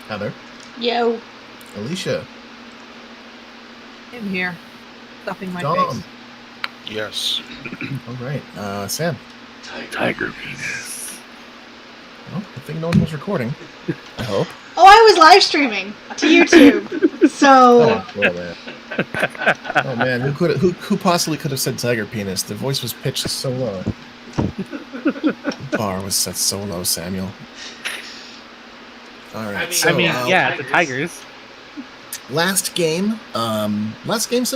Heather. Yo. Alicia. In here. Stuffing my Dom. face. Yes. All right. Sam. Tiger penis. Well, I think no one was recording. I hope. Oh, I was live streaming to YouTube. So. Oh man, who possibly could have said tiger penis? The voice was pitched so low. The bar was set so low, Samuel. All right. Yeah, the Tigers. Last game, some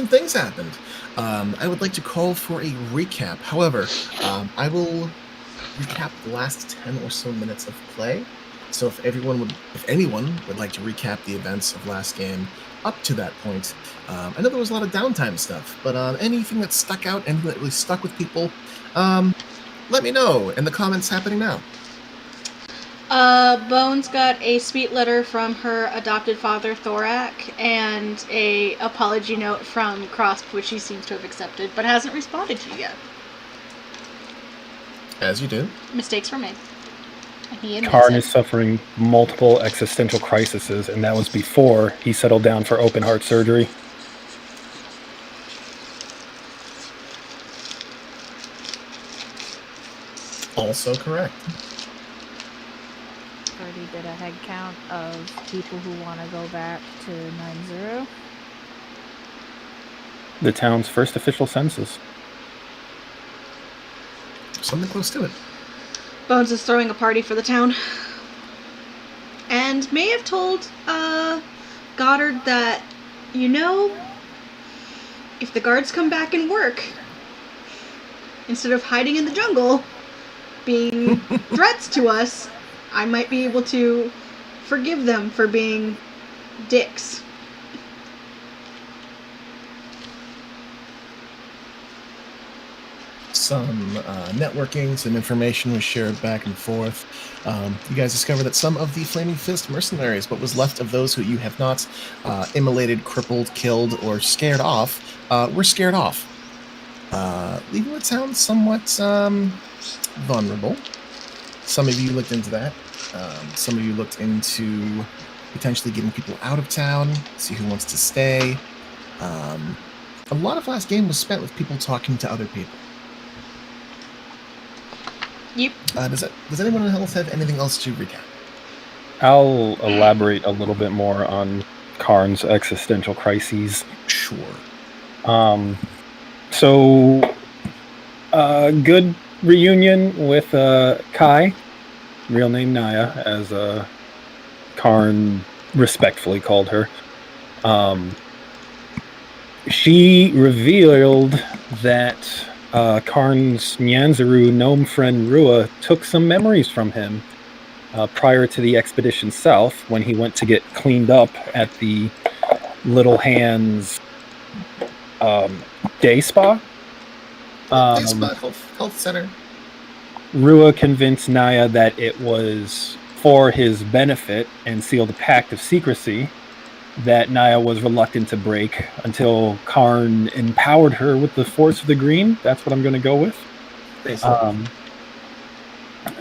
things happened. I would like to call for a recap. However, I will recap the last 10 or so minutes of play. So if anyone would like to recap the events of last game up to that point, I know there was a lot of downtime stuff, but anything that stuck out, anything that really stuck with people, let me know in the comments happening now. Bones got a sweet letter from her adopted father, Thorak, and a apology note from Crosp, which she seems to have accepted, but hasn't responded to yet. As you do. Mistakes were made. And he admits Karn it. is suffering multiple existential crises, and that was before he settled down for open heart surgery. Also correct. Already did a head count of people who want to go back to 9-0. The town's first official census. Something close to it. Bones is throwing a party for the town. And may have told Goddard that, if the guards come back and work, instead of hiding in the jungle, being threats to us, I might be able to forgive them for being dicks. Some networking, some information was shared back and forth. You guys discovered that some of the Flaming Fist mercenaries, what was left of those who you have not immolated, crippled, killed, or scared off, were scared off. Leaving the town somewhat vulnerable. Some of you looked into that. Some of you looked into potentially getting people out of town, see who wants to stay. A lot of last game was spent with people talking to other people. Yep. Does anyone else have anything else to recap? I'll elaborate a little bit more on Karn's existential crises. Sure. Good reunion with Kai, real name Naya, as Karn respectfully called her. She revealed that Karn's Nyanzaru gnome friend Rua took some memories from him prior to the expedition south, when he went to get cleaned up at the Little Hands day spa. Health center. Rua convinced Naya that it was for his benefit and sealed a pact of secrecy that Naya was reluctant to break until Karn empowered her with the force of the green. That's what I'm going to go with.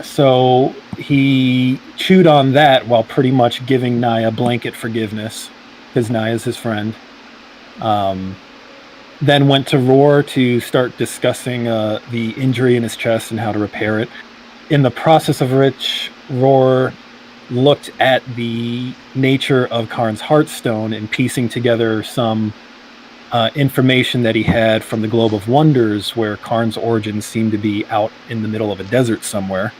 So he chewed on that while pretty much giving Naya blanket forgiveness, because Naya's his friend. Then went to Roar to start discussing the injury in his chest and how to repair it. In the process of which, Roar looked at the nature of Karn's Heartstone and piecing together some information that he had from the Globe of Wonders, where Karn's origins seemed to be out in the middle of a desert somewhere.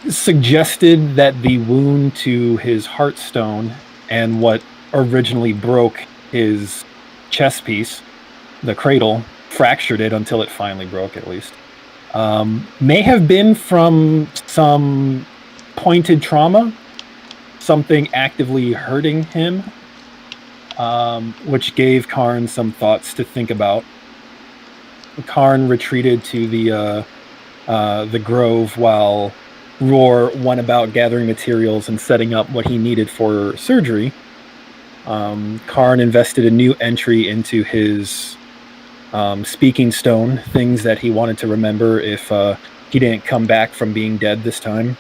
Suggested that the wound to his Heartstone and what originally broke his chest piece, the cradle, fractured it until it finally broke, at least. May have been from some pointed trauma, something actively hurting him, which gave Karn some thoughts to think about. Karn retreated to the grove while Roar went about gathering materials and setting up what he needed for surgery. Karn invested a new entry into his speaking stone, things that he wanted to remember if he didn't come back from being dead this time.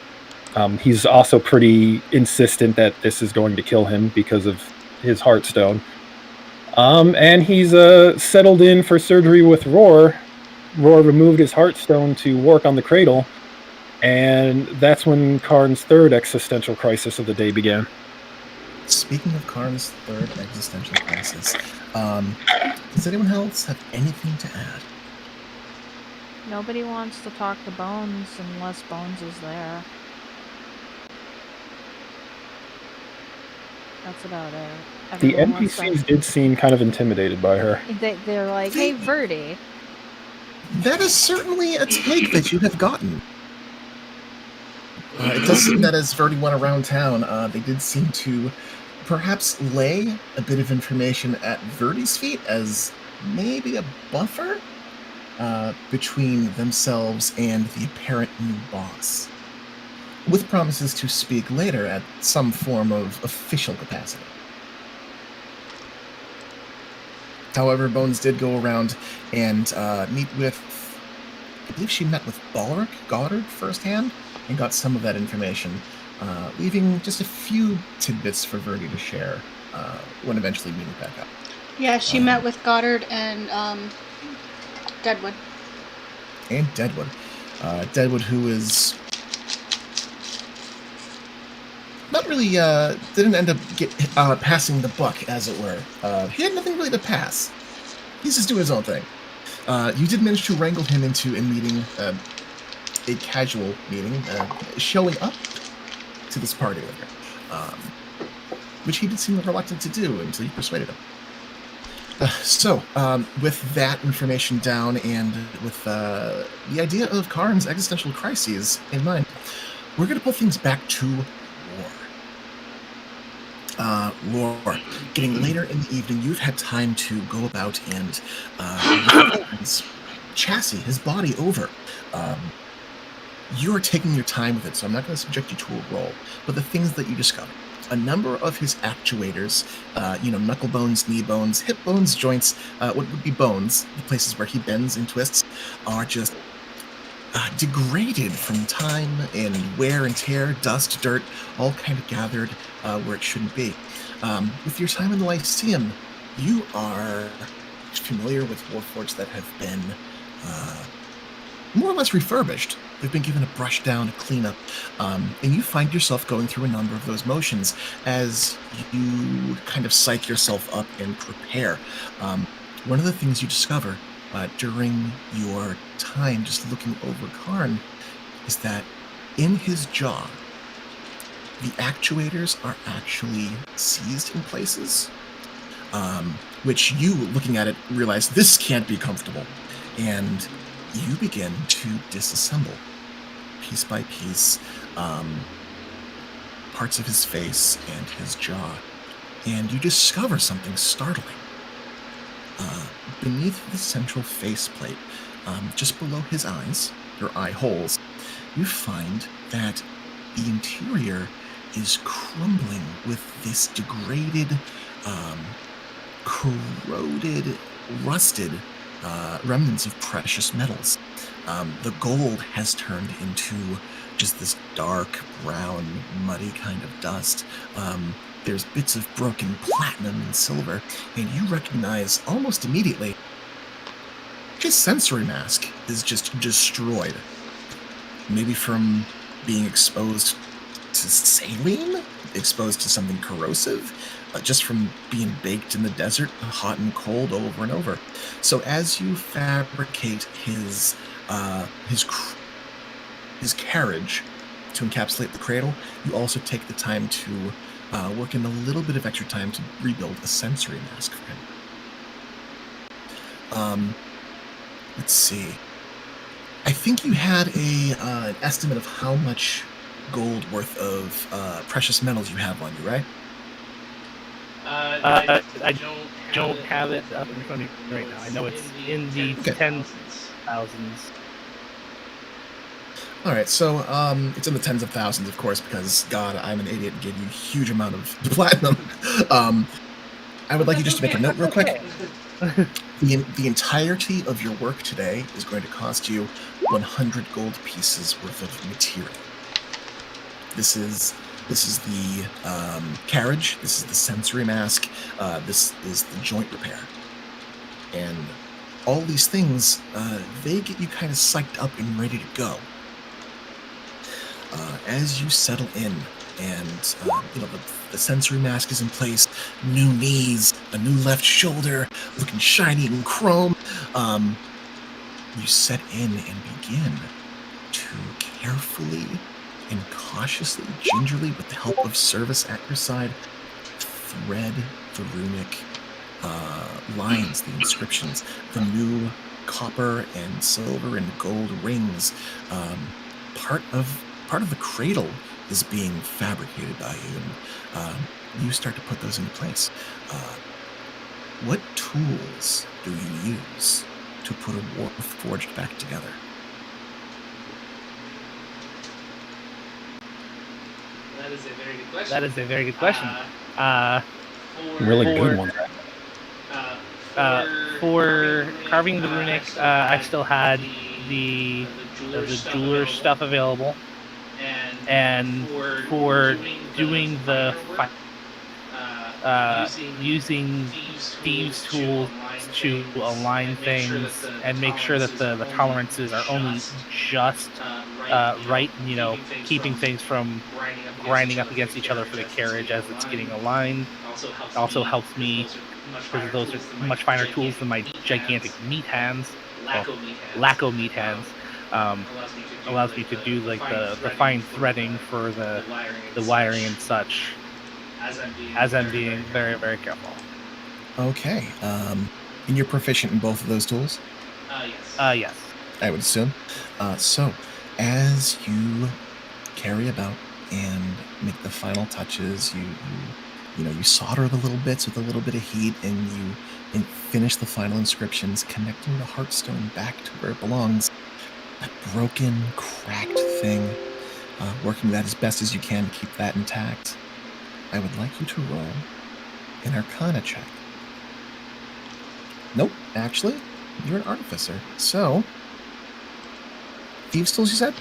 He's also pretty insistent that this is going to kill him because of his heartstone. And he's settled in for surgery with Roar. Roar removed his heartstone to work on the cradle, and that's when Karn's third existential crisis of the day began. Speaking of Karn's third existential crisis, does anyone else have anything to add? Nobody wants to talk to Bones unless Bones is there. That's about it. The Everyone wants NPCs did seem kind of intimidated by her. They're like, hey, Verdi. That is certainly a take that you have gotten. It does seem that as Verdi went around town, they did seem to perhaps lay a bit of information at Verdi's feet as maybe a buffer between themselves and the apparent new boss, with promises to speak later at some form of official capacity. However, Bones did go around and meet with, I believe she met with Goddard firsthand and got some of that information, leaving just a few tidbits for Verdi to share when eventually meeting back up. Yeah, she met with Goddard and Deadwood. And Deadwood. Deadwood, who is not really, didn't end up passing the buck, as it were. He had nothing really to pass. He's just doing his own thing. You did manage to wrangle him into a meeting, a casual meeting, showing up to this party with her, which he did seem reluctant to do until you persuaded him. So, with that information down and with the idea of Karn's existential crises in mind, we're going to pull things back to Roar. Getting later in the evening, you've had time to go about and his chassis, his body over. You're taking your time with it, so I'm not going to subject you to a roll. But the things that you discover: a number of his actuators, knuckle bones, knee bones, hip bones, joints, what would be bones, the places where he bends and twists, are just degraded from time and wear and tear, dust, dirt, all kind of gathered where it shouldn't be. With your time in the Lyceum, you are familiar with warforges that have been more or less refurbished. They've been given a brush down, a cleanup, and you find yourself going through a number of those motions as you kind of psych yourself up and prepare. One of the things you discover during your time just looking over Karn is that in his jaw, the actuators are actually seized in places, which you, looking at it, realize this can't be comfortable. And you begin to disassemble, piece by piece, parts of his face and his jaw. And you discover something startling. Beneath the central faceplate, just below his eyes, or eye holes, you find that the interior is crumbling with this degraded, corroded, rusted remnants of precious metals. The gold has turned into just this dark, brown, muddy kind of dust. There's bits of broken platinum and silver, and you recognize almost immediately his sensory mask is just destroyed. Maybe from being exposed to saline, exposed to something corrosive, just from being baked in the desert, hot and cold over and over. So as you fabricate his carriage to encapsulate the cradle, you also take the time to work in a little bit of extra time to rebuild a sensory mask for him. Let's see. I think you had an estimate of how much gold worth of precious metals you have on you, right? I don't have it up in front of me right now. I know it's in the tens of thousands. All right, so it's in the tens of thousands, of course, because, God, I'm an idiot and gave you a huge amount of platinum. I would like you just to make a note real quick. The entirety of your work today is going to cost you 100 gold pieces worth of material. This is the carriage. This is the sensory mask. This is the joint repair. And all these things, they get you kind of psyched up and ready to go. As you settle in, and the sensory mask is in place, new knees, a new left shoulder, looking shiny and chrome. You set in and begin to carefully and cautiously, gingerly, with the help of service at your side, thread the runic lines, the inscriptions, the new copper and silver and gold rings. Part of the cradle is being fabricated by you, and you start to put those into place. What tools do you use to put a Warforged back together? That is a very good question. Really good one. For carving the runic, I still had the jeweler stuff available, and for doing the using thieves' tools to align things and make sure that the tolerances are only just right, keeping things from grinding up against each other for the carriage as it's getting aligned. Also helps me, because those are much finer tools than my gigantic meat hands. Lacko meat hands. Allows me to do like the fine threading for the wiring and such, as I'm being very, very careful. Okay. And you're proficient in both of those tools? Yes. I would assume. So, as you carry about and make the final touches, you solder the little bits with a little bit of heat, and you finish the final inscriptions, connecting the Heartstone back to where it belongs. That broken, cracked thing, working that as best as you can to keep that intact. I would like you to roll an Arcana check. Nope, actually, you're an artificer. So, thieves' tools, you said?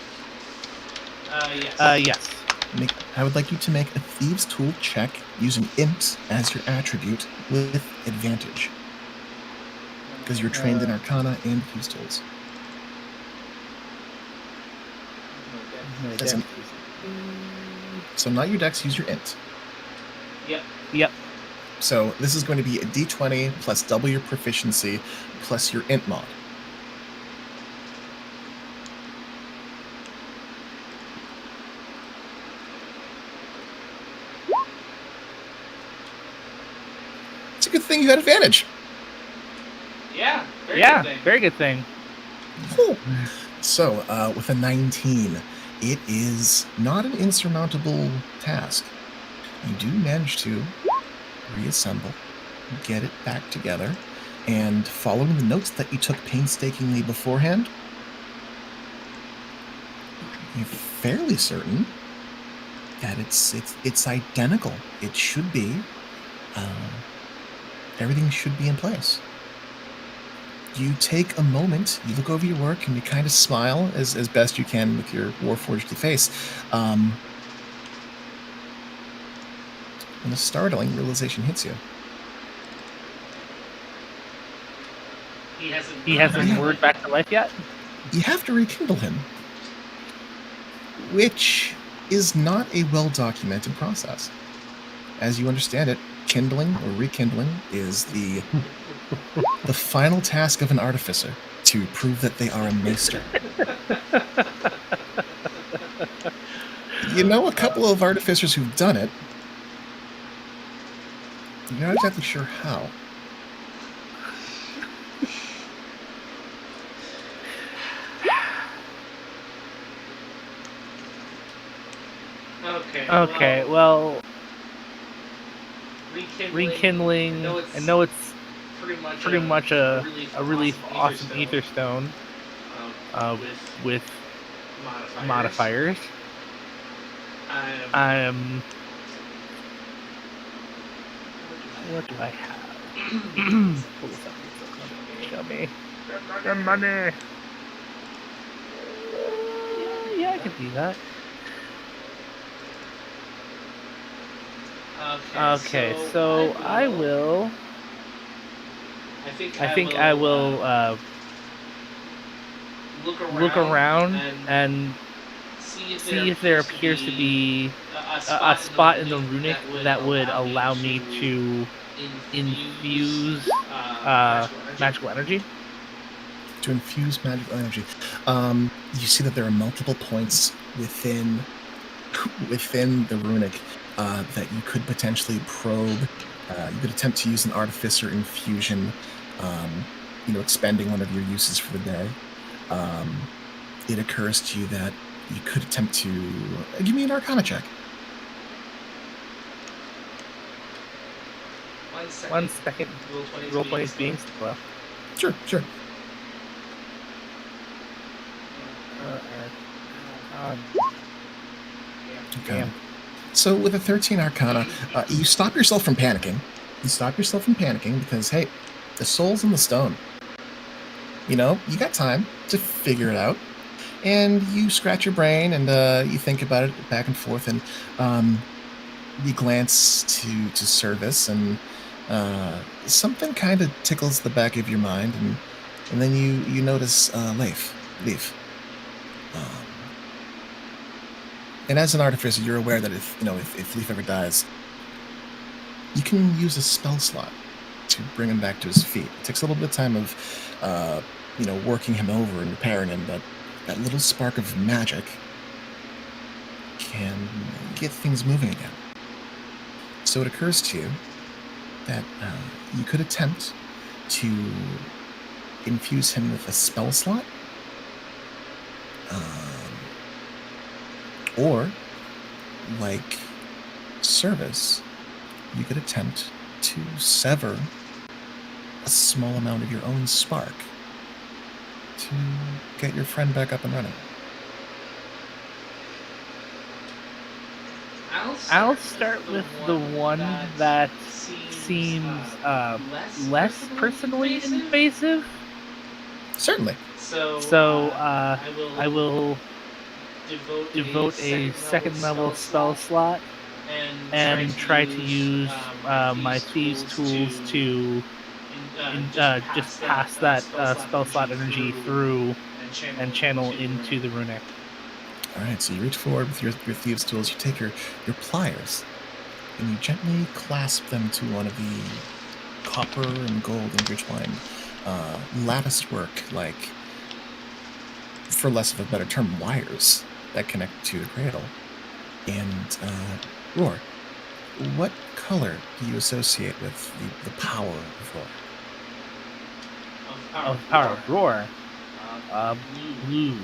Yes. I would like you to make a thieves' tool check using int as your attribute with advantage, because you're trained in Arcana and thieves' tools. So not your dex, use your int. Yep. So this is going to be a d20 plus double your proficiency plus your int mod. It's a good thing you had advantage. Very good thing. Cool. So with a 19, it is not an insurmountable task. You do manage to reassemble, get it back together, and following the notes that you took painstakingly beforehand, you're fairly certain that it's identical. It should be. Everything should be in place. You take a moment, you look over your work, and you kind of smile as best you can with your Warforged face. And a startling realization hits you. He hasn't whirred back to life yet? You have to rekindle him, which is not a well-documented process. As you understand it, kindling or rekindling is the final task of an artificer to prove that they are a maester. You know a couple of artificers who've done it. You're not exactly sure how. Okay, well, rekindling, I know it's pretty much a really awesome ether stone with modifiers. What do I have? Pull this up. Show me. The money. Yeah, I can do that. Okay, so I will. I think I will look around and see if there appears to be a spot in the runic that would allow me to infuse magical energy. To infuse magical energy. You see that there are multiple points within the runic that you could potentially probe. You could attempt to use an artificer infusion, expending one of your uses for the day. It occurs to you that you could attempt to give me an Arcana check. 1 second. Roll 20 is being slow. Sure. Okay. So with a 13 Arcana, you stop yourself from panicking. Because, hey, the soul's in the stone. You got time to figure it out. And you scratch your brain and you think about it back and forth, and you glance to Service, and something kind of tickles the back of your mind, and then you notice Leaf. And as an artificer, you're aware that if Leaf ever dies, you can use a spell slot to bring him back to his feet. It takes a little bit of time of working him over and repairing him, but that little spark of magic can get things moving again. So it occurs to you that you could attempt to infuse him with a spell slot, or, like Service, you could attempt to sever a small amount of your own spark to get your friend back up and running. I'll start with the one that seems less personally invasive. Certainly. So I will devote a second level spell slot and try to use my thieves' tools to just pass that spell slot energy through and channel into the runic. All right, so you reach forward with your thieves' tools. You take your pliers and you gently clasp them to one of the copper and gold intertwined lattice work, like, for less of a better term, wires that connect to the cradle. And Roar, what color do you associate with the power of Roar? Power of Roar. Blue.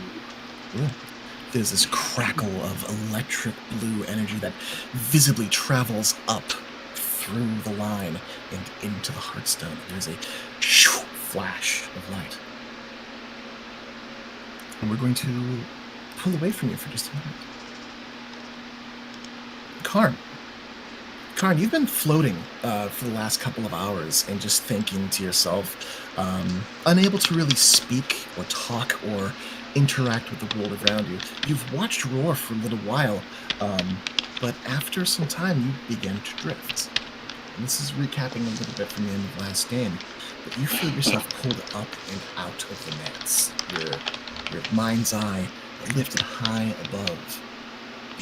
Ooh. There's this crackle of electric blue energy that visibly travels up through the line and into the Heartstone. There's a flash of light. And we're going to pull away from you for just a moment. Karn, you've been floating for the last couple of hours and just thinking to yourself, unable to really speak or talk or interact with the world around you. You've watched Roar for a little while, but after some time you begin to drift. And this is recapping a little bit from the end of last game, but you feel yourself pulled up and out of the nets. Your mind's eye lifted high above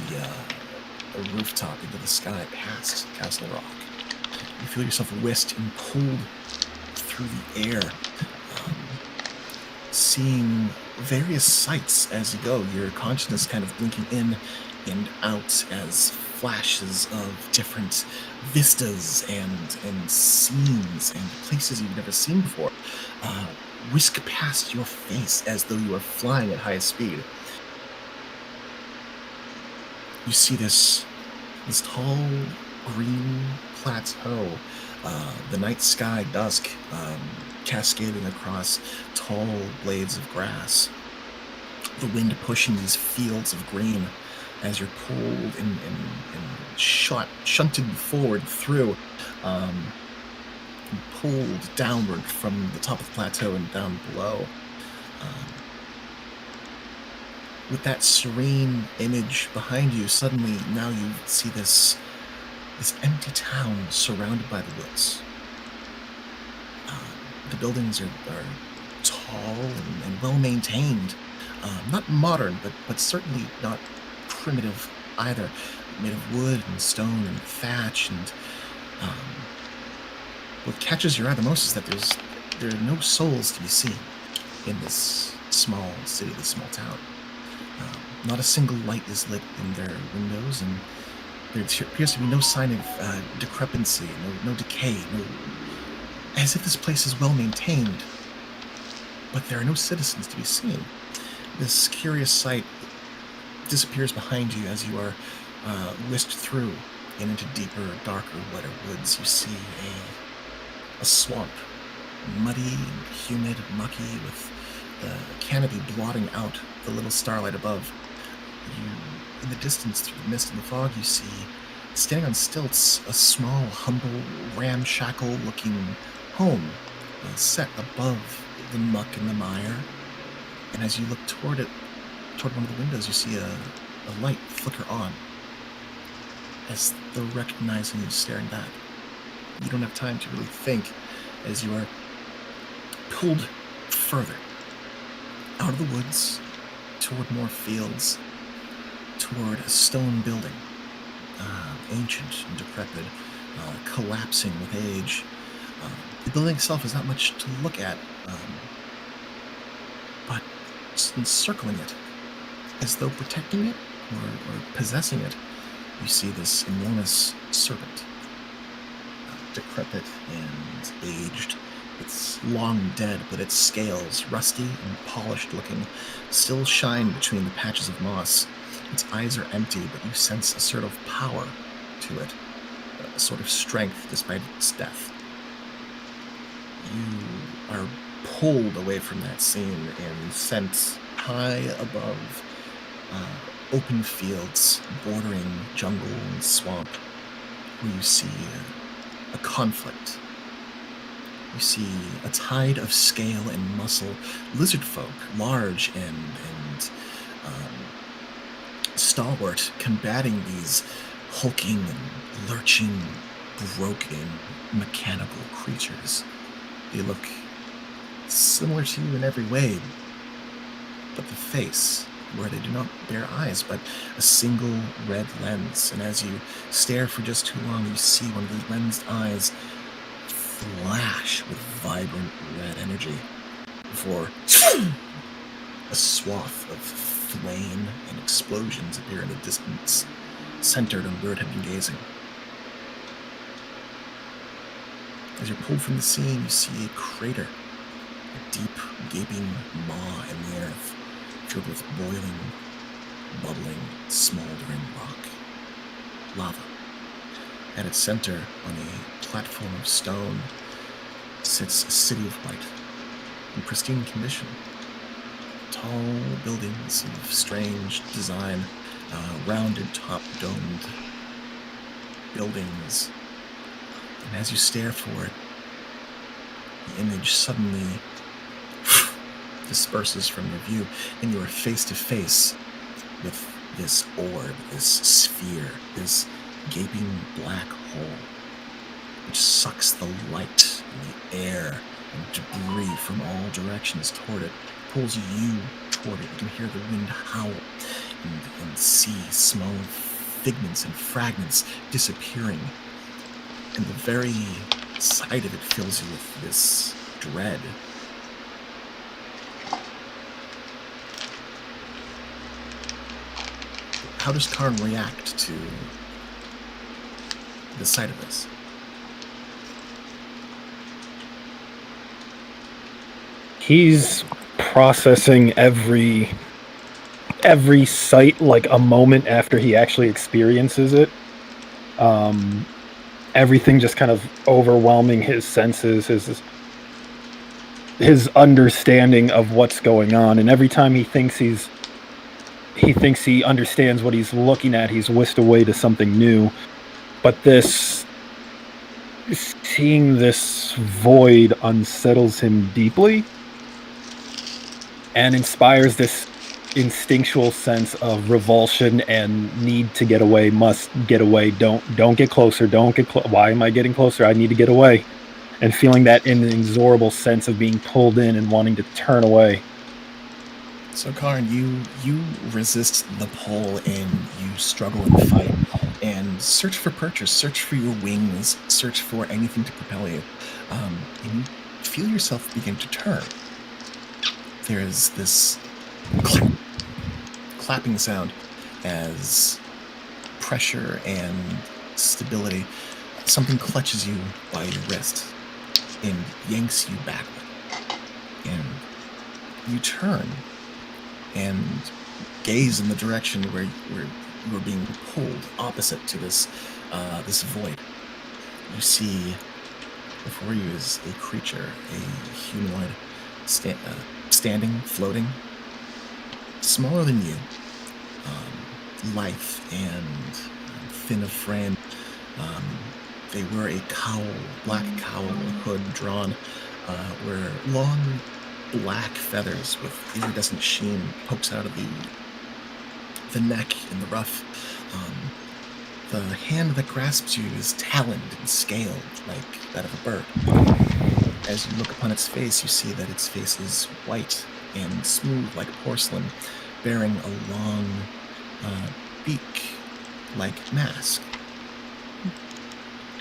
the rooftop into the sky past Castle Rock. You feel yourself whisked and pulled through the air, seeing various sights as you go, your consciousness kind of blinking in and out as flashes of different vistas and scenes and places you've never seen before whisk past your face as though you are flying at highest speed. You see this tall green plateau, the night sky dusk cascading across tall blades of grass, the wind pushing these fields of green as you're pulled and shunted forward through, and pulled downward from the top of the plateau and down below. With that serene image behind you, suddenly now you see this this empty town surrounded by the woods. The buildings are tall and well maintained. Not modern, but certainly not primitive either. Made of wood and stone and thatch. And what catches your eye the most is that there are no souls to be seen in this small city, this small town. Not a single light is lit in their windows, and there appears to be no sign of decrepancy, no decay, as if this place is well maintained. But there are no citizens to be seen. This curious sight disappears behind you as you are whisked through and into deeper, darker, wetter woods. You see a swamp, muddy and humid, mucky, with the canopy blotting out the little starlight above. In the distance, through the mist and the fog, you see, standing on stilts, a small, humble, ramshackle-looking home set above the muck and the mire. And as you look toward one of the windows, you see a light flicker on, as though recognizing you staring back. You don't have time to really think as you are pulled further out of the woods, toward more fields, toward a stone building, ancient and decrepit, collapsing with age. The building itself is not much to look at, but encircling it, as though protecting it or possessing it, you see this enormous serpent, decrepit and aged. It's long dead, but its scales, rusty and polished looking, still shine between the patches of moss. Its eyes are empty, but you sense a sort of power to it, a sort of strength despite its death. You are pulled away from that scene and sent high above open fields bordering jungle and swamp, where you see a conflict. You see a tide of scale and muscle lizard folk, large and stalwart, combating these hulking and lurching, broken, mechanical creatures. They look similar to you in every way, but the face, where they do not bear eyes, but a single red lens. And as you stare for just too long, you see one of these lensed eyes flash with vibrant red energy before a swath of flame and explosions appear in the distance, centered on where it had been gazing. As you're pulled from the scene, you see a crater, a deep, gaping maw in the earth, filled with boiling, bubbling, smoldering rock. Lava. At its center, on a platform of stone, sits a city of white, in pristine condition. Tall buildings of strange design, rounded top-domed buildings. And as you stare for it, the image suddenly disperses from your view, and you are face to face with this orb, this sphere, this gaping black hole, which sucks the light and the air and debris from all directions toward it, pulls you toward it. You can hear the wind howl and see small figments and fragments disappearing. And the very sight of it fills you with this dread. How does Karn react to the sight of this? He's processing every sight like a moment after he actually experiences it. Everything just kind of overwhelming his senses, his understanding of what's going on, and every time he thinks he understands what he's looking at, he's whisked away to something new. But seeing this void unsettles him deeply and inspires this instinctual sense of revulsion and need to get away, must get away, don't get closer, why am I getting closer? I need to get away. And feeling that inexorable sense of being pulled in and wanting to turn away. So, Karn, you resist the pull and you struggle and fight and search for purchase, search for your wings, search for anything to propel you. And you feel yourself begin to turn. There is this clapping sound as pressure and stability, something clutches you by your wrist and yanks you backward. And you turn and gaze in the direction where you are being pulled opposite to this void. You see before you is a creature, a humanoid, standing, floating, smaller than you, lithe and thin of frame. They wear a cowl, black cowl, hood drawn, where long black feathers with iridescent sheen pokes out of the neck and the ruff. The hand that grasps you is taloned and scaled like that of a bird. As you look upon its face, you see that its face is white and smooth like porcelain, bearing a long beak-like mask.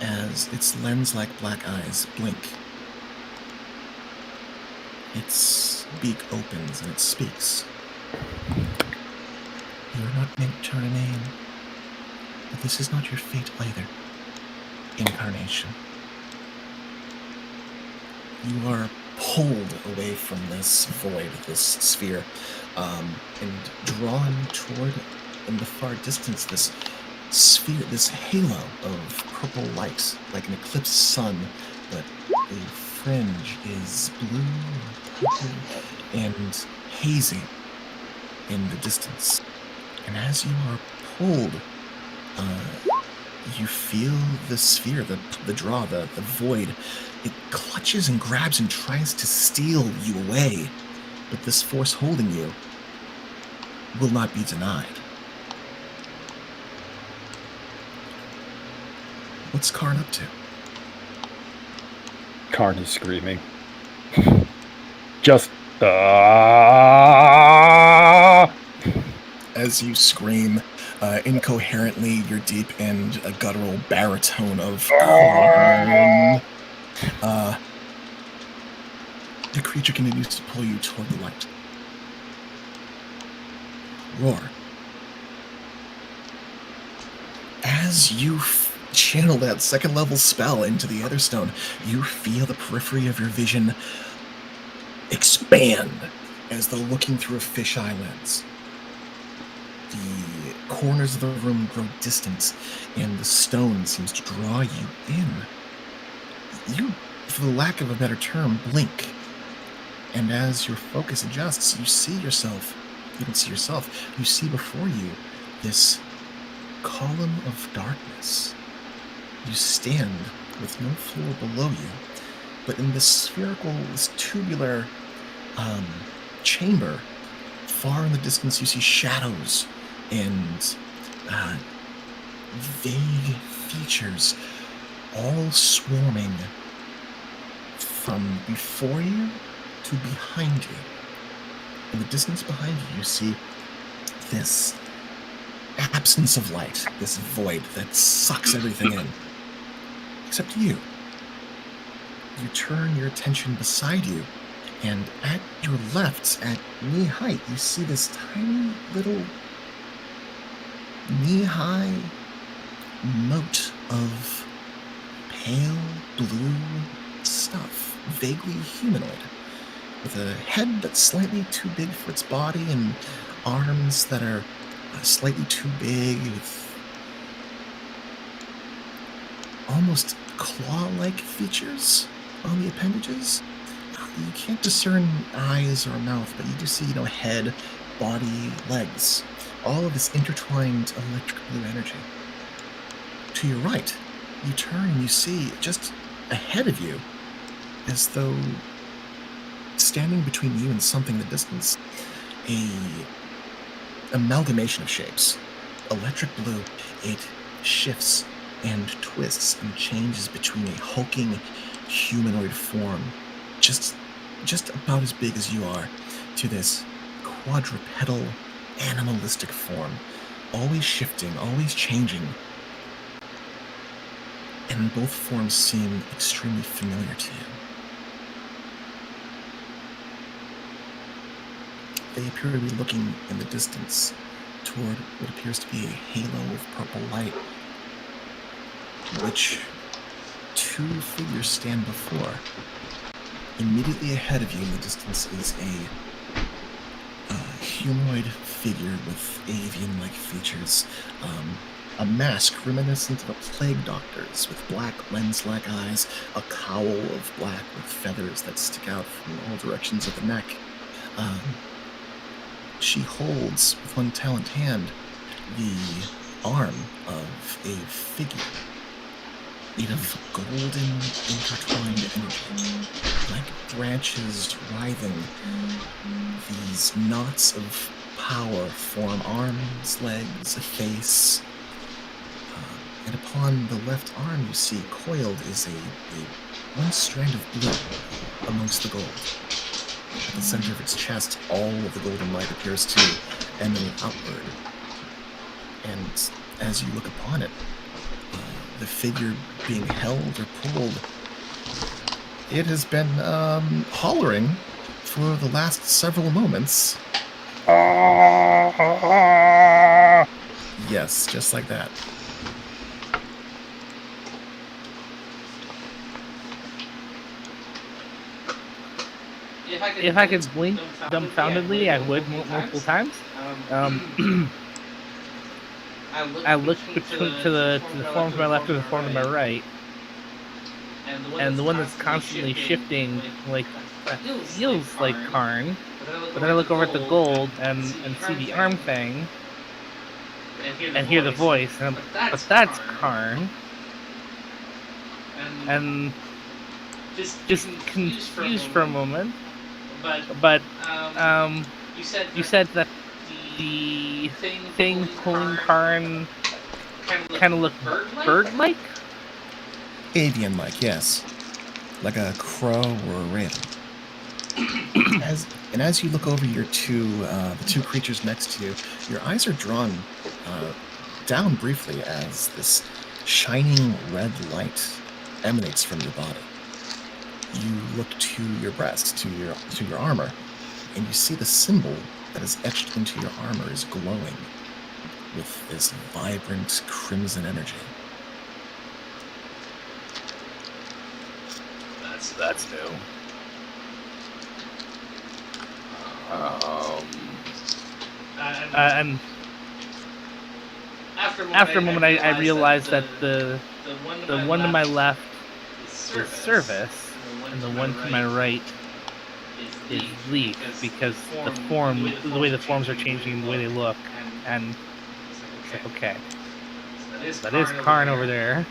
As its lens-like black eyes blink, its beak opens and it speaks. You are not meant to remain, but this is not your fate either, incarnation. You are pulled away from this void, this sphere, and drawn toward, in the far distance, this sphere, this halo of purple light, like an eclipsed sun, but the fringe is blue, purple, and hazy in the distance. And as you are pulled, you feel the sphere, the draw, the void. It clutches and grabs and tries to steal you away, but this force holding you will not be denied. What's Karn up to? Karn is screaming. Just As you scream incoherently, your deep and a guttural baritone of Karn. The creature continues to pull you toward the light. Roar. As you channel that second level spell into the other stone, you feel the periphery of your vision expand as though looking through a fisheye lens. The corners of the room grow distant, and the stone seems to draw you in. You, for the lack of a better term, blink. And as your focus adjusts, you see yourself. You don't see yourself. You see before you this column of darkness. You stand with no floor below you, but in this spherical, this tubular chamber, far in the distance, you see shadows and vague features all swarming from before you to behind you. In the distance behind you, you see this absence of light, this void that sucks everything in, except you. You turn your attention beside you, and at your left, at knee height, you see this tiny little knee-high mote of pale blue stuff, vaguely humanoid, with a head that's slightly too big for its body and arms that are slightly too big, with almost claw-like features on the appendages. You can't discern eyes or mouth, but you do see, head, body, legs, all of this intertwined electric blue energy. To your right, you turn and you see just ahead of you, as though standing between you and something in the distance, a amalgamation of shapes. Electric blue, it shifts and twists and changes between a hulking humanoid form, just about as big as you are, to this quadrupedal, animalistic form, always shifting, always changing. And both forms seem extremely familiar to you. They appear to be looking in the distance toward what appears to be a halo of purple light, which two figures stand before. Immediately ahead of you in the distance is a humanoid figure with avian-like features, a mask reminiscent of a plague doctor's with black lens-like eyes, a cowl of black with feathers that stick out from all directions of the neck. She holds, with one talent hand, the arm of a figure made of golden, intertwined energy, like branches writhing. These knots of power form arms, legs, a face. And upon the left arm, you see coiled is a one strand of blue amongst the gold. At the center of its chest, all of the golden light appears to emanate outward. And as you look upon it, the figure being held or pulled, it has been hollering for the last several moments. Yes, just like that. If I could blink dumbfoundedly, I would multiple times. I look to the form to my left and the form to my right, and the one that's constantly shifting, like, that feels like Karn. But then I look over at the gold and see the arm thing, and hear the voice, and but that's Karn. And just confused for a moment. But you said that the thing pulling Karn kind of looked bird-like? Avian-like, yes. Like a crow or a raven. As you look over the two creatures next to you, your eyes are drawn down briefly as this shining red light emanates from your body. You look to your breast, to your armor, and you see the symbol that is etched into your armor is glowing with this vibrant crimson energy. That's new. And after a moment, I realized that the one to my left is Service, and the one to my right is Leaf, because the way the forms are changing, the way they look, and it's like, okay, that is Karn over there.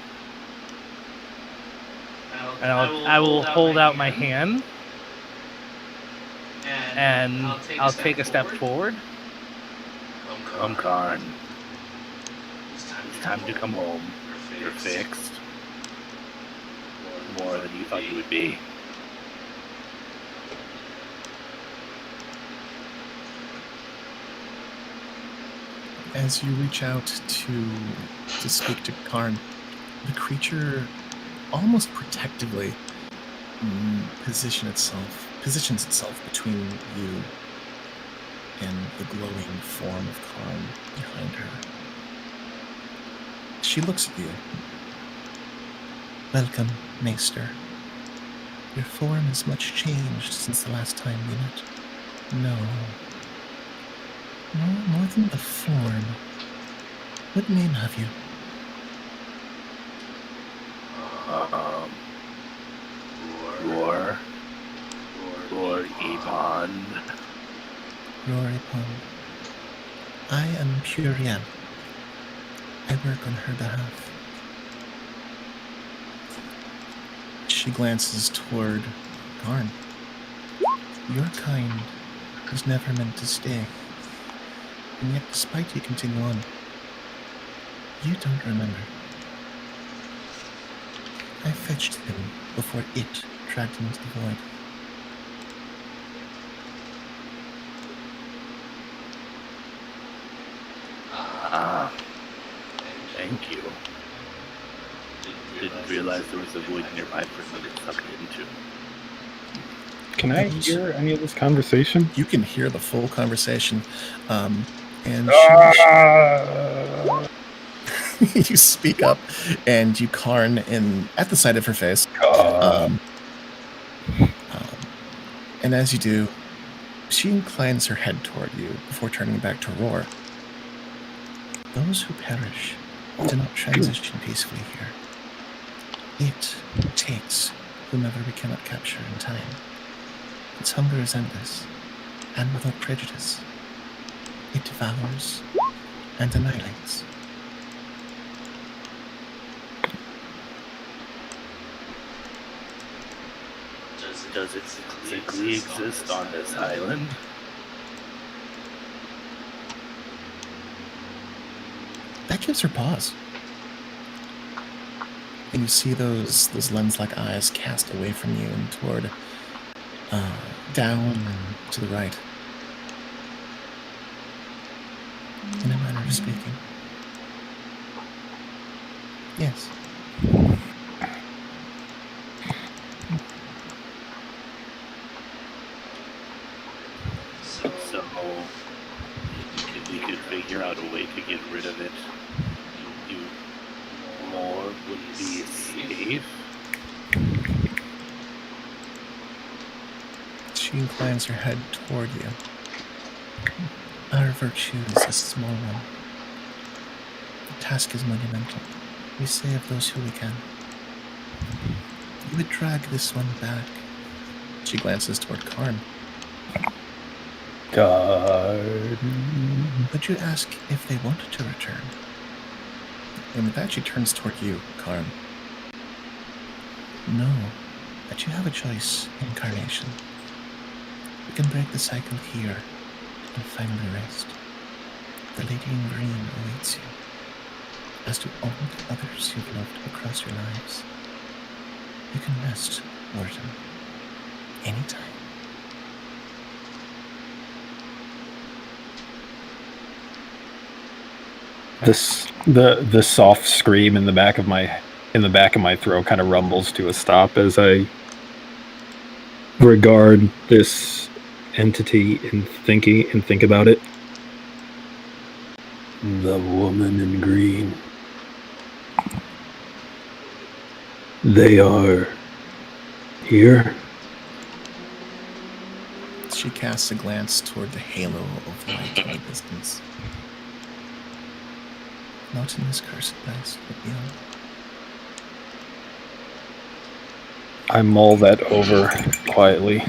And I will hold out my hand, and I'll take a step forward. Come, Karn. It's time to come home. You're fixed. More than you thought you would be. As you reach out to speak to Karn, the creature almost protectively positions itself between you and the glowing form of Karn behind her. She looks at you. Welcome, Maester. Your form is much changed since the last time we met. No, more than the form. What name have you? Lord Ipan. Roripon. I am Purian. I work on her behalf. She glances toward Karn. Your kind was never meant to stay. And yet, despite you continue on, you don't remember. I fetched him before it dragged him into the void. Thank you. Didn't realize there was a void nearby for me to suck into. Can I hear any of this conversation? You can hear the full conversation. And you speak up, and you Karn at the sight of her face. And as you do, she inclines her head toward you before turning back to roar. Those who perish do not transition peacefully here. It takes whomever we cannot capture in time. Its hunger is endless, and without prejudice. It devours and annihilates. Does it physically exist on this island? That gives her pause. And you see those lens-like eyes cast away from you and toward down and to the right. In a manner of speaking. Yes. So, if we could figure out a way to get rid of it, you more would be safe. She inclines her head toward you. Our virtue is a small one. The task is monumental. We save those who we can. You would drag this one back. She glances toward Karn. Would you ask if they wanted to return? And with that, she turns toward you, Karn. No, that you have a choice, Incarnation. We can break the cycle here and finally rest. The Lady in Green awaits you, as do all the others you've loved across your lives. You can rest, Warden, anytime. The soft scream in the back of my throat kind of rumbles to a stop as I regard this entity and think about it. The woman in green. They are here. She casts a glance toward the halo of light in the distance. Not in this cursed place, but beyond. I mull that over quietly.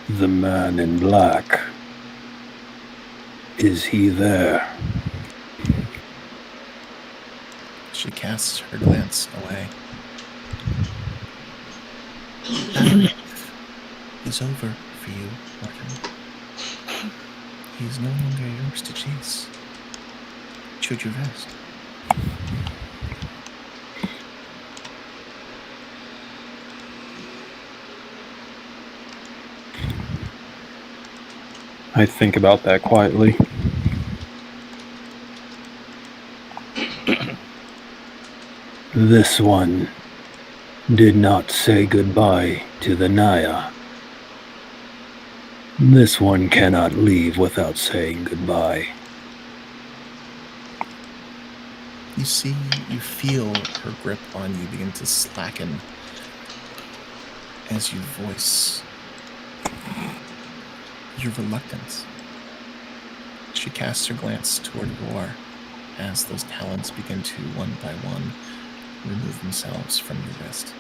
The man in black. Is he there? She casts her glance away. That life is over for you, Martin. He is no longer yours to chase. Should you rest? I think about that quietly. This one did not say goodbye to the Naya. This one cannot leave without saying goodbye. You feel her grip on you begin to slacken as you voice your reluctance. She casts her glance toward Roar as those talons begin to, one by one, remove themselves from your wrist.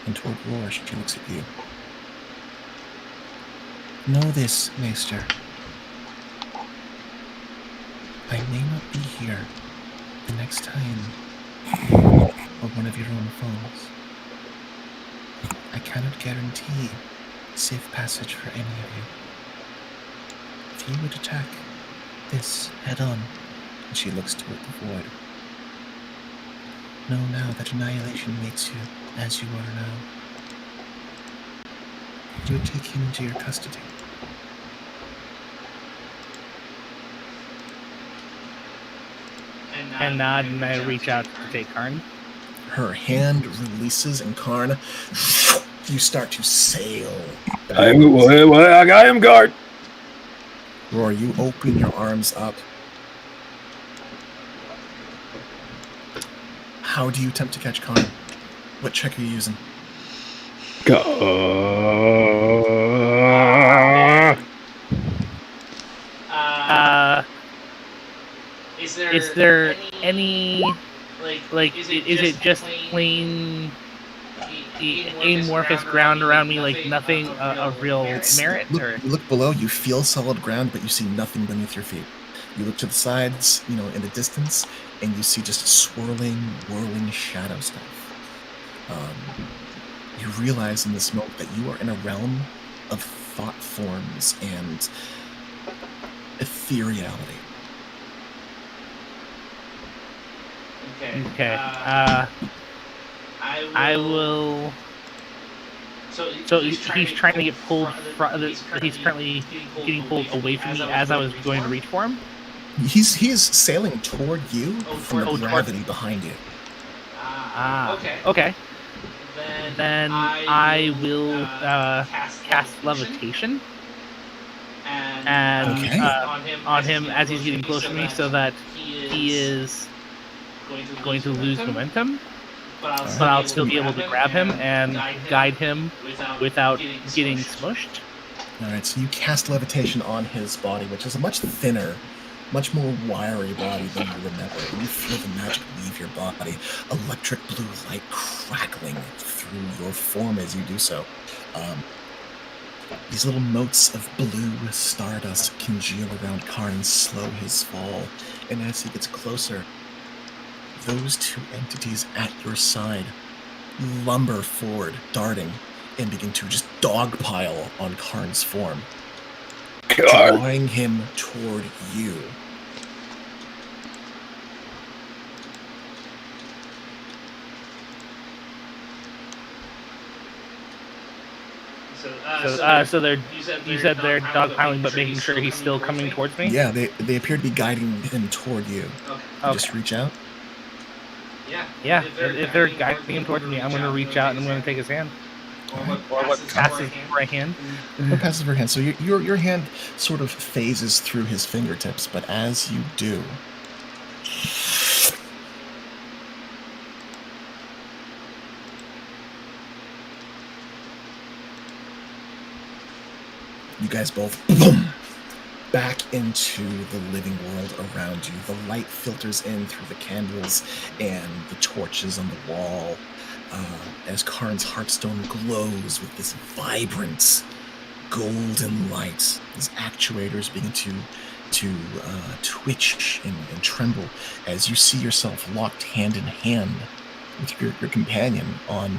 And toward Roar, she looks at you. Know this, Maester. I may not be here the next time or one of your own foes. I cannot guarantee safe passage for any of you. If you would attack this head-on, and she looks toward the void, know now that annihilation makes you as you are now. You would take him into your custody. And nod, and I reach out to take Karn. Her hand releases, and Karn, you start to sail. I am guard. Roar, you open your arms up. How do you attempt to catch Karn? What check are you using? Is there any like is it just plain amorphous ground around me, like nothing of real merit? Or You look below, you feel solid ground, but you see nothing beneath your feet. You look to the sides, in the distance, and you see just swirling, whirling shadow stuff. You realize in this moment that you are in a realm of thought forms and ethereality. Okay. I will. So he's trying to get pulled. He's currently getting pulled away from me as I was going to reach for him. He is sailing toward you from the gravity behind you. Okay. Then I will cast levitation and on him as he's getting close to me, so that he is going to lose momentum, but I'll still be able to grab him and guide him without getting smushed. Alright, so you cast levitation on his body, which is a much thinner, much more wiry body than you remember. You feel the magic leave your body, electric blue light crackling through your form as you do so. These little motes of blue stardust congeal around Karn and slow his fall, and as he gets closer, those two entities at your side lumber forward, darting, and begin to just dogpile on Karn's form, drawing him toward you. So you said they're dogpiling, but making sure he's still coming towards me? Yeah, they appear to be guiding him toward you. Okay. Just reach out. Yeah, if they're guiding him towards me, I'm going to reach out and I'm going to take his hand. Or what passes for a hand. What passes for a hand? So your hand sort of phases through his fingertips, but as you do, you guys both boom, back into the living world around you. The light filters in through the candles and the torches on the wall as Karn's heartstone glows with this vibrant golden light. These actuators begin to twitch and tremble as you see yourself locked hand in hand with your companion on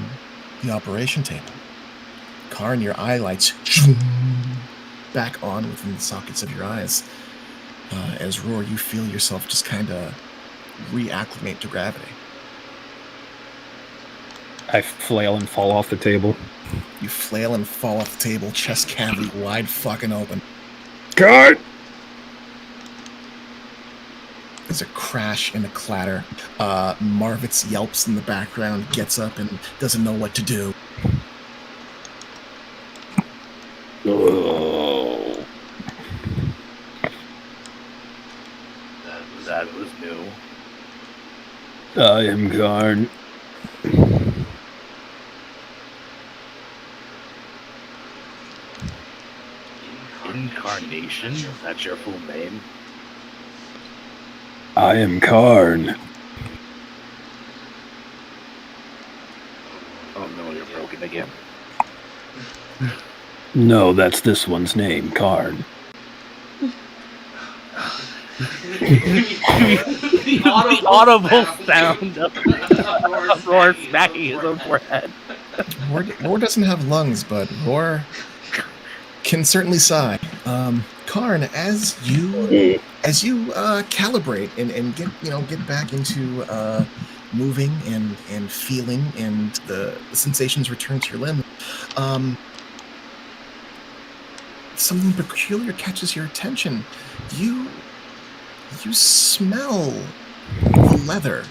the operation table. Karn, your eye lights back on within the sockets of your eyes. As Roar, you feel yourself just kind of reacclimate to gravity. I flail and fall off the table. You flail and fall off the table, chest cavity wide fucking open. Guard! There's a crash and a clatter. Marvitz yelps in the background, gets up and doesn't know what to do. Oh. That was new. I am Karn. Incarnation? That's your full name? I am Karn. Oh no, you're broken again. No, that's this one's name, Karn. The audible sound of Roar smacking his own forehead. Roar doesn't have lungs, but Roar can certainly sigh. Karn, as you calibrate and get back into moving and feeling, and the sensations return to your limb, something peculiar catches your attention. You smell the leather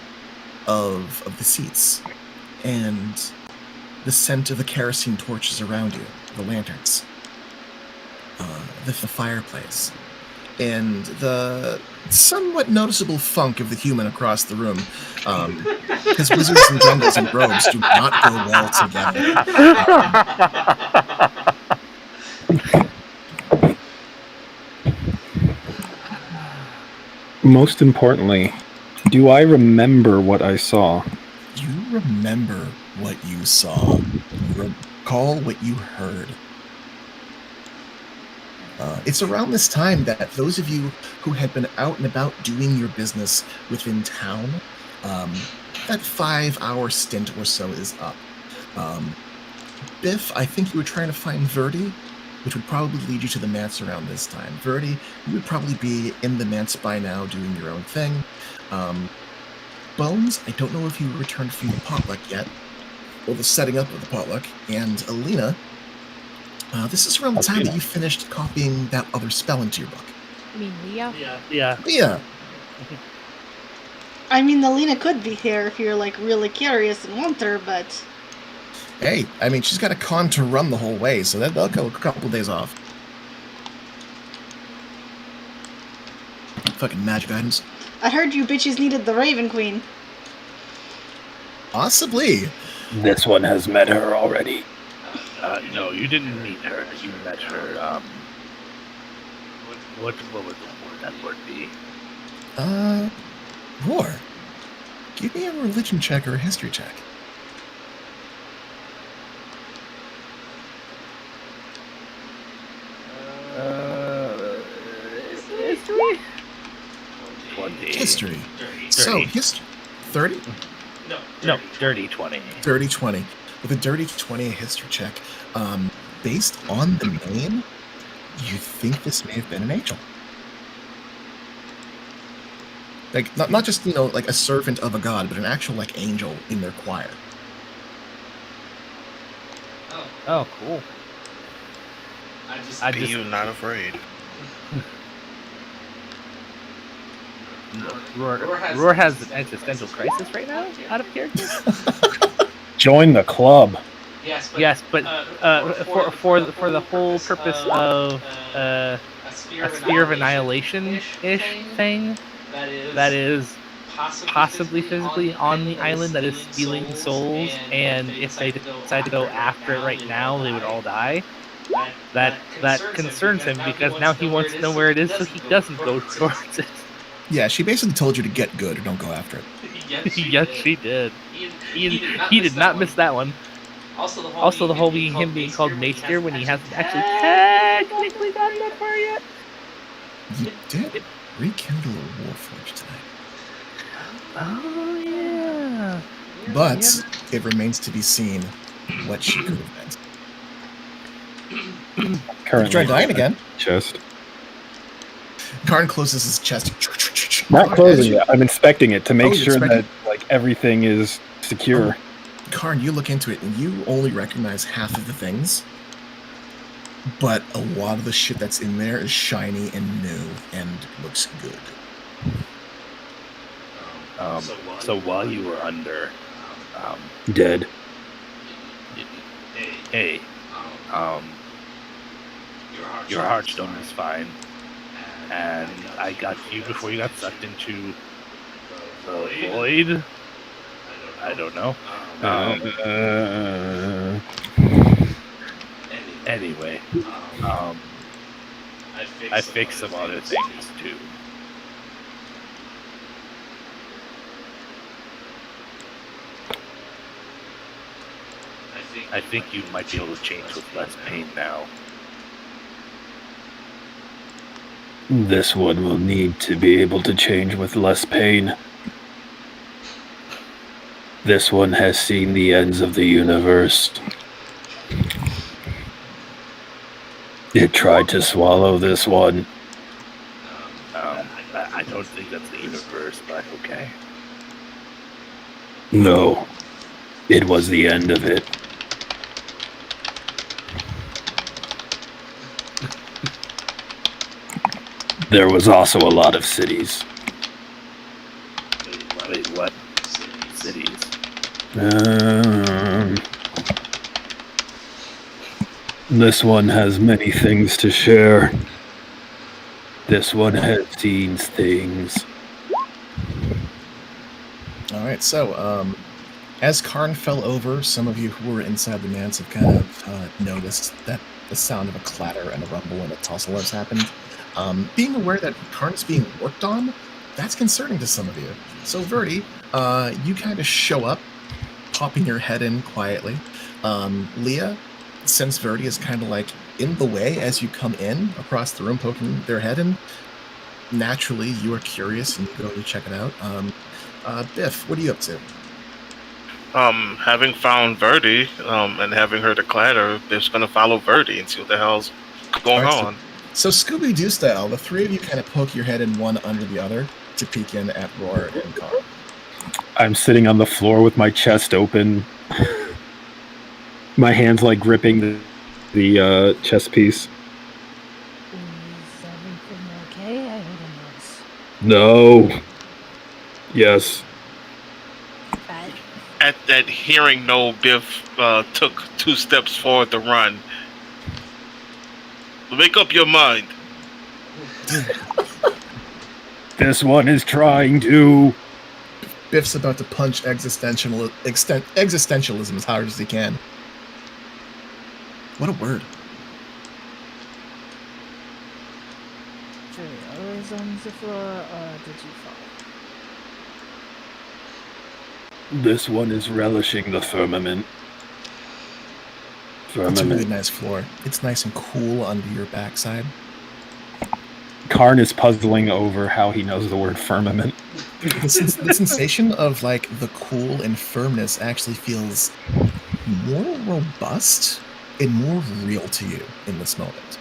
of the seats and the scent of the kerosene torches around you, the lanterns, the fireplace, and the somewhat noticeable funk of the human across the room. Because wizards and jungles and robes do not go well together. Most importantly, do I remember what I saw? You remember what you saw. You recall what you heard. It's around this time that those of you who had been out and about doing your business within town, that 5-hour stint or so is up. Biff, I think you were trying to find Verdi, which would probably lead you to the manse around this time. Verdi, you would probably be in the manse by now doing your own thing. Bones, I don't know if you returned from the potluck yet, or the setting up of the potluck. And Alina, this is around the time that you finished copying that other spell into your book. You mean Leah? Yeah. Leah! I mean, Alina could be here if you're, like, really curious and want her, but... Hey, I mean, she's got a con to run the whole way, so that'll go a couple of days off. Fucking magic items. I heard you bitches needed the Raven Queen. Possibly. This one has met her already. No, you didn't meet her. You met her. What would that word be? Roar. Give me a religion check or a history check. History? 20. History. So, history. 30? No, dirty 20. Dirty 20. With a dirty 20, a history check. Based on the name, you think this may have been an angel. Like, not just, like a servant of a god, but an actual, like, angel in their choir. Oh, cool. Are you not afraid? Roar has an existential crisis right now, out of character. Join the club. Yes, but for the whole purpose of a sphere of annihilation-ish thing that is possibly physically on the island that is stealing souls, and if they decide to go after it right now, they would all die. That concerns him because now he wants to know where it is, so he doesn't go towards it. Yeah, she basically told you to get good or don't go after it. Yes, she did. He did not miss that one. Also, the whole him being called Maester when he hasn't actually technically gotten that far yet. You did rekindle a warforge tonight. Oh, yeah. But it remains to be seen what she could have been. Currently, Try dying again. Chest. Karn closes his chest. Not closing it. I'm inspecting it to make sure inspecting. that everything is secure. Karn, you look into it and you only recognize half of the things, but a lot of the shit that's in there is shiny and new and looks good. So while you were under, Dead. hey, your heartstone is fine, and I got you before you got sucked into the void. I don't know. Anyway, I fixed some other things too. I think you might be able to change with less pain now. This one will need to be able to change with less pain. This one has seen the ends of the universe. It tried to swallow this one. I don't think that's the universe, but okay. No. It was the end of it. There was also a lot of cities. Wait, what? Cities? This one has many things to share. This one has seen things. All right, so as Karn fell over, some of you who were inside the manse have kind of noticed that the sound of a clatter and a rumble and a tussle has happened. Being aware that Karn is being worked on, that's concerning to some of you. So Verdi, you kind of show up, popping your head in quietly. Leah, since Verdi is kind of like in the way as you come in across the room, poking their head in, naturally you are curious and you go to check it out. Biff, what are you up to? Having found Verdi, and having heard the clatter, Biff's gonna follow Verdi and see what the hell's going on. So Scooby-Doo style, the three of you kind of poke your head in one under the other to peek in at Roar and Karn. I'm sitting on the floor with my chest open. My hands like gripping the chest piece. Is everything okay? I heard a noise. No. Yes. At that hearing no, Biff took 2 steps forward to run. Make up your mind. This one is trying to. Biff's about to punch existentialism as hard as he can. What a word. Sure, always on the floor, or did you fall? This one is relishing the firmament. It's a really nice floor. It's nice and cool under your backside. Karn is puzzling over how he knows the word firmament. The sensation of like the cool and firmness actually feels more robust and more real to you in this moment.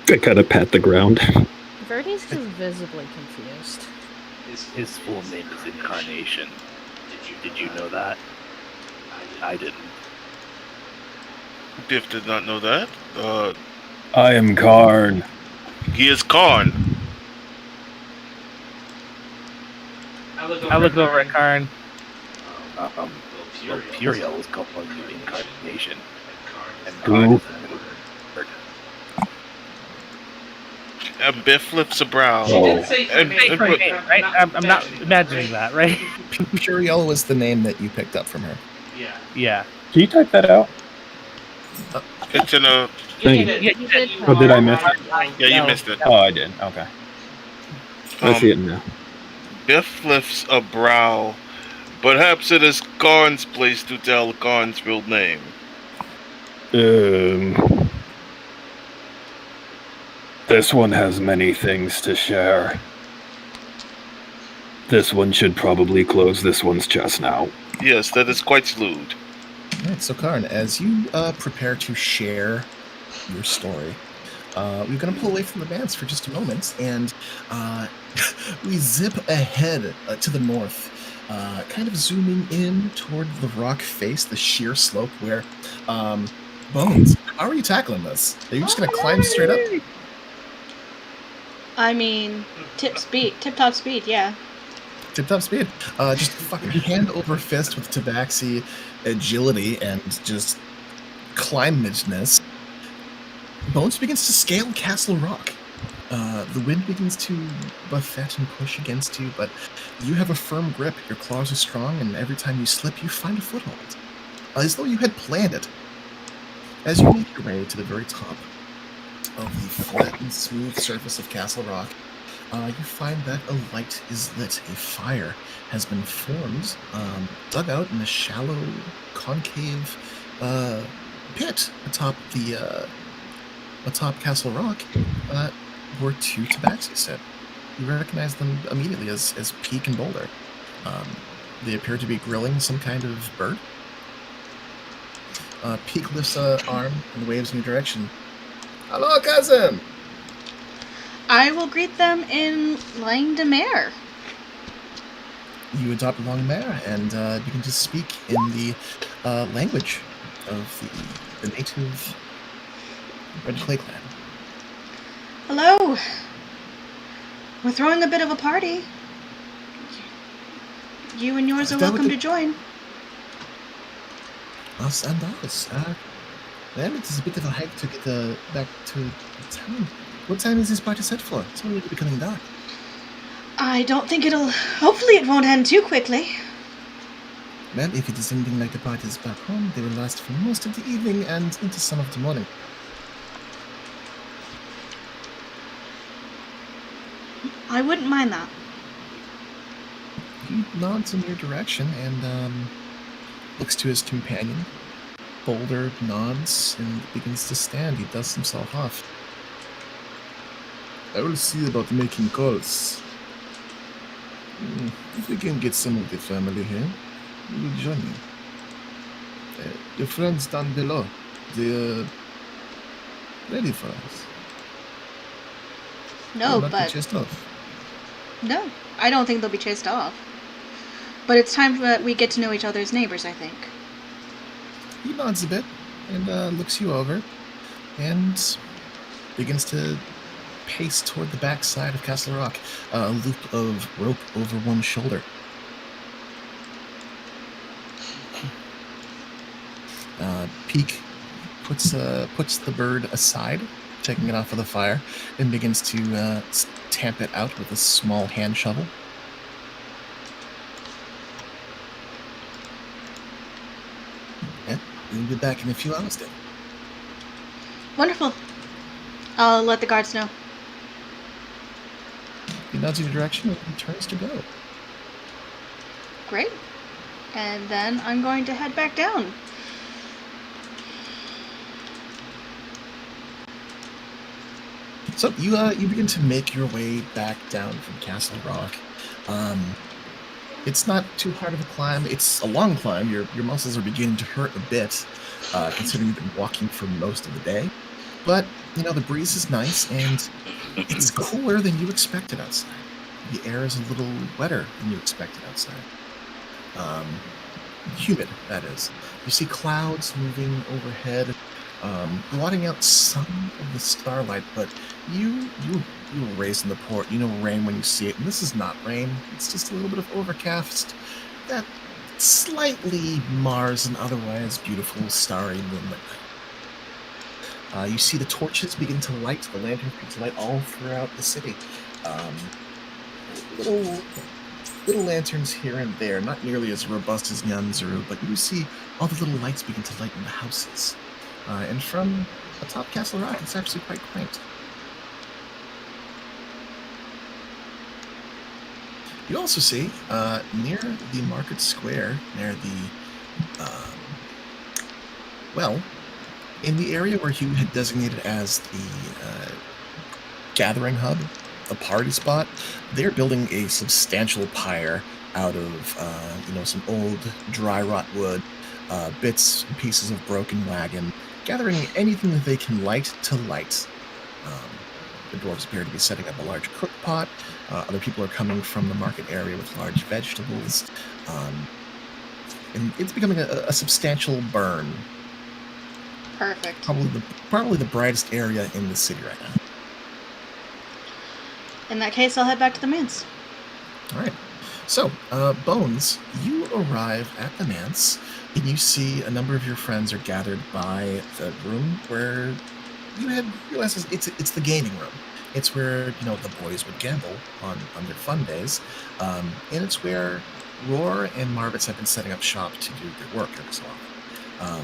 I kind of pat the ground. Verdi's just visibly confused. His full name is Incarnation. Did you know that? I didn't. Biff did not know that. I am Karn. He is Karn. I look over at Karn. Imperial is called you Incarnation. And Who? Biff lifts a brow. Right? I'm not imagining that, right? Puriel was the name that you picked up from her. Yeah. Can you type that out? It's in a. Thank you. You did Oh, did I miss it? Yeah, you No. missed it. Oh, I did. Okay. I see it now. Biff lifts a brow. Perhaps it is Karn's place to tell Karn's real name. This one has many things to share. This one should probably close this one's chest now. Yes, that is quite lewd. All right, so Karn, as you prepare to share your story, we're going to pull away from the bands for just a moment, and we zip ahead to the north, kind of zooming in toward the rock face, the sheer slope where, Bones, how are you tackling this? Are you just going to climb straight up? I mean, tip-top speed, yeah. Tip-top speed. Just fucking hand over fist with tabaxi agility and just climbedness. Bones begins to scale Castle Rock. The wind begins to buffet and push against you, but you have a firm grip, your claws are strong, and every time you slip, you find a foothold. As though you had planned it. As you make your way to the very top of the flat and smooth surface of Castle Rock, you find that a light is lit. A fire has been formed, dug out in a shallow, concave pit atop Castle Rock, where 2 tabaxis sit. You recognize them immediately as Peak and Boulder. They appear to be grilling some kind of bird. Peak lifts an arm and waves in your direction. Hello, cousin! I will greet them in Lang de Mer. You adopt Longmare and begin to speak in the language of the native Red Clay clan. Hello. We're throwing a bit of a party. You and yours are welcome to join. Us and us. Well, it is a bit of a hike to get back to town. What time is this party set for? It's only becoming dark. I don't think hopefully it won't end too quickly. Well, if it is anything like the parties back home, they will last for most of the evening and into some of the morning. I wouldn't mind that. He nods in your direction and looks to his companion. Boulder nods and begins to stand. He dusts himself off. I will see about making calls. If we can get some of the family here, you will join me. Your friends down below, they're ready for us. No, Not but be chased off. no, I don't think they'll be chased off. But it's time that we get to know each other's neighbors, I think. He nods a bit and looks you over and begins to pace toward the back side of Castle Rock, a loop of rope over one shoulder. Peak puts the bird aside, taking it off of the fire, and begins to tamp it out with a small hand shovel. And we'll be back in a few hours then. Wonderful. I'll let the guards know. He nods in your direction and he turns to go. Great. And then I'm going to head back down. So you begin to make your way back down from Castle Rock. It's not too hard of a climb. It's a long climb. Your muscles are beginning to hurt a bit, considering you've been walking for most of the day. But the breeze is nice and it's cooler than you expected outside. The air is a little wetter than you expected outside. Humid, that is. You see clouds moving overhead, blotting out some of the starlight, but you were raised in the port. You know rain when you see it, and this is not rain. It's just a little bit of overcast that slightly mars an otherwise beautiful starry moonlit night. You see the torches begin to light, the lanterns begin to light all throughout the city. Little lanterns here and there, not nearly as robust as Nyanzuru, but you see all the little lights begin to light in the houses. And from atop Castle Rock, it's actually quite quaint. You also see, near the market square, near the, in the area where Hugh had designated as the gathering hub, a party spot, they're building a substantial pyre out of, some old dry rot wood, bits and pieces of broken wagon, gathering anything that they can light to light. The dwarves appear to be setting up a large cook pot. Other people are coming from the market area with large vegetables. And it's becoming a substantial burn. Perfect. Probably the brightest area in the city right now. In that case, I'll head back to the manse. All right. So, Bones, you arrive at the manse, and you see a number of your friends are gathered by the room where you had realized it's the gaming room. It's where, the boys would gamble on their fun days. And it's where Roar and Marvitz have been setting up shop to do their work every so often.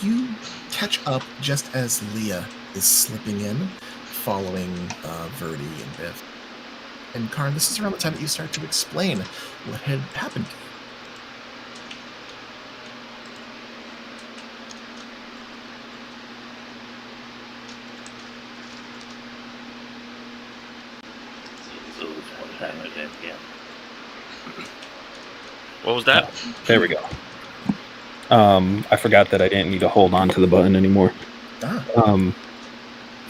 You catch up just as Leah is slipping in, following Verdi and Biff. And Karn, this is around the time that you start to explain what had happened to you. So it was one time event, yeah. What was that? There we go. I forgot that I didn't need to hold on to the button anymore. Ah.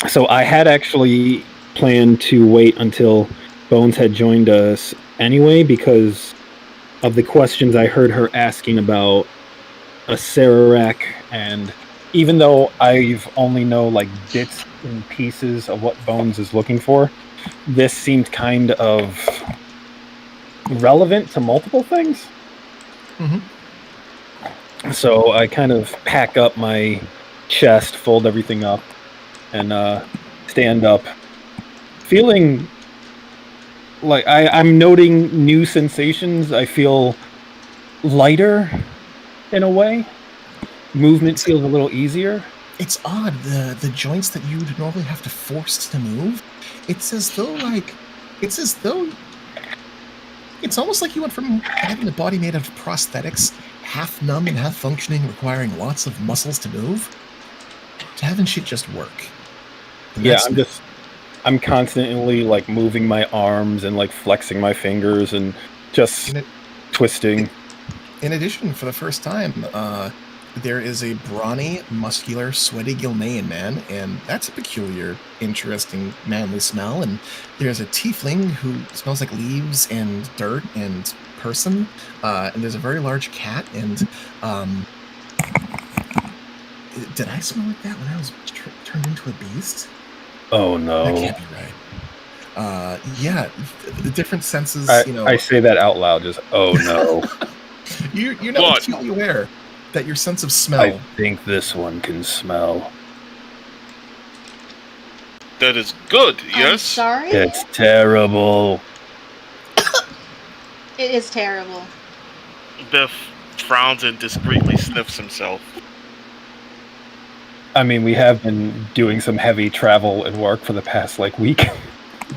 So I had actually planned to wait until Bones had joined us anyway, because of the questions I heard her asking about a Sararak, and even though I've only know like bits and pieces of what Bones is looking for, this seemed kind of relevant to multiple things. Mm-hmm. So I kind of pack up my chest, fold everything up, and stand up, feeling like I'm noting new sensations. I feel lighter in a way. Movement feels a little easier. It's odd. The joints that you'd normally have to force to move, it's as though it's almost like you went from having a body made of prosthetics, half numb and half functioning, requiring lots of muscles to move, to having shit just work. And yeah, I'm constantly like moving my arms and like flexing my fingers and just twisting. In addition, for the first time, there is a brawny, muscular, sweaty Gilnean man, and that's a peculiar, interesting, manly smell. And there's a tiefling who smells like leaves and dirt and person, and there's a very large cat. And did I smell like that when I was turned into a beast? Oh no, that can't be right. Yeah, the different senses. I say that out loud. Just oh no. You're not acutely aware that your sense of smell. I think this one can smell. That is good, yes? I'm sorry? It's terrible. It is terrible. Biff frowns and discreetly sniffs himself. I mean, we have been doing some heavy travel and work for the past, week.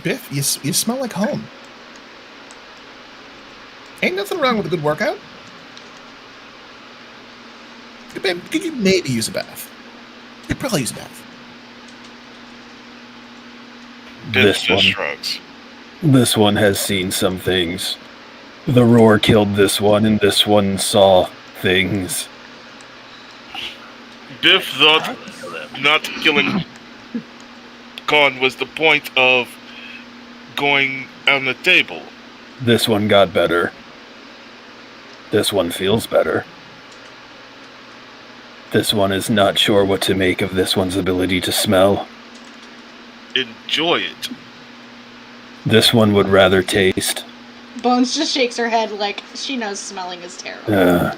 Biff, you smell like home. Ain't nothing wrong with a good workout. Could you maybe use a bath? You'd probably use a bath. Biff just shrugs. This one has seen some things. The roar killed this one, and this one saw things. Biff thought not killing Khan was the point of going on the table. This one got better. This one feels better. This one is not sure what to make of this one's ability to smell. Enjoy it. This one would rather taste. Bones just shakes her head like she knows smelling is terrible.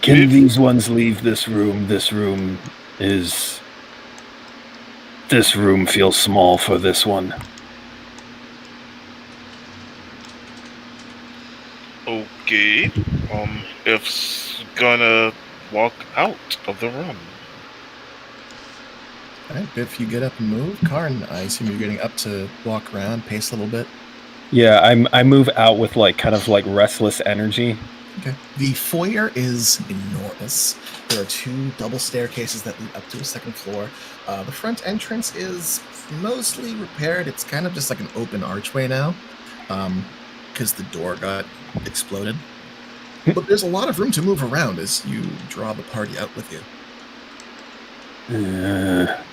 Can these ones leave this room? This room feels small for this one. Okay. If's gonna walk out of the room. Alright, Biff, you get up and move. Karn, I assume you're getting up to walk around, pace a little bit. Yeah, I move out with kind of restless energy. Okay. The foyer is enormous. There are 2 double staircases that lead up to a second floor. The front entrance is mostly repaired. It's kind of just like an open archway now, because the door got exploded. But there's a lot of room to move around as you draw the party out with you.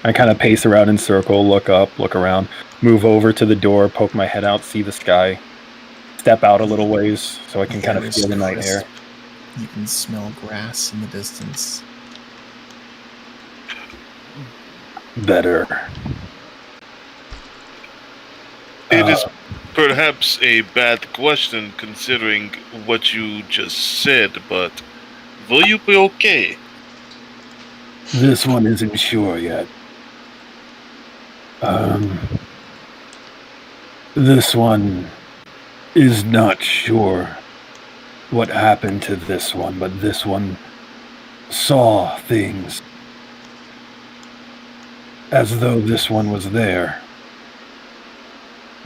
I kind of pace around in circle, look up, look around, move over to the door, poke my head out, see the sky, step out a little ways so I can kind of feel the night air. You can smell grass in the distance. Better. It is perhaps a bad question considering what you just said, but will you be okay? This one isn't sure yet. This one is not sure what happened to this one, but this one saw things as though this one was there.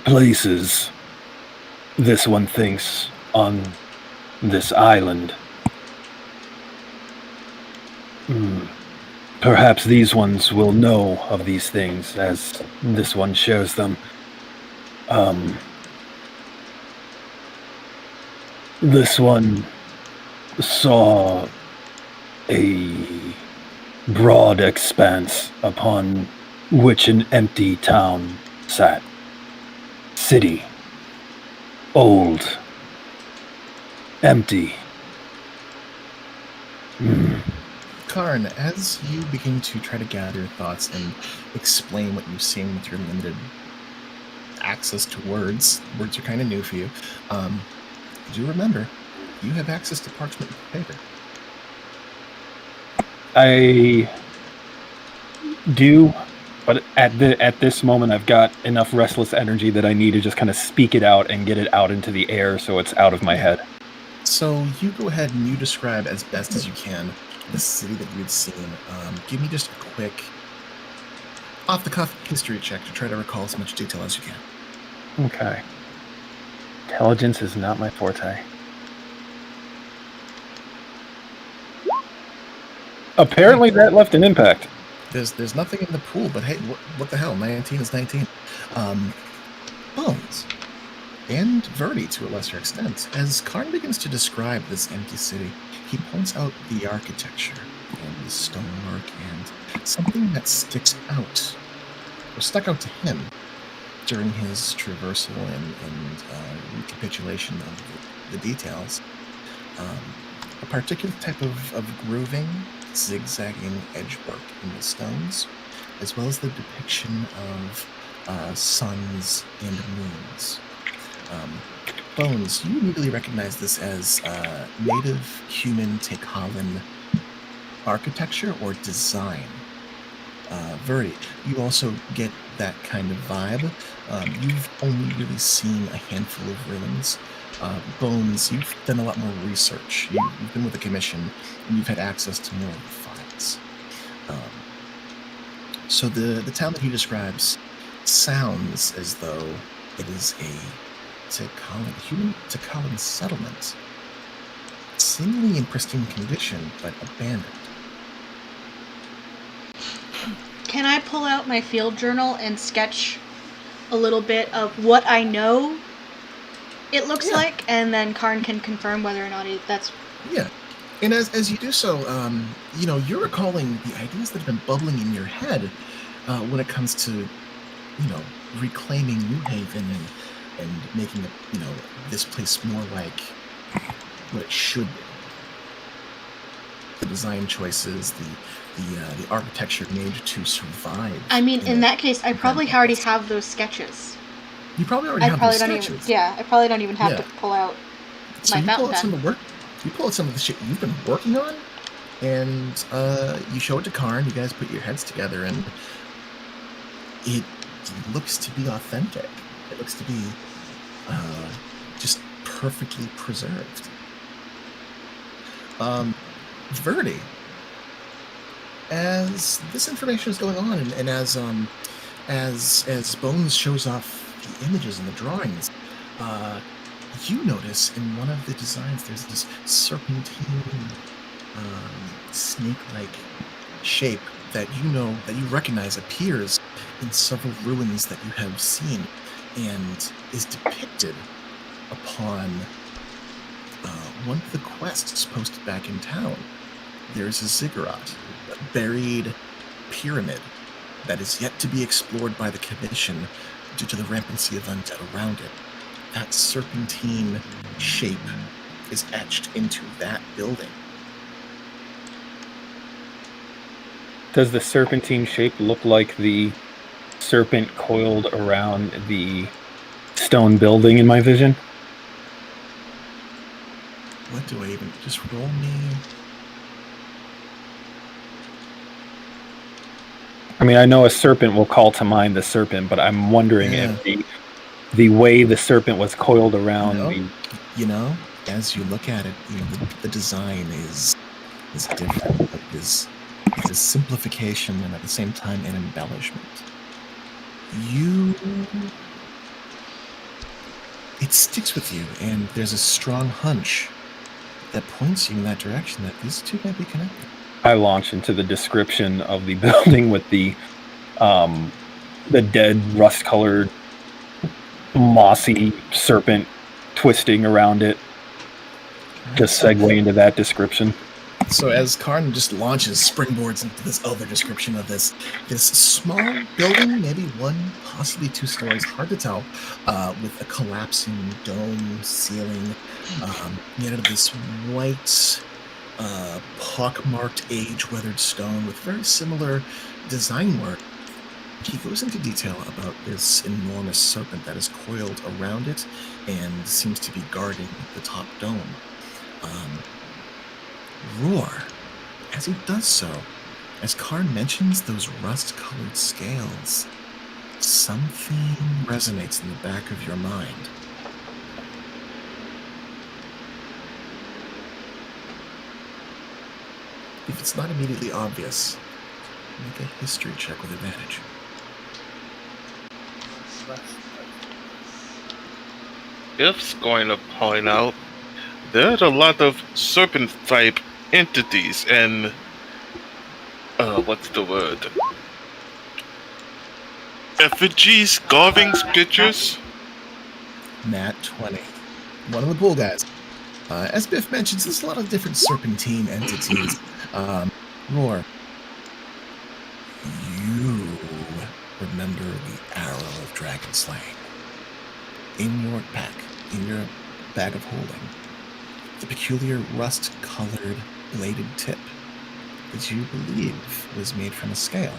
Places this one thinks on this island. Perhaps these ones will know of these things as this one shares them. This one saw a broad expanse upon which an empty town sat. City. Old. Empty. Karn, as you begin to try to gather your thoughts and explain what you've seen with your limited access to words are kind of new for you. Do remember, you have access to parchment and paper. I do, but at this moment, I've got enough restless energy that I need to just kind of speak it out and get it out into the air so it's out of my head. So you go ahead and you describe as best as you can the city that you had seen. Give me just a quick, off-the-cuff history check to try to recall as much detail as you can. Okay. Intelligence is not my forte. Apparently that left an impact. There's nothing in the pool, but hey, what the hell? 19 is 19. Bones. And Verdi, to a lesser extent. As Karn begins to describe this empty city, he points out the architecture and the stonework and something that sticks out, or stuck out to him during his traversal and recapitulation of the details. A particular type of grooving, zigzagging edgework in the stones, as well as the depiction of suns and moons. Bones, you immediately recognize this as native human Tekhalan architecture or design. Verdi, you also get that kind of vibe. You've only really seen a handful of ruins. Bones, you've done a lot more research. You've been with the commission, and you've had access to more of the files. So the town that he describes sounds as though it is a human Tekhalan settlement, seemingly in pristine condition, but abandoned. Can I pull out my field journal and sketch a little bit of what I know it looks like, and then Karn can confirm whether or not that's... Yeah. And as you do so, you're recalling the ideas that have been bubbling in your head when it comes to, reclaiming New Haven and making it, this place more like what it should be. The design choices, the architecture made to survive. I mean, in that case, I probably already have those sketches. You probably already have those sketches. I probably don't even have to pull out my fountain pen. You pull out some of the shit you've been working on, and you show it to Karn. You guys put your heads together, and it looks to be authentic. It looks to be just perfectly preserved. Verdi, as this information is going on, and as Bones shows off the images and the drawings, you notice in one of the designs there's this serpentine, snake-like shape that you recognize appears in several ruins that you have seen, and is depicted upon one of the quests posted back in town. There's a ziggurat, a buried pyramid that is yet to be explored by the commission due to the rampancy of undead around it. That serpentine shape is etched into that building. Does the serpentine shape look like the serpent coiled around the stone building in my vision? What do I even... Just roll me... I mean, I know a serpent will call to mind the serpent, but I'm wondering if the way the serpent was coiled around as you look at it, the design is different. It's a simplification and at the same time an embellishment. It sticks with you, and there's a strong hunch that points you in that direction that these two might be connected. I launch into the description of the building with the dead, rust-colored, mossy serpent twisting around it. just segue into that description. So as Karn just launches, springboards into this other description of this small building, maybe 1, possibly 2 stories, hard to tell, with a collapsing dome ceiling, made out of this white, pockmarked, age-weathered stone with very similar design work. He goes into detail about this enormous serpent that is coiled around it and seems to be guarding the top dome. Roar, as he does so, as Karn mentions those rust-colored scales, something resonates in the back of your mind. If it's not immediately obvious, make a history check with advantage. If's going to point out there's a lot of serpent-type entities and what's the word? Effigies, carvings, pictures. Nat 20. One of the pool guys. As Biff mentions, there's a lot of different serpentine entities. Roar, you remember the arrow of dragon slaying. In your pack, in your bag of holding, the peculiar rust-colored bladed tip that you believe was made from a scale.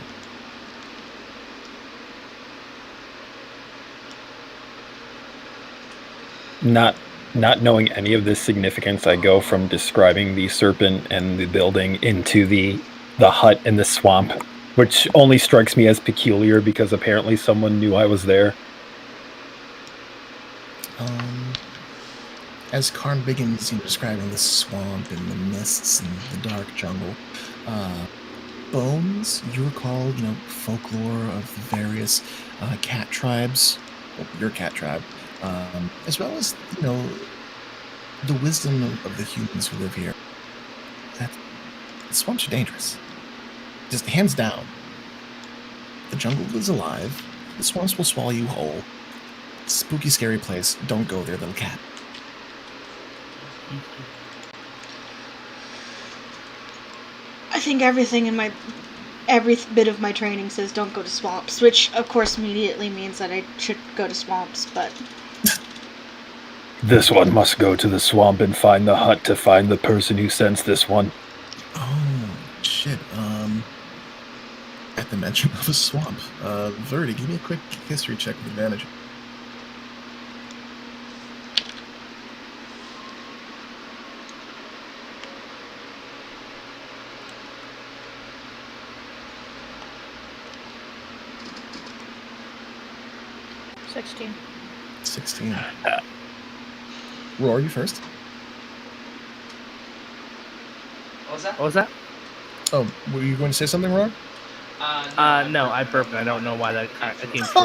Not knowing any of this significance, I go from describing the serpent and the building into the hut in the swamp, which only strikes me as peculiar because apparently someone knew I was there. As Karn begins describing the swamp and the mists and the dark jungle, Bones, you recall, folklore of the various cat tribes, well, your cat tribe, as well as, the wisdom of the humans who live here. That the swamps are dangerous. Just hands down. The jungle is alive. The swamps will swallow you whole. Spooky, scary place. Don't go there, little cat. I think every bit of my training says don't go to swamps, which of course immediately means that I should go to swamps, but... This one must go to the swamp and find the hut to find the person who sends this one. Oh, shit. At the mention of a swamp, Verdi, give me a quick history check with advantage. $16. 16. Roar, you first. What was that? Oh, were you going to say something, Roar? No, I burped. I don't know why that came through.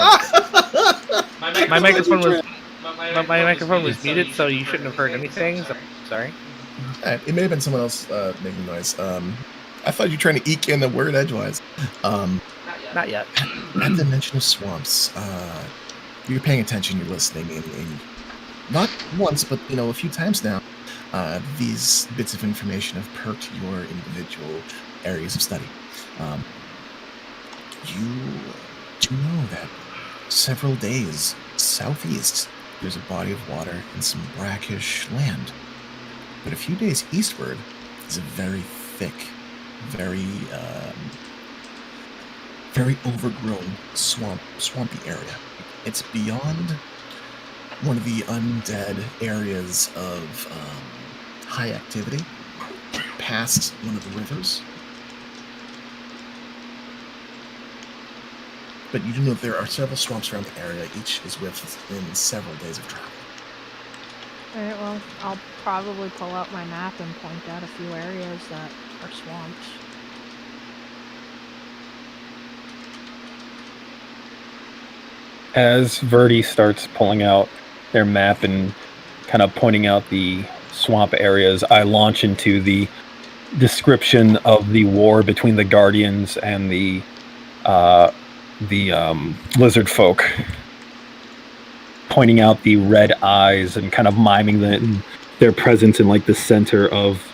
My microphone was muted, so you shouldn't have heard anything. So, sorry. It may have been someone else making noise. I thought you were trying to eke in the word edgewise. Not yet. At the mention of swamps, you're paying attention, you're listening, and not once, but a few times now, these bits of information have perked your individual areas of study. You do know that several days southeast, there's a body of water and some brackish land. But a few days eastward is a very thick, very overgrown swampy area. It's beyond one of the undead areas of high activity, past one of the rivers. But you do know there are several swamps around the area, each is within several days of travel. Alright, well, I'll probably pull out my map and point out a few areas that are swamps. As Verdi starts pulling out their map and kind of pointing out the swamp areas, I launch into the description of the war between the Guardians and the lizard folk, pointing out the red eyes and kind of miming their presence in like the center of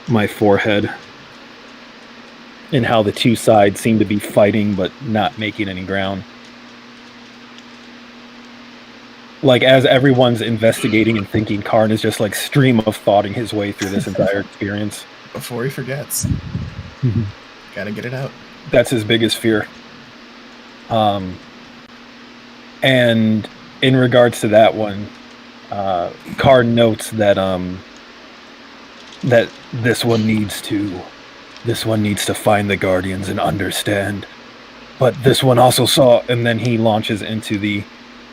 my forehead, and how the two sides seem to be fighting but not making any ground. Like, as everyone's investigating and thinking, Karn is just like stream of thoughting his way through this entire experience. Before he forgets. Gotta get it out. That's his biggest fear. And in regards to that one, Karn notes that that this one needs to find the Guardians and understand. But this one also saw, and then he launches into the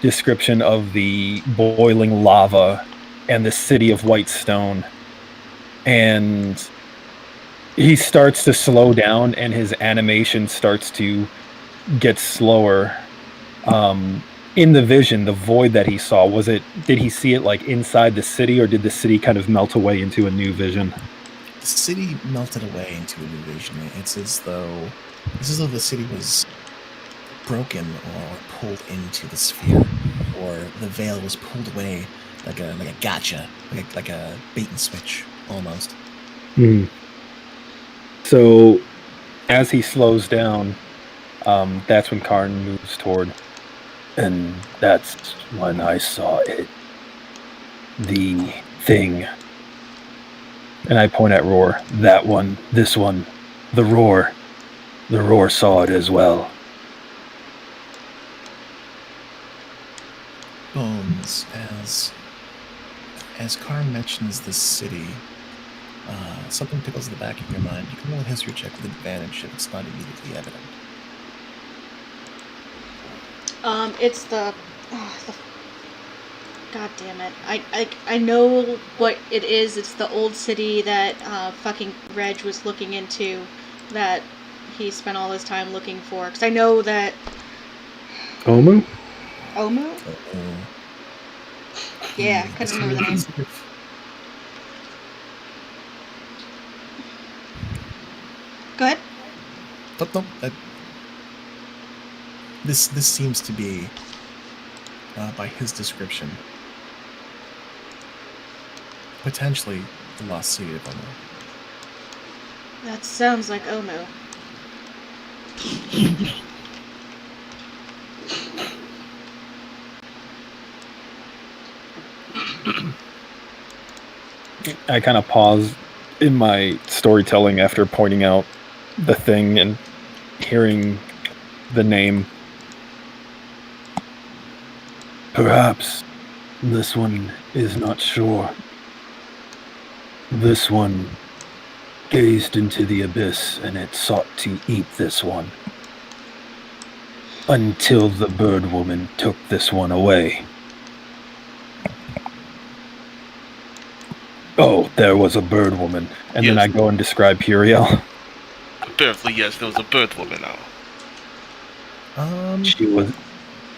description of the boiling lava and the city of white stone. And he starts to slow down, and his animation starts to get slower. In the vision, the void that he saw, did he see it like inside the city, or did the city kind of melt away into a new vision? The city melted away into a new vision. It's as though the city was broken or pulled into the sphere, or the veil was pulled away like a gotcha, like a bait and switch almost. So as he slows down, that's when Karn moves toward, and that's when I saw it. The thing. And I point at Roar. That one, this one, the Roar. The Roar saw it as well. Bones, as Karn mentions the city, something tickles in the back of your mind. You can roll a history check with advantage if it's not immediately evident. It's the God damn it. I know what it is. It's the old city that fucking Reg was looking into, that he spent all his time looking for. Because I know that... Omu? Omu? Yeah, I couldn't remember the name. Go ahead. Nope. This seems to be, by his description, potentially the lost city of Omu. That sounds like Omu. I kind of pause in my storytelling after pointing out the thing and hearing the name. Perhaps this one is not sure. This one gazed into the abyss, and it sought to eat this one. Until the bird woman took this one away. Oh, there was a bird woman. And Yes. then I go and describe Puriel. Apparently, yes, there was a bird woman now.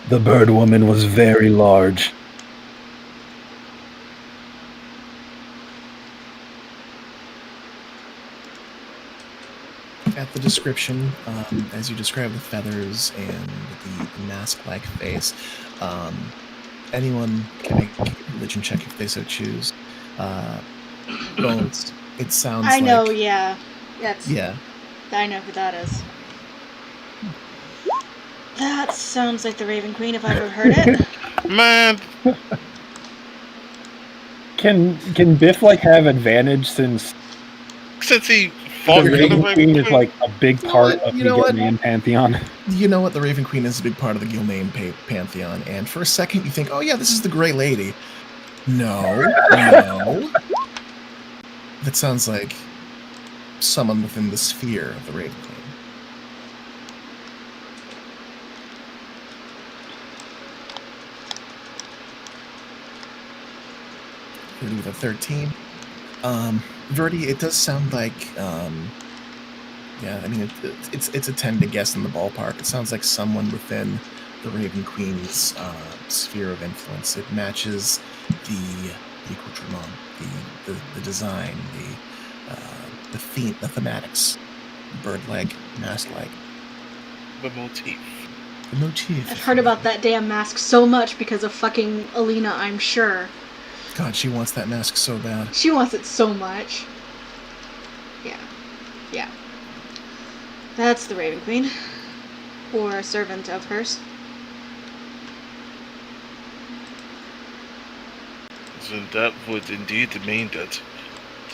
The bird woman was very large. At the description, as you describe the feathers and the mask-like face, anyone can make a religion check if they so choose. Bones, it sounds like... I know, yeah. Yeah. I know who that is. That sounds like the Raven Queen if I've ever heard it. Man, Can Biff like have advantage since since he the fought Raven Queen is like a big part of You the know what? Gilnean pantheon? You know what? The Raven Queen is a big part of the Gilnean pantheon, and for a second you think, oh yeah, this is the Grey Lady. No. That sounds like someone within the sphere of the Raven Queen. With a 13. Verdi, it does sound like, yeah, I mean, it's a 10 to guess in the ballpark. It sounds like someone within the Raven Queen's sphere of influence. It matches the accoutrement, the design, the thematics, bird leg, mask leg. the motif. The motif. I've heard about that damn mask so much because of fucking Alina, I'm sure. God, she wants that mask so bad. She wants it so much. Yeah. Yeah. That's the Raven Queen. Or a servant of hers. Then that would indeed mean that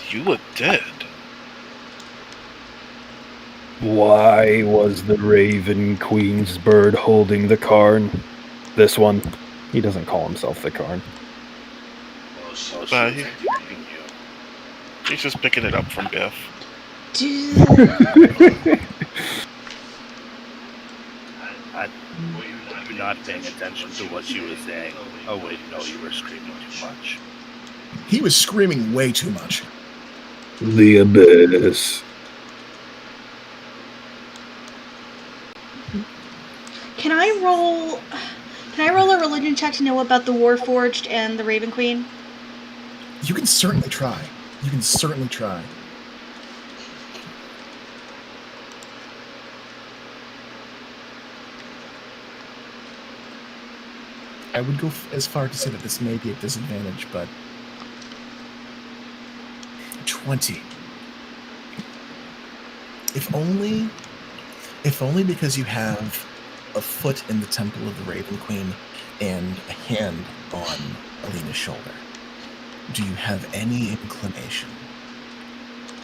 you were dead. Why was the Raven Queen's bird holding the Karn? This one. He doesn't call himself the Karn. He's just picking it up from Biff. I'm not paying attention to what she was saying. Oh wait, no, you were screaming too much. He was screaming way too much. The Abyss. Can I roll a religion check to know about the Warforged and the Raven Queen? You can certainly try. You can certainly try. I would go as far to say that this may be a disadvantage, but 20. If only because you have a foot in the temple of the Raven Queen and a hand on Alina's shoulder. Do you have any inclination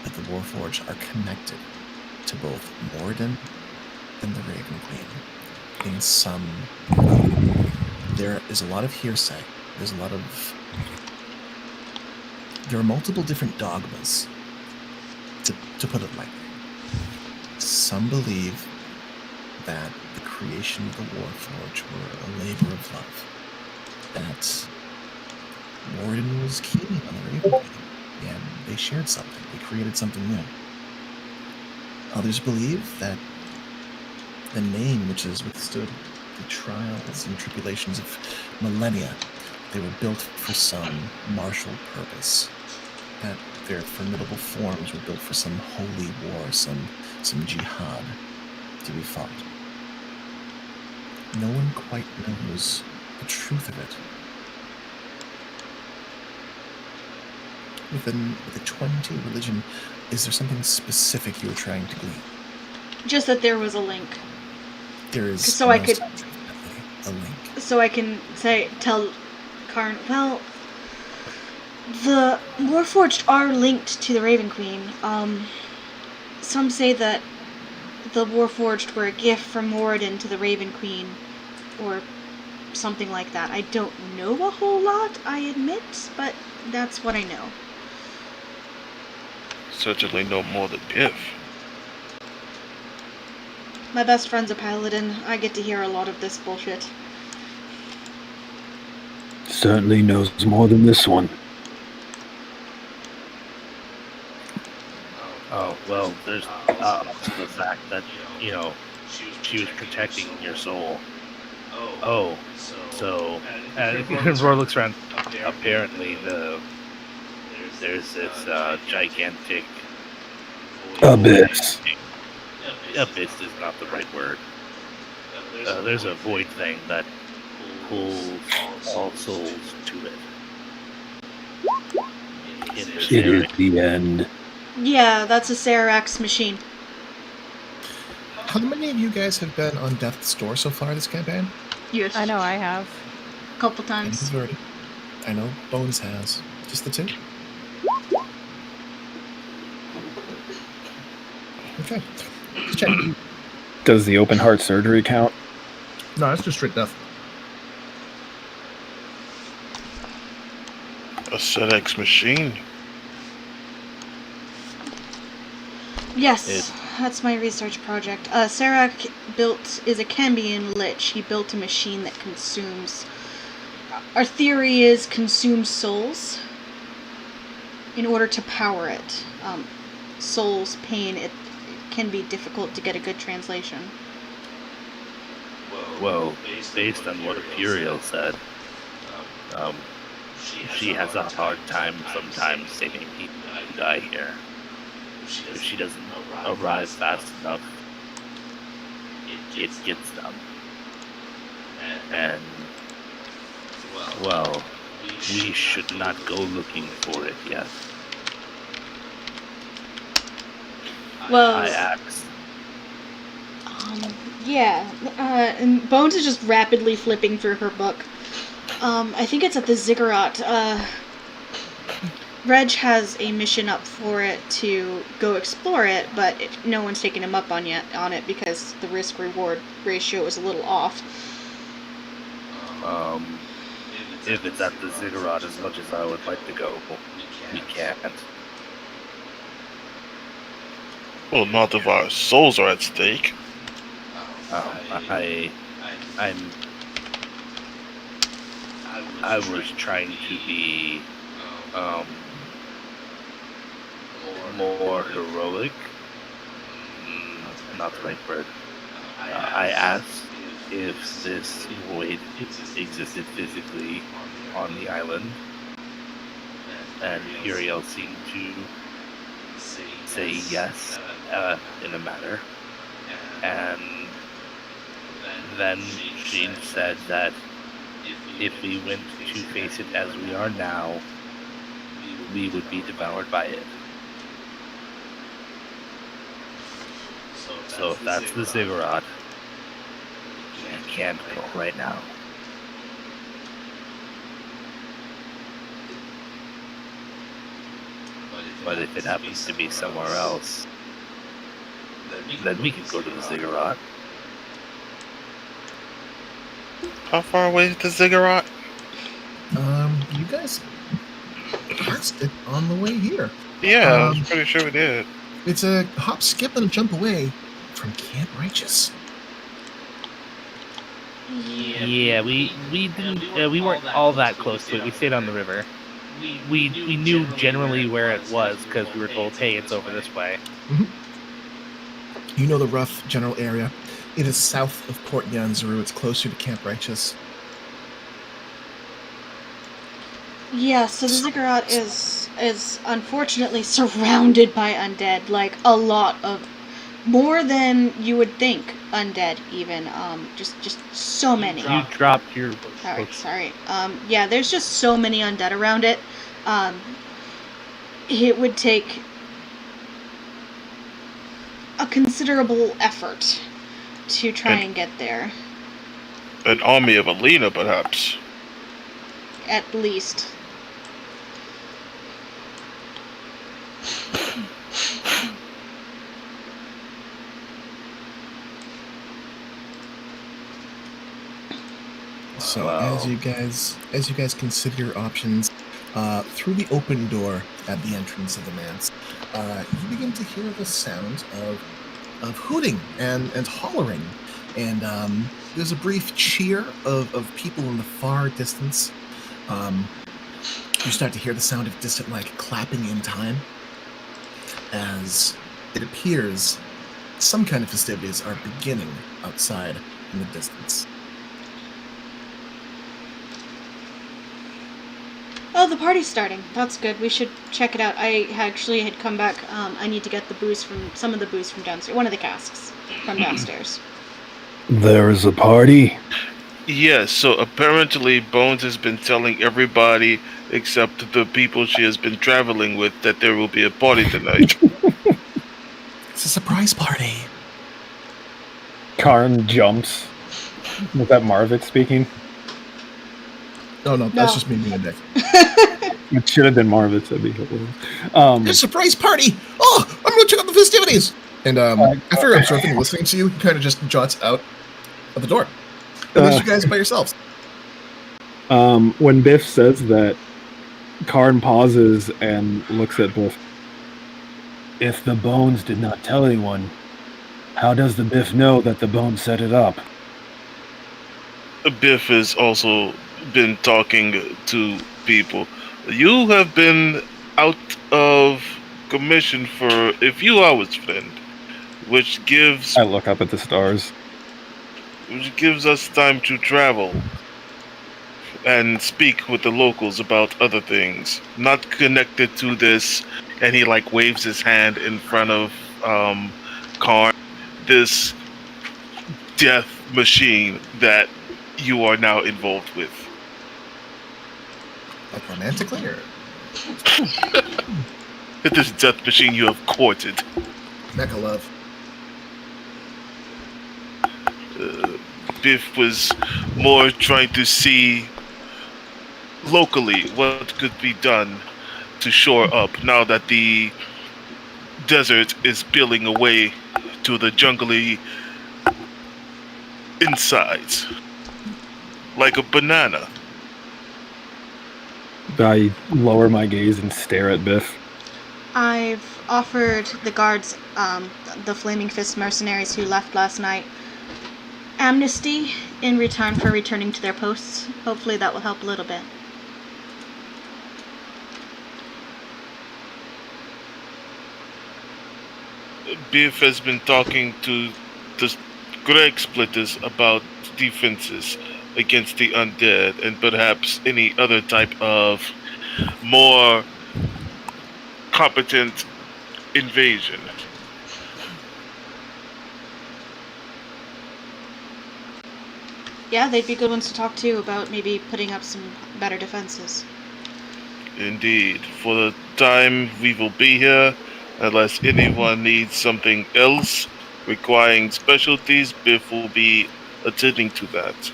that the Warforged are connected to both Moradin and the Raven Queen in some way? There is a lot of hearsay. There are multiple different dogmas, to put it lightly. Some believe that the creation of the Warforged were a labor of love. That Moradin was keen on the Raven Queen, and they shared something. They created something new. Others believe that the name which has withstood the trials and tribulations of millennia, they were built for some martial purpose. That their formidable forms were built for some holy war, some jihad to be fought. No one quite knows the truth of it. With a 20 religion, is there something specific you were trying to glean? Just that there was a link. There is. So I could. A link. So I can tell Karn, well, the Warforged are linked to the Raven Queen. Some say that the Warforged were a gift from Moradin to the Raven Queen, or something like that. I don't know a whole lot, I admit, but that's what I know. Certainly no more than Biff. My best friend's a paladin. I get to hear a lot of this bullshit. Certainly knows more than this one. Oh, well, there's also the fact that, she was protecting your soul. Oh, so, and Roar looks around. Apparently, there's this gigantic Abyss. Abyss is not the right word. There's a void thing that pulls all souls to it. It is the end. Yeah, that's a Sarax machine. How many of you guys have been on Death's Door so far this campaign? Yes. I know I have. A couple times. I know Bones has. Just the two? Okay. Let's check. Does the open heart surgery count? No, that's just straight death. A SEDEX machine. Yes, that's my research project. Sarac is a Cambion Lich. He built a machine that consumes... Our theory is consumes souls in order to power it. Soul's pain, it can be difficult to get a good translation. Well, based on what Imperial said, she has a hard time sometimes saving people who die here. If she doesn't arrive fast enough, it gets them. And, well, we should not go looking for it yet. Well, I asked. yeah. And Bones is just rapidly flipping through her book. I think it's at the Ziggurat. Reg has a mission up for it to go explore it, but no one's taken him up on it because the risk-reward ratio is a little off. If it's at the Ziggurat, as much as I would like to go, we can't. Well, not if our souls are at stake. I was trying to be more heroic. Not the right word. I asked if this void existed physically on the island, and Uriel seemed to say yes in a manner, and then she said that if we went to face it as we are now, we would be devoured by it. So if that's the Ziggurat, we can't go right now. But if it happens to be somewhere else, then we can go to the Ziggurat. How far away is the Ziggurat? You guys passed it on the way here. Yeah, I was pretty sure we did. It's a hop, skip, and a jump away from Camp Righteous. Yeah, we didn't we weren't all that close to it. We stayed on the river. We knew generally where it was because we were told, hey, it's over this way. Mm-hmm. You know the rough general area. It is south of Port Yanzuru. It's closer to Camp Righteous. Yeah, so the Ziggurat is unfortunately surrounded by undead, like a lot of, more than you would think undead even, just so many. You dropped your... Sorry. Yeah, there's just so many undead around it. It would take a considerable effort to try and get there. An army of Alina, perhaps. At least. So as you guys consider your options, through the open door at the entrance of the manse, you begin to hear the sound of hooting and hollering, and there's a brief cheer of people in the far distance. You start to hear the sound of distant, like, clapping in time, as it appears some kind of festivities are beginning outside in the distance. Oh, the party's starting. That's good. We should check it out. I actually had come back. I need to get some of the booze from downstairs. One of the casks from downstairs. There is a party? Yes, so apparently Bones has been telling everybody except the people she has been traveling with that there will be a party tonight. It's a surprise party. Karn jumps. Was that Marvik speaking? Oh, no, that's just me being a dick. It should have been Marvik, that'd be hilarious. It's a surprise party! Oh, I'm going to check out the festivities! And after observing and listening to you, he kind of just jots out of the door. And leaves you guys by yourselves. When Biff says that, Karn pauses and looks at Biff. If the Bones did not tell anyone, how does the Biff know that the Bones set it up? Biff has also been talking to people. You have been out of commission for a few hours, friend, which gives... I look up at the stars. Which gives us time to travel and speak with the locals about other things, not connected to this. And he like waves his hand in front of Karn, this death machine that you are now involved with. Like romantically, or This death machine you have courted. mecha love? Biff was more trying to see locally what could be done to shore up now that the desert is peeling away to the jungly insides. Like a banana. I lower my gaze and stare at Biff. I've offered the guards, the Flaming Fist mercenaries who left last night, amnesty in return for returning to their posts. Hopefully that will help a little bit. Biff has been talking to the Greg Splitters about defenses against the undead and perhaps any other type of more competent invasion. Yeah, they'd be good ones to talk to about maybe putting up some better defenses. Indeed. For the time we will be here, unless anyone needs something else requiring specialties, Biff will be attending to that.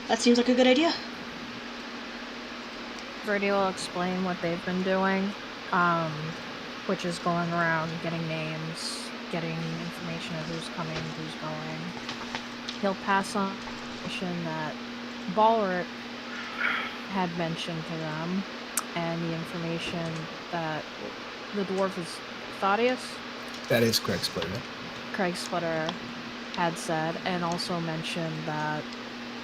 That seems like a good idea. Verdi will explain what they've been doing, which is going around, getting names, getting information of who's coming, who's going. He'll pass on information that Balric had mentioned to them, and the information that the dwarf is Thaddeus? That is Craig Splitter. Craig Splitter had said, and also mentioned that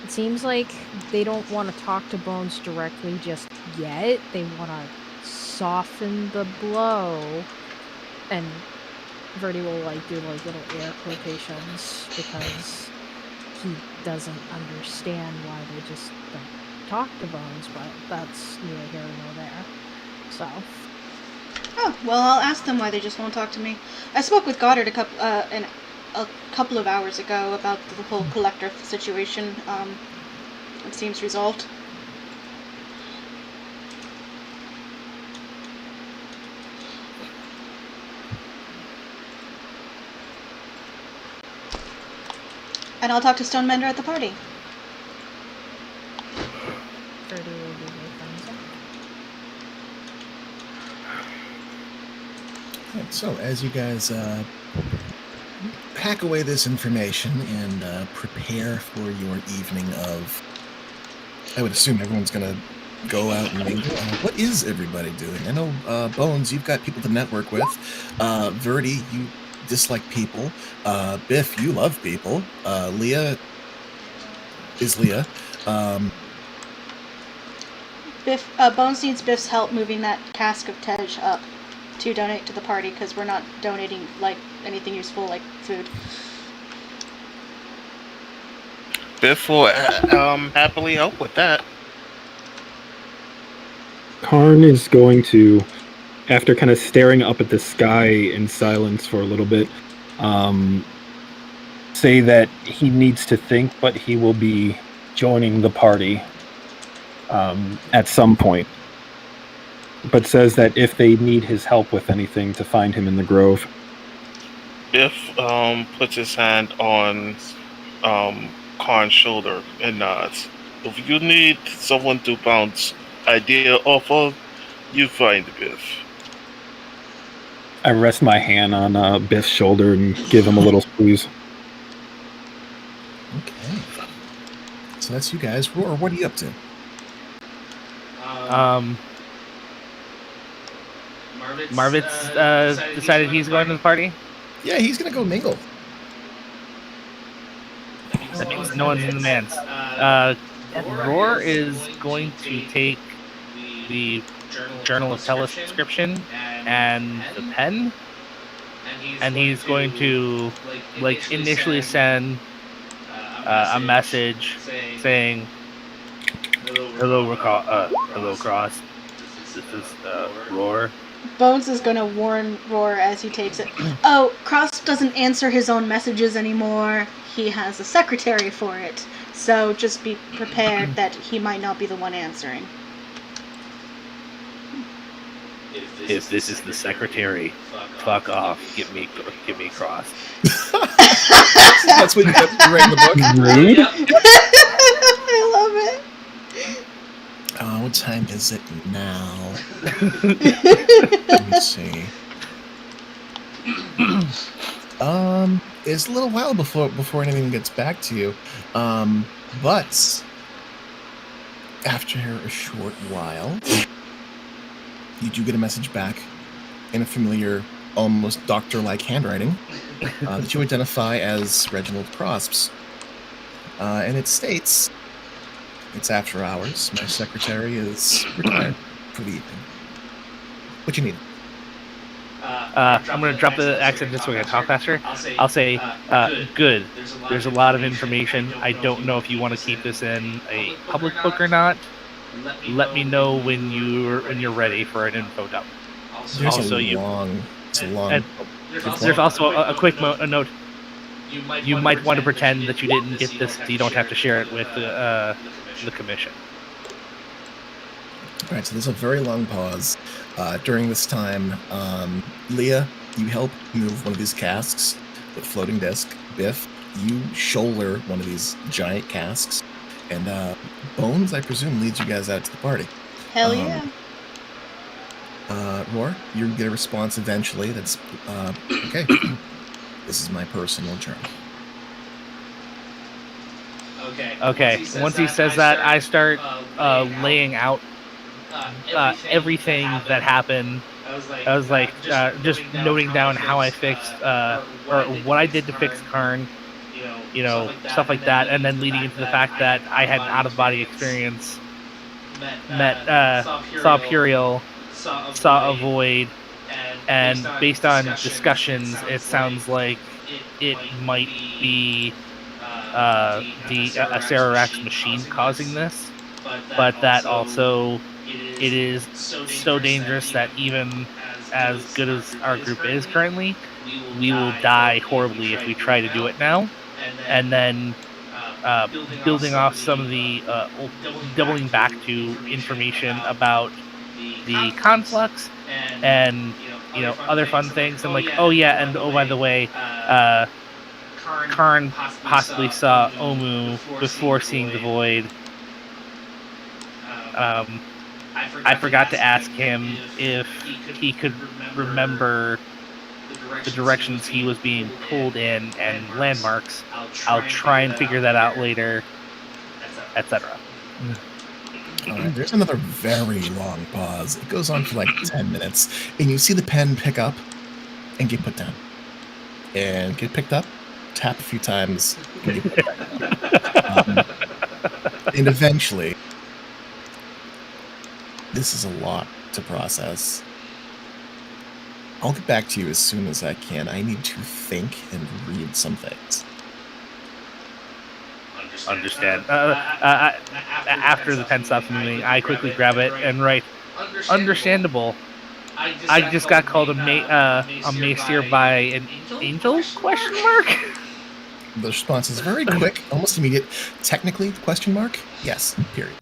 it seems like they don't want to talk to Bones directly just yet. They want to soften the blow. And Verdi will do little air quotations because he doesn't understand why they just don't talk to Bones, but that's neither here nor there. So. Oh, well, I'll ask them why they just won't talk to me. I spoke with Goddard a couple of hours ago about the whole collector situation. It seems resolved. And I'll talk to Stonemender at the party. Verdi will give me thumbs up. Right, so as you guys pack away this information and prepare for your evening of, I would assume everyone's going to go out and mingle. What is everybody doing? I know, Bones, you've got people to network with. Verdi, you dislike people. Biff, you love people. Leah is Leah. Bones needs Biff's help moving that cask of Tej up to donate to the party because we're not donating anything useful like food. Biff will happily help with that. Karn is going to, after kind of staring up at the sky in silence for a little bit, say that he needs to think, but he will be joining the party at some point. But says that if they need his help with anything, to find him in the grove. Biff puts his hand on Karn's shoulder and nods. If you need someone to bounce idea off of, you find Biff. I rest my hand on Biff's shoulder and give him a little squeeze. Okay. So that's you guys. Roar, what are you up to? Marvit's decided he's going to the party. Yeah, he's going to go mingle. That means no one's in the man's. Roar is going to take the Journal of Telescription and the pen, and he's going to initially send a message saying, "Hello, Cross. This is Roar. Bones is gonna warn Roar as he takes it. Oh, Cross doesn't answer his own messages anymore. He has a secretary for it. So just be prepared that he might not be the one answering. If this is the secretary, fuck off. Give me Cross. That's what you write in the book. Rude. I love it. What time is it now? Let me see. It's a little while before anything gets back to you. But after a short while, you do get a message back in a familiar, almost doctor-like handwriting that you identify as Reginald Crosps. And it states, "It's after hours. My secretary is retired for the evening. What you need?" I'm going to drop the accent just so I can talk faster. I'll say, good. There's a lot of information. I don't know if you want to keep this in a public book or not. Let me know when you're ready for an info dump. There's Also, a long. and there's also a quick note. You might want to pretend that you didn't get this, so you don't have to share it with the commission. All right, so there's a very long pause. During this time, Leah, you help move one of these casks with floating disc. Biff, you shoulder one of these giant casks. And Bones, I presume, leads you guys out to the party. Hell yeah. Roar, you get a response eventually that's, okay, this is my personal journal. Okay. Once he says that, I start laying out everything that happened. I was like, just noting down how I fixed, or what I did to fix Karn, stuff like that, and then leading into the fact that I had an out-of-body experience, saw Puriel, saw a void, and based on discussions, it sounds like it might be the Acerax machine causing this, but that also it is so dangerous that even as good as our group is currently, we will die horribly if we try to do it now. And then building off some of the doubling back to information about the conflux and other fun things, and like, oh yeah, and oh by the way, Karn possibly saw Omu before seeing the void. I forgot to ask him if he could remember the directions he was being pulled in and landmarks. I'll try and figure that out later, etc. Alright, there's another very long pause. It goes on for like 10 minutes, and you see the pen pick up and get put down. And get picked up, tap a few times, and get put back down. And eventually, this is a lot to process. I'll get back to you as soon as I can. I need to think and read some things. Understand. After the pen stops moving, I quickly grab it and write, understandable. I just got called a maester by an angel? Question mark? The response is very quick, almost immediate. Technically, question mark? Yes, period.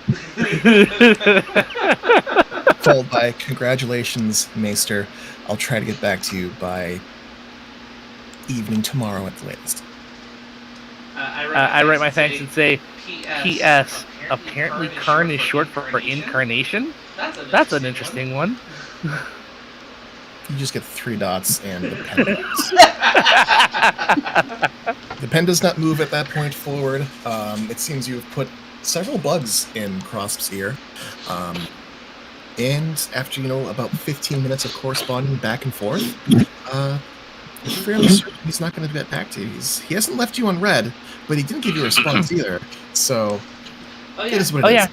Followed by, congratulations, Maester. I'll try to get back to you by evening tomorrow at the latest. I write my thanks and say, P.S. Apparently Karn is short for incarnation? That's an interesting one. You just get 3 dots and the pen does. The pen does not move at that point forward. It seems you've put several bugs in Crosp's ear. And after, about 15 minutes of corresponding back and forth, you're fairly certain he's not going to get back to you. He hasn't left you on red, but he didn't give you a response either. So, it is what it is. Yeah.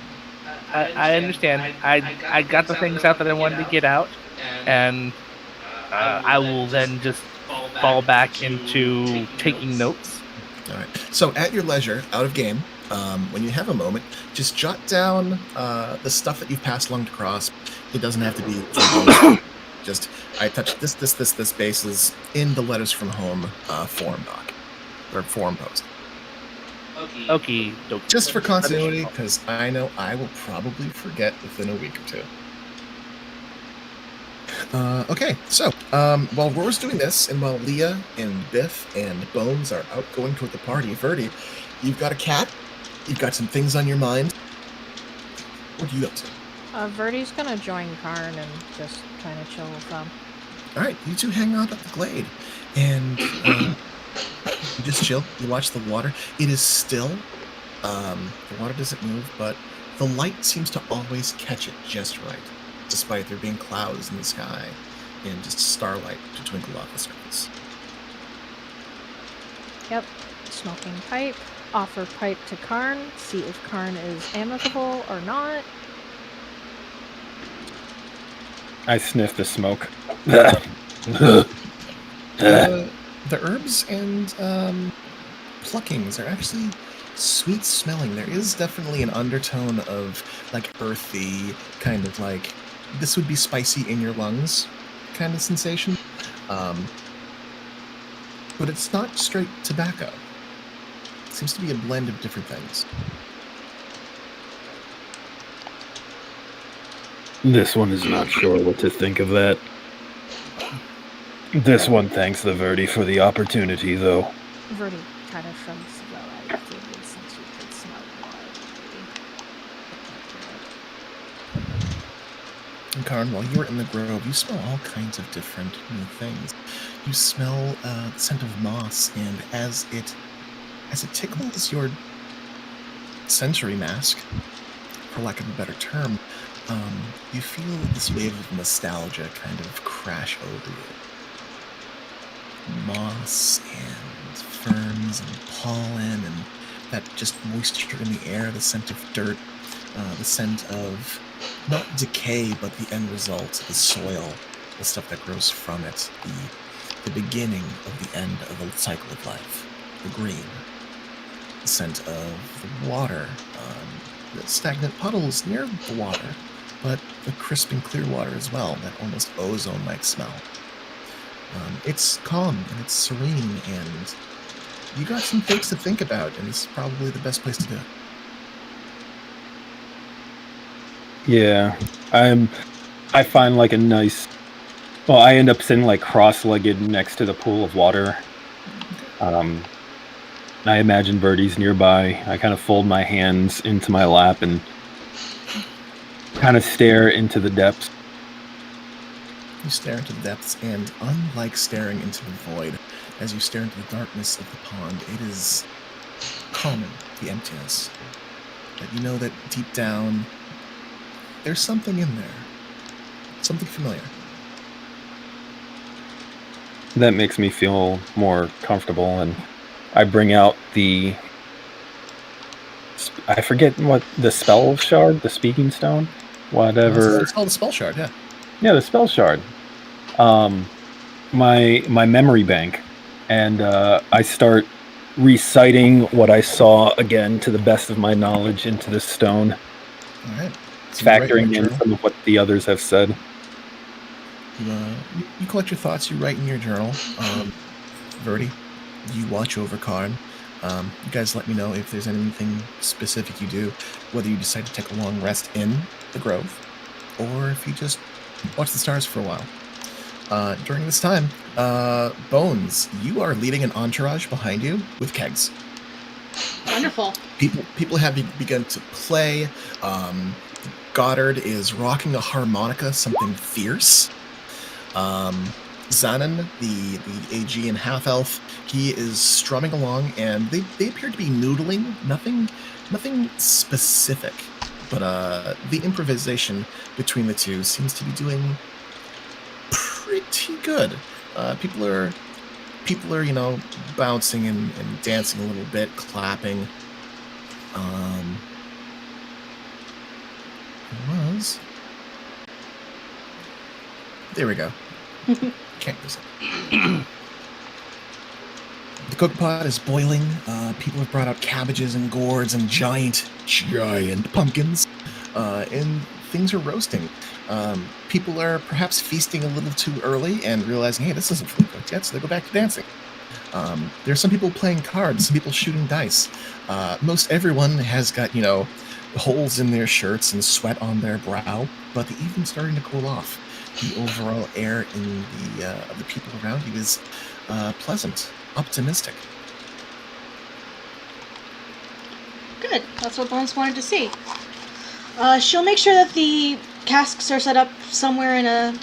I understand. I got the things out that I wanted to get out, and I will then just fall back into taking notes. All right. So at your leisure, out of game, when you have a moment, just jot down the stuff that you've passed along to Cross. It doesn't have to be Just, I touched this bases in the letters from home form doc, or form post. Okay, Just for continuity, because I know I will probably forget within a week or two. Okay, so while Roar's doing this, and while Leah and Biff and Bones are out going toward the party, Verdi, you've got a cat, you've got some things on your mind. What are you up to? Verdi's gonna join Karn and just kind of chill with them. All right, you two hang out at the glade, and you just chill. You watch the water. It is still. The water doesn't move, but the light seems to always catch it just right, despite there being clouds in the sky and just starlight to twinkle off the surface. Yep, smoking pipe. Offer pipe to Karn. See if Karn is amicable or not. I sniff the smoke. The herbs and pluckings are actually sweet smelling. There is definitely an undertone of like earthy, kind of like this would be spicy in your lungs kind of sensation. But it's not straight tobacco. It seems to be a blend of different things. This one is not sure what to think of that. This one thanks the Verdi for the opportunity, though. Verdi kind of shrugs the I figured since you could smell blood. And Karn, while you were in the grove, you smell all kinds of different new things. You smell the scent of moss, and as it tickles your sensory mask, for lack of a better term, you feel this wave of nostalgia kind of crash over you. Moss and ferns and pollen and that just moisture in the air, the scent of dirt, the scent of not decay, but the end result, the soil, the stuff that grows from it, the beginning of the end of a cycle of life, the green, the scent of the water, the stagnant puddles near the water, but the crisp and clear water as well, that almost ozone-like smell. It's calm and it's serene, and you got some things to think about, and this is probably the best place to do it. Yeah, I find like a nice. Well, I end up sitting like cross-legged next to the pool of water. I imagine Verdi's nearby. I kind of fold my hands into my lap and kind of stare into the depths. You stare into the depths, and unlike staring into the void, as you stare into the darkness of the pond, it is calming, the emptiness. But you know that deep down, there's something in there. Something familiar. That makes me feel more comfortable, and I bring out the... I forget what the spell shard, the speaking stone, whatever. It's called the spell shard, yeah. Yeah, the spell shard. My memory bank, and I start reciting what I saw again to the best of my knowledge into the stone. All right. So factoring in some of what the others have said. You collect your thoughts. You write in your journal. Verdi, you watch over Karn. You guys let me know if there's anything specific you do, whether you decide to take a long rest in the grove, or if you just watch the stars for a while. During this time, Bones, you are leading an entourage behind you with kegs. Wonderful. People have begun to play. Goddard is rocking a harmonica, something fierce. Zanin, the AG and half-elf, he is strumming along, and they appear to be noodling. Nothing specific, but the improvisation between the two seems to be doing pretty good. People are bouncing and dancing a little bit, clapping. There we go. Can't miss it. The cook pot is boiling. People have brought out cabbages and gourds and giant pumpkins. And things are roasting. People are perhaps feasting a little too early and realizing, hey, this isn't fully cooked yet, so they go back to dancing. There's some people playing cards, some people shooting dice. Most everyone has got, holes in their shirts and sweat on their brow, but the evening's starting to cool off. The overall air in of the people around you is pleasant, optimistic. Good. That's what Bones wanted to see. She'll make sure that the casks are set up somewhere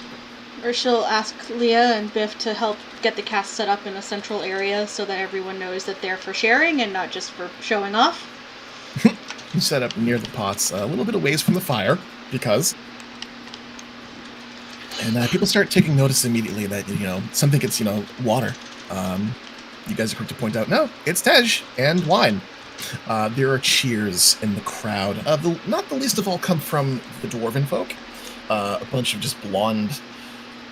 or she'll ask Leah and Biff to help get the casks set up in a central area so that everyone knows that they're for sharing and not just for showing off. You set up near the pots, a little bit away from the fire, because... And people start taking notice immediately that, something gets, water. You guys are quick to point out, no, it's Tej and wine. There are cheers in the crowd. Not the least of all come from the dwarven folk. A bunch of just blonde,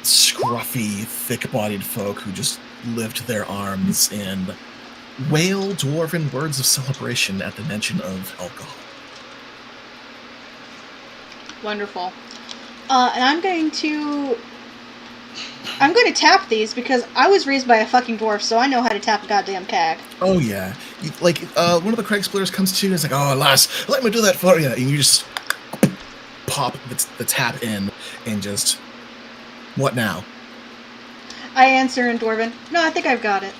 scruffy, thick-bodied folk who just lift their arms and wail dwarven words of celebration at the mention of alcohol. Wonderful. And I'm going to tap these because I was raised by a fucking dwarf, so I know how to tap a goddamn keg. Oh yeah, one of the Craig splitters comes to you and is like, "Oh, lass, let me do that for you," and you just pop the tap in and just, what now? I answer in Dwarven. No, I think I've got it.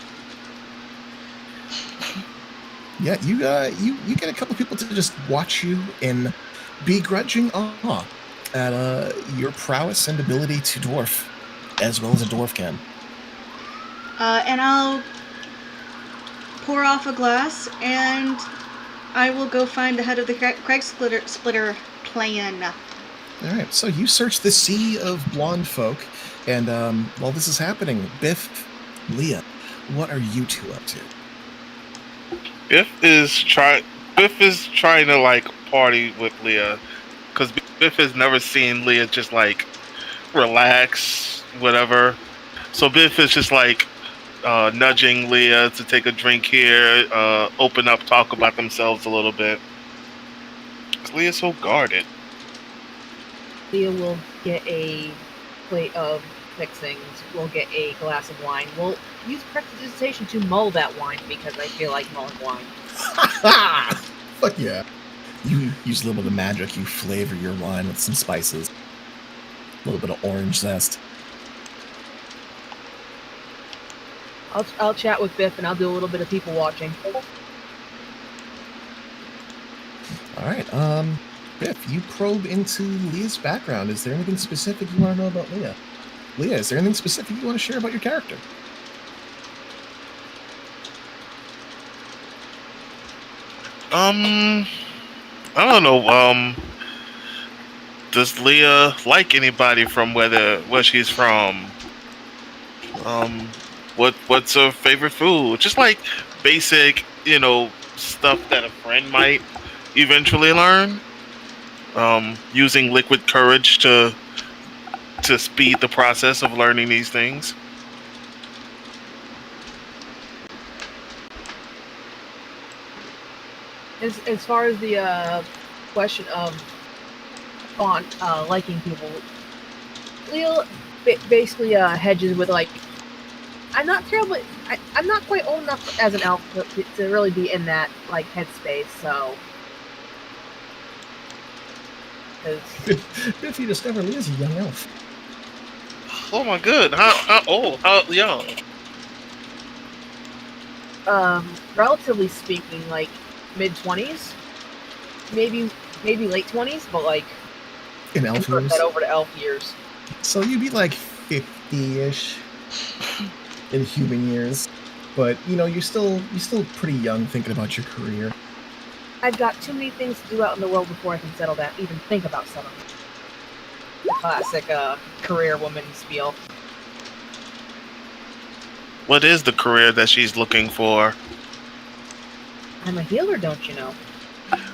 Yeah, you get a couple people to just watch you in begrudging awe at your prowess and ability to dwarf, as well as a dwarf can. And I'll pour off a glass, and I will go find the head of the Craig Splitter clan. All right, so you search the sea of blonde folk, and while this is happening, Biff, Leah, what are you two up to? Biff is trying to party with Leah, because Biff has never seen Leah just relax, whatever. So Biff is just nudging Leah to take a drink here, open up, talk about themselves a little bit. Because Leah's so guarded. Leah will get a plate of fixings. We'll get a glass of wine. We'll use prestidigitation to mull that wine because I feel like mulling wine. Fuck yeah. You use a little bit of magic. You flavor your wine with some spices. A little bit of orange zest. I'll chat with Biff and I'll do a little bit of people watching. All right. Biff, you probe into Leah's background. Is there anything specific you want to know about Leah? Leah, is there anything specific you want to share about your character? I don't know. Does Leah like anybody from where she's from? What's her favorite food? Just basic, stuff that a friend might eventually learn. Using liquid courage to speed the process of learning these things. As far as the question of liking people, Leo basically hedges with I'm not quite old enough as an elf to really be in that headspace. So, If you discover Leah's a young elf. Oh my god! How old? How young? Relatively speaking, mid-20s, maybe late 20s, but in elf convert years. that over to elf years. So you'd be 50-ish in human years, but you're still pretty young thinking about your career. I've got too many things to do out in the world before I can settle down, even think about settling. The classic career woman spiel. What is the career that she's looking for? I'm a healer, don't you know?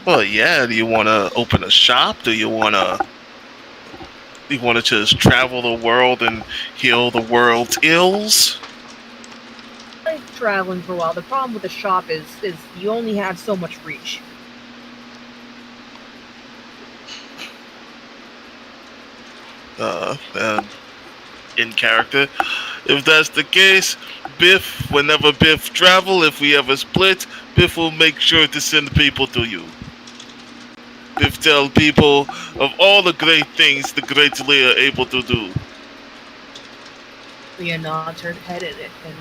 Well, yeah. Do you want to open a shop? Do you want to just travel the world and heal the world's ills? I'm traveling for a while. The problem with the shop is you only have so much reach. And in character. If that's the case, Biff, whenever Biff travel, if we ever split, Biff will make sure to send people to you. Biff tell people of all the great things the great Leah able to do. Leah nods her head in it and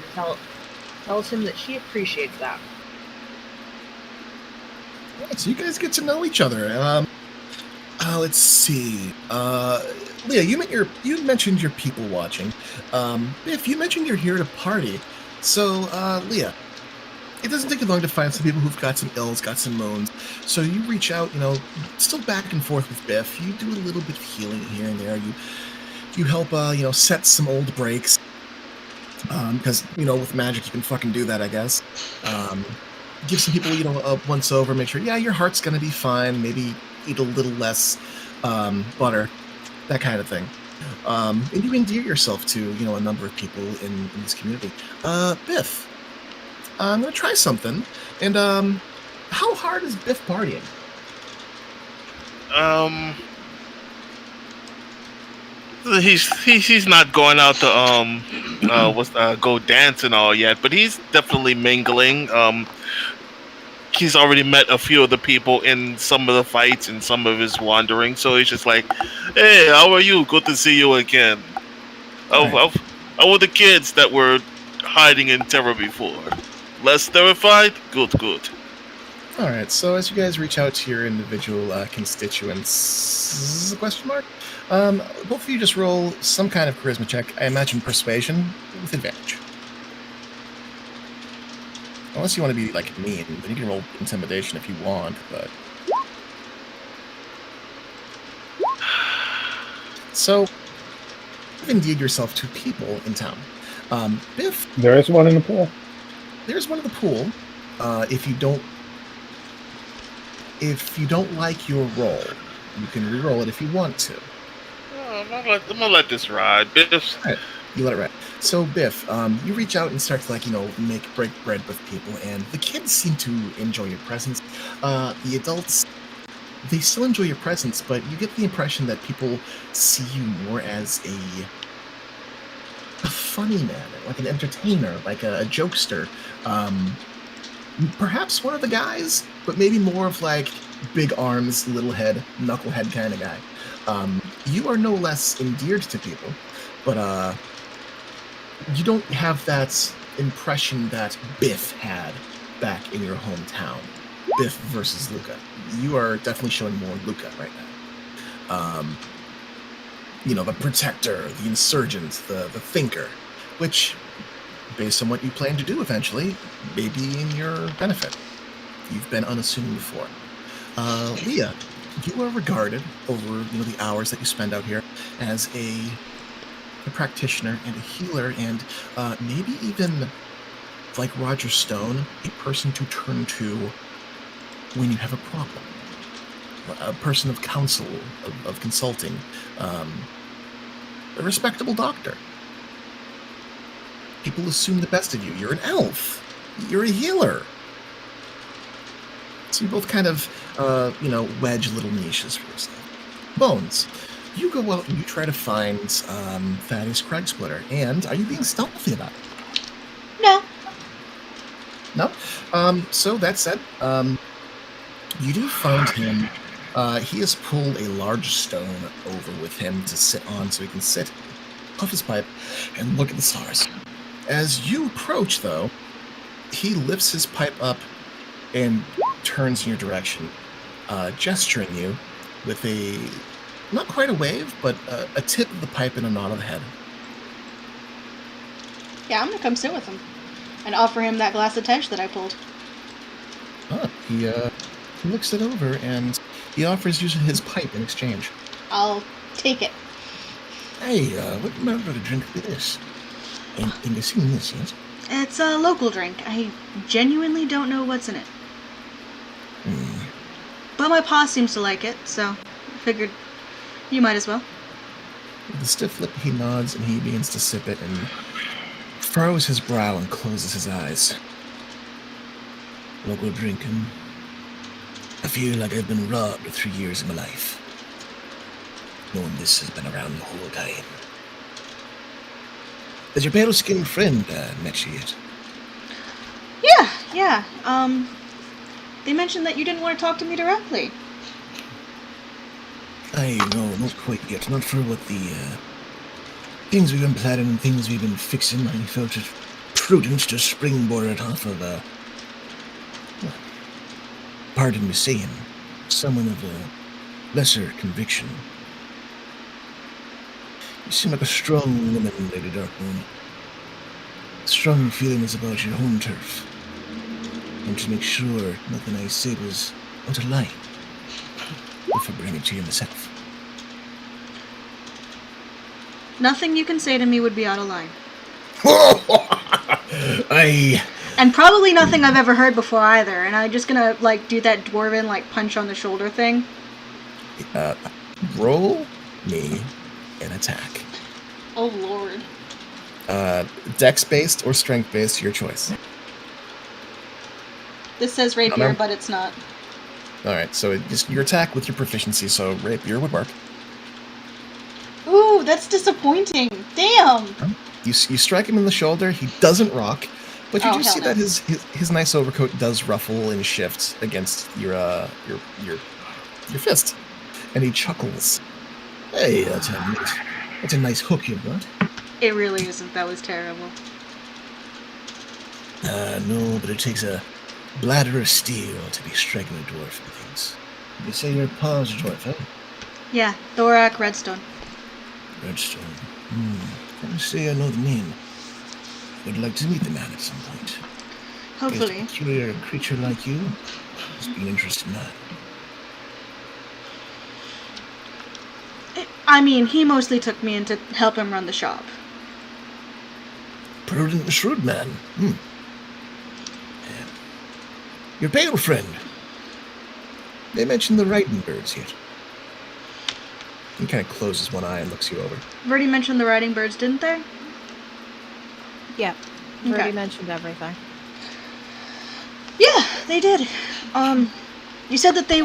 tells him that she appreciates that. Right, so you guys get to know each other. Let's see. Leah, you mentioned your people watching. Biff, you mentioned you're here to party. So, Leah, it doesn't take you long to find some people who've got some ills, got some moans. So you reach out, still back and forth with Biff. You do a little bit of healing here and there. You help, set some old breaks. Because, with magic you can fucking do that, I guess. Give some people, a once over, make sure, yeah, your heart's gonna be fine. Maybe eat a little less butter, that kind of thing. And you endear yourself to, a number of people in this community. Biff, I'm gonna try something. And how hard is Biff partying? He's not going out to go dance and all yet, but he's definitely mingling. He's already met a few of the people in some of the fights and some of his wandering, so he's just like, "Hey, how are you? Good to see you again." How were the kids that were hiding in terror before? Less terrified? Good. All right. So as you guys reach out to your individual constituents, question mark. Both of you just roll some kind of charisma check. I imagine persuasion with advantage. Unless you want to be like mean, then you can roll intimidation if you want. But so you've endeared yourself to people in town. Biff, There is one in the pool. there's one in the pool. If you don't like your roll, you can re-roll it if you want to. I'm gonna let this ride. Biff. Right. You let it ride. So Biff, you reach out and start to break bread with people, and the kids seem to enjoy your presence. The adults, they still enjoy your presence, but you get the impression that people see you more as a funny man, like an entertainer, like a jokester. Perhaps one of the guys, but maybe more of like big arms, little head, knucklehead kind of guy. You are no less endeared to people, but you don't have that impression that Biff had back in your hometown. Biff versus Luca. You are definitely showing more Luca right now. The protector, the insurgent, the thinker, which, based on what you plan to do eventually, may be in your benefit. You've been unassuming before. Leah, you are regarded over the hours that you spend out here as a practitioner and a healer, and maybe even, like Roger Stone, a person to turn to when you have a problem. A person of counsel, of consulting, a respectable doctor. People assume the best of you. You're an elf. You're a healer. So you both kind of, wedge little niches for yourself. Bones, you go out and you try to find Thaddeus Craigsplitter. And are you being stealthy about it? No. No? So that said, you do find him. He has pulled a large stone over with him to sit on so he can sit, puff his pipe, and look at the stars. As you approach, though, he lifts his pipe up and turns in your direction, gesturing you with not quite a wave, but a tip of the pipe and a nod of the head. Yeah, I'm gonna come sit with him and offer him that glass of tench that I pulled. He looks it over and he offers you his pipe in exchange. I'll take it. Hey, what about a drink of this? And you've seen this, yes? It's a local drink. I genuinely don't know what's in it. But my pa seems to like it, so I figured you might as well. With a stiff lip, he nods and he begins to sip it and furrows his brow and closes his eyes. Local drinking. I feel like I've been robbed of 3 years of my life. knowing this has been around the whole time. Has your pale-skinned friend met you yet? Yeah. They mentioned that you didn't want to talk to me directly. No, not quite yet. Not for what the things we've been planning and things we've been fixing. I felt it prudent to springboard it off of pardon me saying, someone of a lesser conviction. You seem like a strong woman, Lady Darkmoon. Strong feelings about your home turf. And to make sure nothing I said was out of line. If I bring it to you myself. Nothing you can say to me would be out of line. And probably nothing I've ever heard before either. And I'm just gonna, do that dwarven, punch on the shoulder thing. Roll me an attack. Oh, Lord. Dex-based or strength-based, your choice. This says rapier, but it's not. Alright, so just your attack with your proficiency, so rapier would work. Ooh, that's disappointing. Damn! You strike him in the shoulder, he doesn't rock, but you do see no. that his nice overcoat does ruffle and shift against your fist. And he chuckles. Hey, that's a nice hook you've got. It really isn't. That was terrible. No, but it takes a bladder of steel to be striking a dwarf and things. You say your paw's a dwarf, huh? Yeah, Thorak Redstone. Redstone. Can't say I know the name. I'd like to meet the man at some point. Hopefully. A peculiar creature like you must be an interesting man. I mean, he mostly took me in to help him run the shop. Prudent and shrewd man. Your pale friend. They mentioned the riding birds yet. He kind of closes one eye and looks you over. Already mentioned the riding birds, didn't they? Yeah. Already Okay. mentioned everything. Yeah, they did. You said that they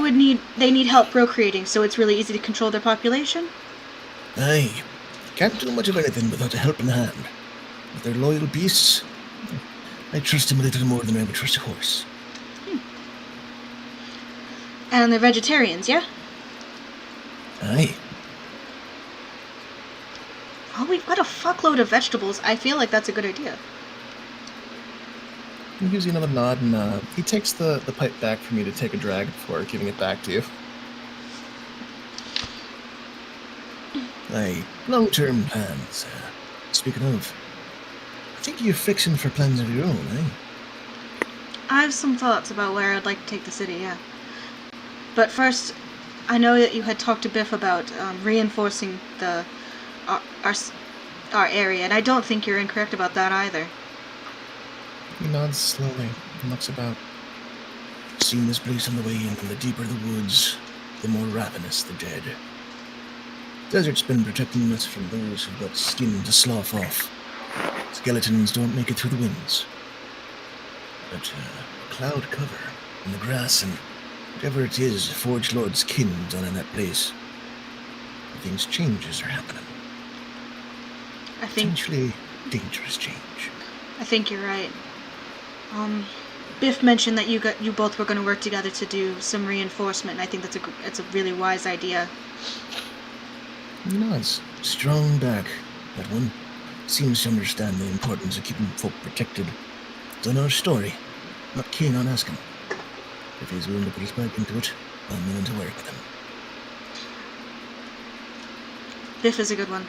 need help procreating, so it's really easy to control their population? Aye. Can't do much of anything without a helping hand. But they're loyal beasts. I trust them a little more than I would trust a horse. And they're vegetarians, yeah? Aye. Oh, we've got a fuckload of vegetables. I feel like that's a good idea. He gives you another nod, and he takes the pipe back from you to take a drag before giving it back to you. Aye, long-term plans. Speaking of, I think you're fixing for plans of your own, eh? I have some thoughts about where I'd like to take the city, yeah. But first, I know that you had talked to Biff about reinforcing our area, and I don't think you're incorrect about that either. He nods slowly and looks about. Seen this place on the way in, and the deeper the woods, the more ravenous the dead. Desert's been protecting us from those who've got skin to slough off. Skeletons don't make it through the winds. But cloud cover and the grass and whatever it is Forge Lord's kin done in that place. Things changes are happening. I think Potentially dangerous change. I think you're right. Biff mentioned that you both were going to work together to do some reinforcement, and I think that's a really wise idea. He nods. Strong back, that one. Seems to understand the importance of keeping folk protected. It's another story. Not keen on asking. If he's willing to put his back into it, I'm willing to work with him. Biff is a good one.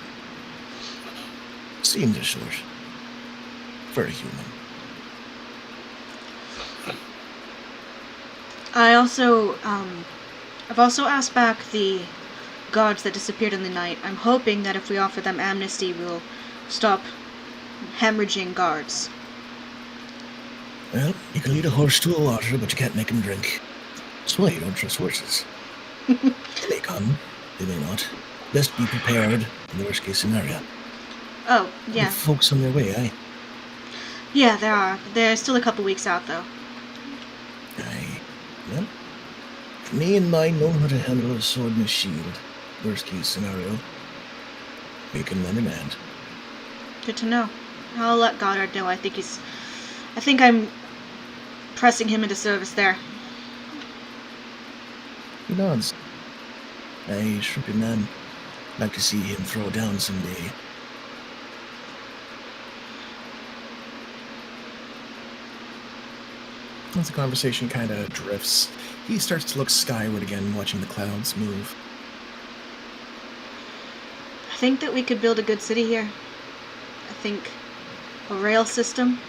Seems a sort. Very human. I've also asked back the guards that disappeared in the night. I'm hoping that if we offer them amnesty, we'll stop hemorrhaging guards. Well, you can lead a horse to a water, but you can't make him drink. That's why you don't trust horses. They may come, they may not. Best be prepared in the worst case scenario. Oh, yeah. With folks on their way, eh? Yeah, there are. They're still a couple weeks out, though. Aye. Well, me and mine know how to handle a sword and a shield. Worst case scenario, making lemonade. Good to know. I'll let Goddard know. I think I'm pressing him into service there. He nods. Aye, shrimpy man. Like to see him throw down someday. As the conversation kind of drifts, he starts to look skyward again, watching the clouds move. I think that we could build a good city here. I think a rail system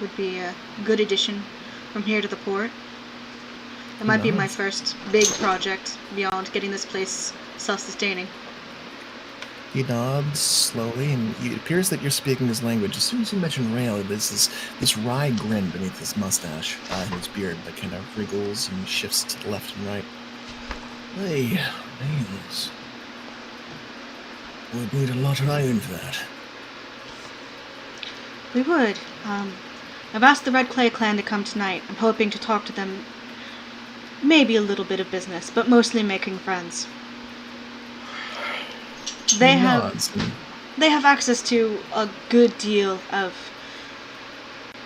would be a good addition from here to the port. That might be my first big project beyond getting this place self-sustaining. He nods slowly, and it appears that you're speaking his language. As soon as you mention rail, there's this wry grin beneath his mustache and his beard that kind of wriggles and shifts to the left and right. Hey, rails. Would need a lot of iron for that. We would. I've asked the Red Clay clan to come tonight. I'm hoping to talk to them. Maybe a little bit of business, but mostly making friends. They have access to a good deal of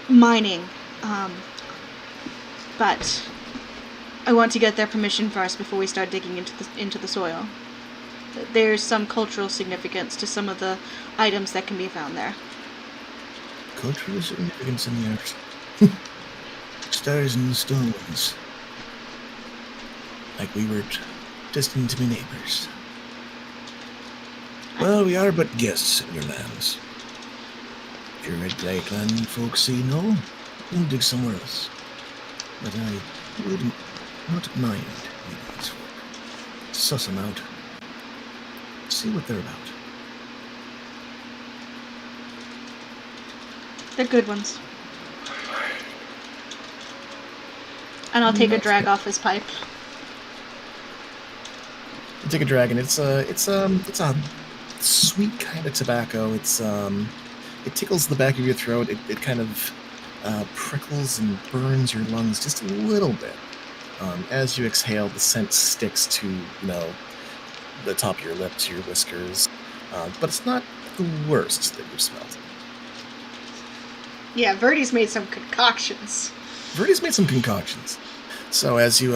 mining, but I want to get their permission first before we start digging into the soil. There's some cultural significance to some of the items that can be found there. Cultural significance in the earth. Stars and stones. Like we were destined to be neighbors. Well, we are but guests in your lands. If your Red Clay clan folks say no, we'll dig somewhere else. But I would not mind meeting these folk. Suss them out. See what they're about. They're good ones. And I'll take a drag off his pipe. You take a drag, and it's a sweet kind of tobacco. It tickles the back of your throat. It kind of prickles and burns your lungs just a little bit. As you exhale, the scent sticks to the top of your lips, your whiskers, but it's not the worst that you've smelled. Yeah, Verdi's made some concoctions. So as you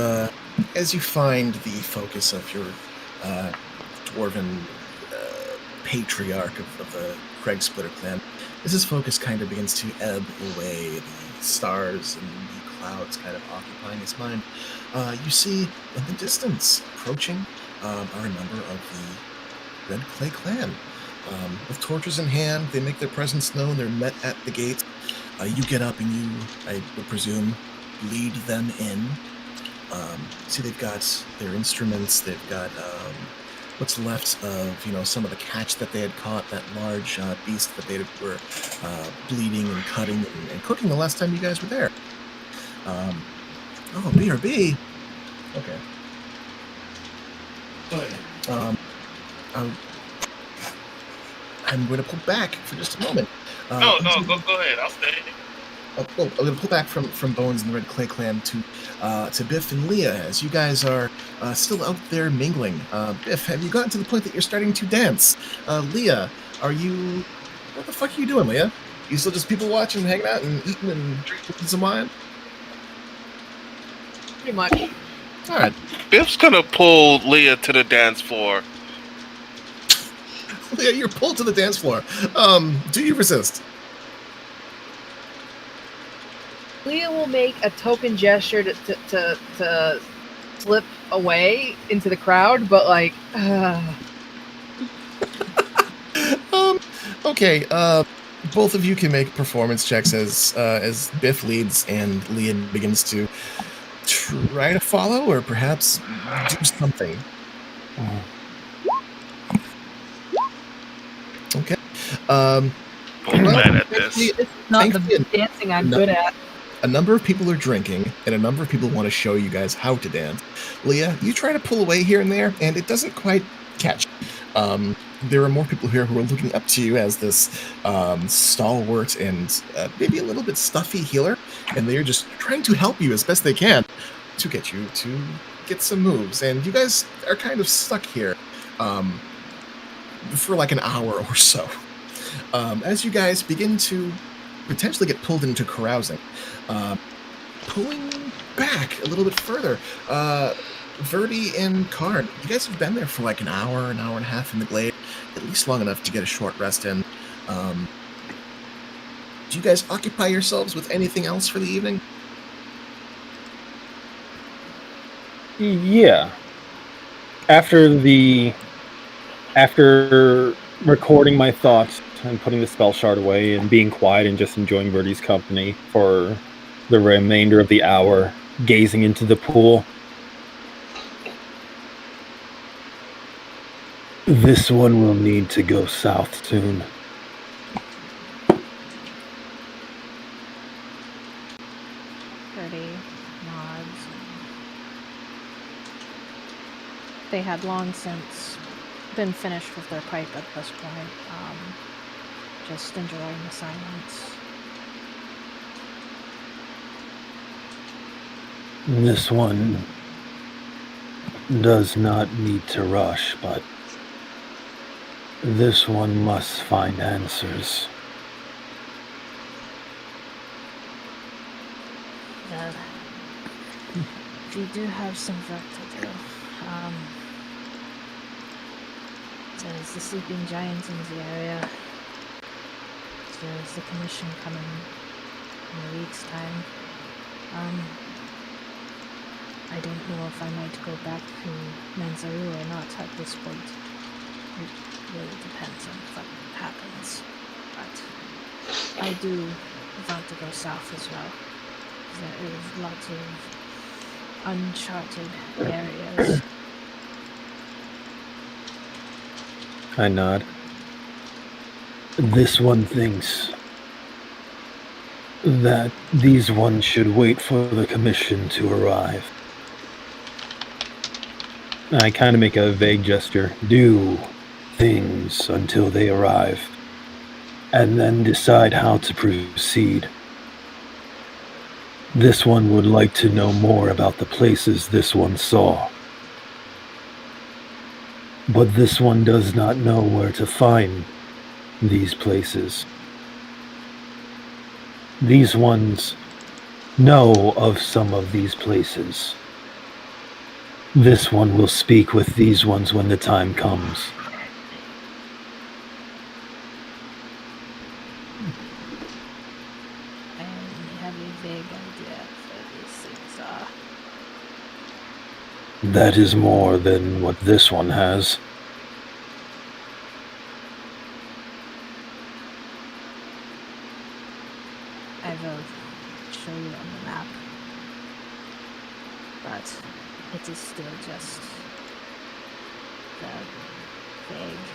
find the focus of your dwarven patriarch of the Craig Splitter clan, as his focus kind of begins to ebb away, the stars and the clouds kind of occupying his mind, you see in the distance, approaching, are a number of the Red Clay clan. With torches in hand, they make their presence known. They're met at the gate. You get up and you, I would presume, lead them in. See, they've got their instruments. They've got what's left of some of the catch that they had caught, that large beast that they were bleeding and cutting and cooking the last time you guys were there. Oh, BRB. Okay. I'm going to pull back for just a moment. No, go ahead. I'll stay. I'm going to pull back from Bones and the Red Clay clan to Biff and Leah, as you guys are still out there mingling. Biff, have you gotten to the point that you're starting to dance? Leah, what the fuck are you doing, Leah? You still just people watching, hanging out, and eating and drinking some wine? Pretty much. All right. Biff's gonna pull Leah to the dance floor. Leah, you're pulled to the dance floor. Do you resist? Leah will make a token gesture to slip away into the crowd, but Okay. Both of you can make performance checks as Biff leads and Leah begins to try to follow, or perhaps do something. Okay. I'm mad at this. it's not the dancing I'm good at. A number of people are drinking, and a number of people want to show you guys how to dance. Leah, you try to pull away here and there, and it doesn't quite catch. There are more people here who are looking up to you as this stalwart and maybe a little bit stuffy healer, and they're just trying to help you as best they can to get you to get some moves, and you guys are kind of stuck here for like an hour or so. As you guys begin to potentially get pulled into carousing, pulling back a little bit further, Verdi and Karn, you guys have been there for like an hour and a half in the glade, at least long enough to get a short rest in. Do you guys occupy yourselves with anything else for the evening? Yeah. After recording my thoughts and putting the spell shard away and being quiet and just enjoying Verdi's company for the remainder of the hour, gazing into the pool. This one will need to go south soon. Pretty nods. They had long since been finished with their pipe at this point. Just enjoying the silence. This one does not need to rush, but this one must find answers. Well, we do have some work to do. There's the sleeping giant in the area. There's the commission coming in a week's time. I don't know if I might go back to Manzaru or not at this point. It really depends on what happens. But I do want to go south as well. There is lots of uncharted areas. I nod. This one thinks that these ones should wait for the commission to arrive. I kind of make a vague gesture. Do things until they arrive, and then decide how to proceed. This one would like to know more about the places this one saw. But this one does not know where to find these places. These ones know of some of these places. This one will speak with these ones when the time comes. I only have a vague idea of where these things are. That is more than what this one has. I will show you on the map. But it is still just vague.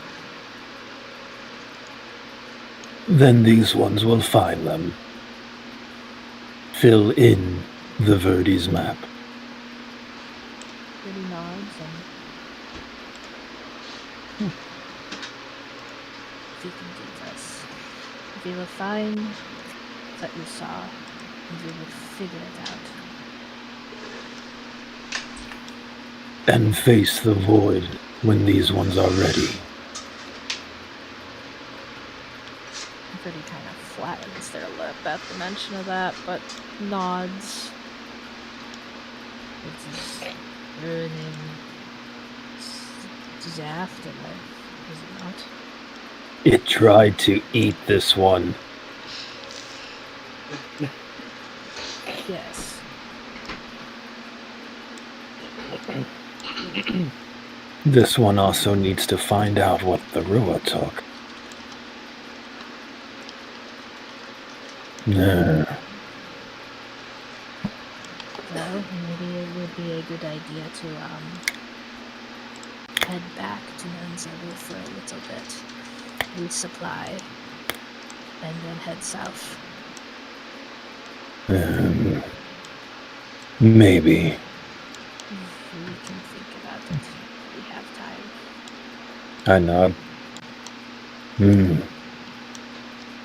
Then these ones will find them. Fill in the Verdi's map. Pretty nods and if you can do this, we will find what you saw and we will figure it out. And face the void when these ones are ready. Pretty kind of flattens their lip at the mention of that, but nods. It is burning the afterlife, is it not? It tried to eat this one. Yes. This one also needs to find out what the Rua took. Nah. Well, maybe it would be a good idea to head back to Manzaru for a little bit, resupply, and then head south. Maybe. We can think about it. We have time. I nod.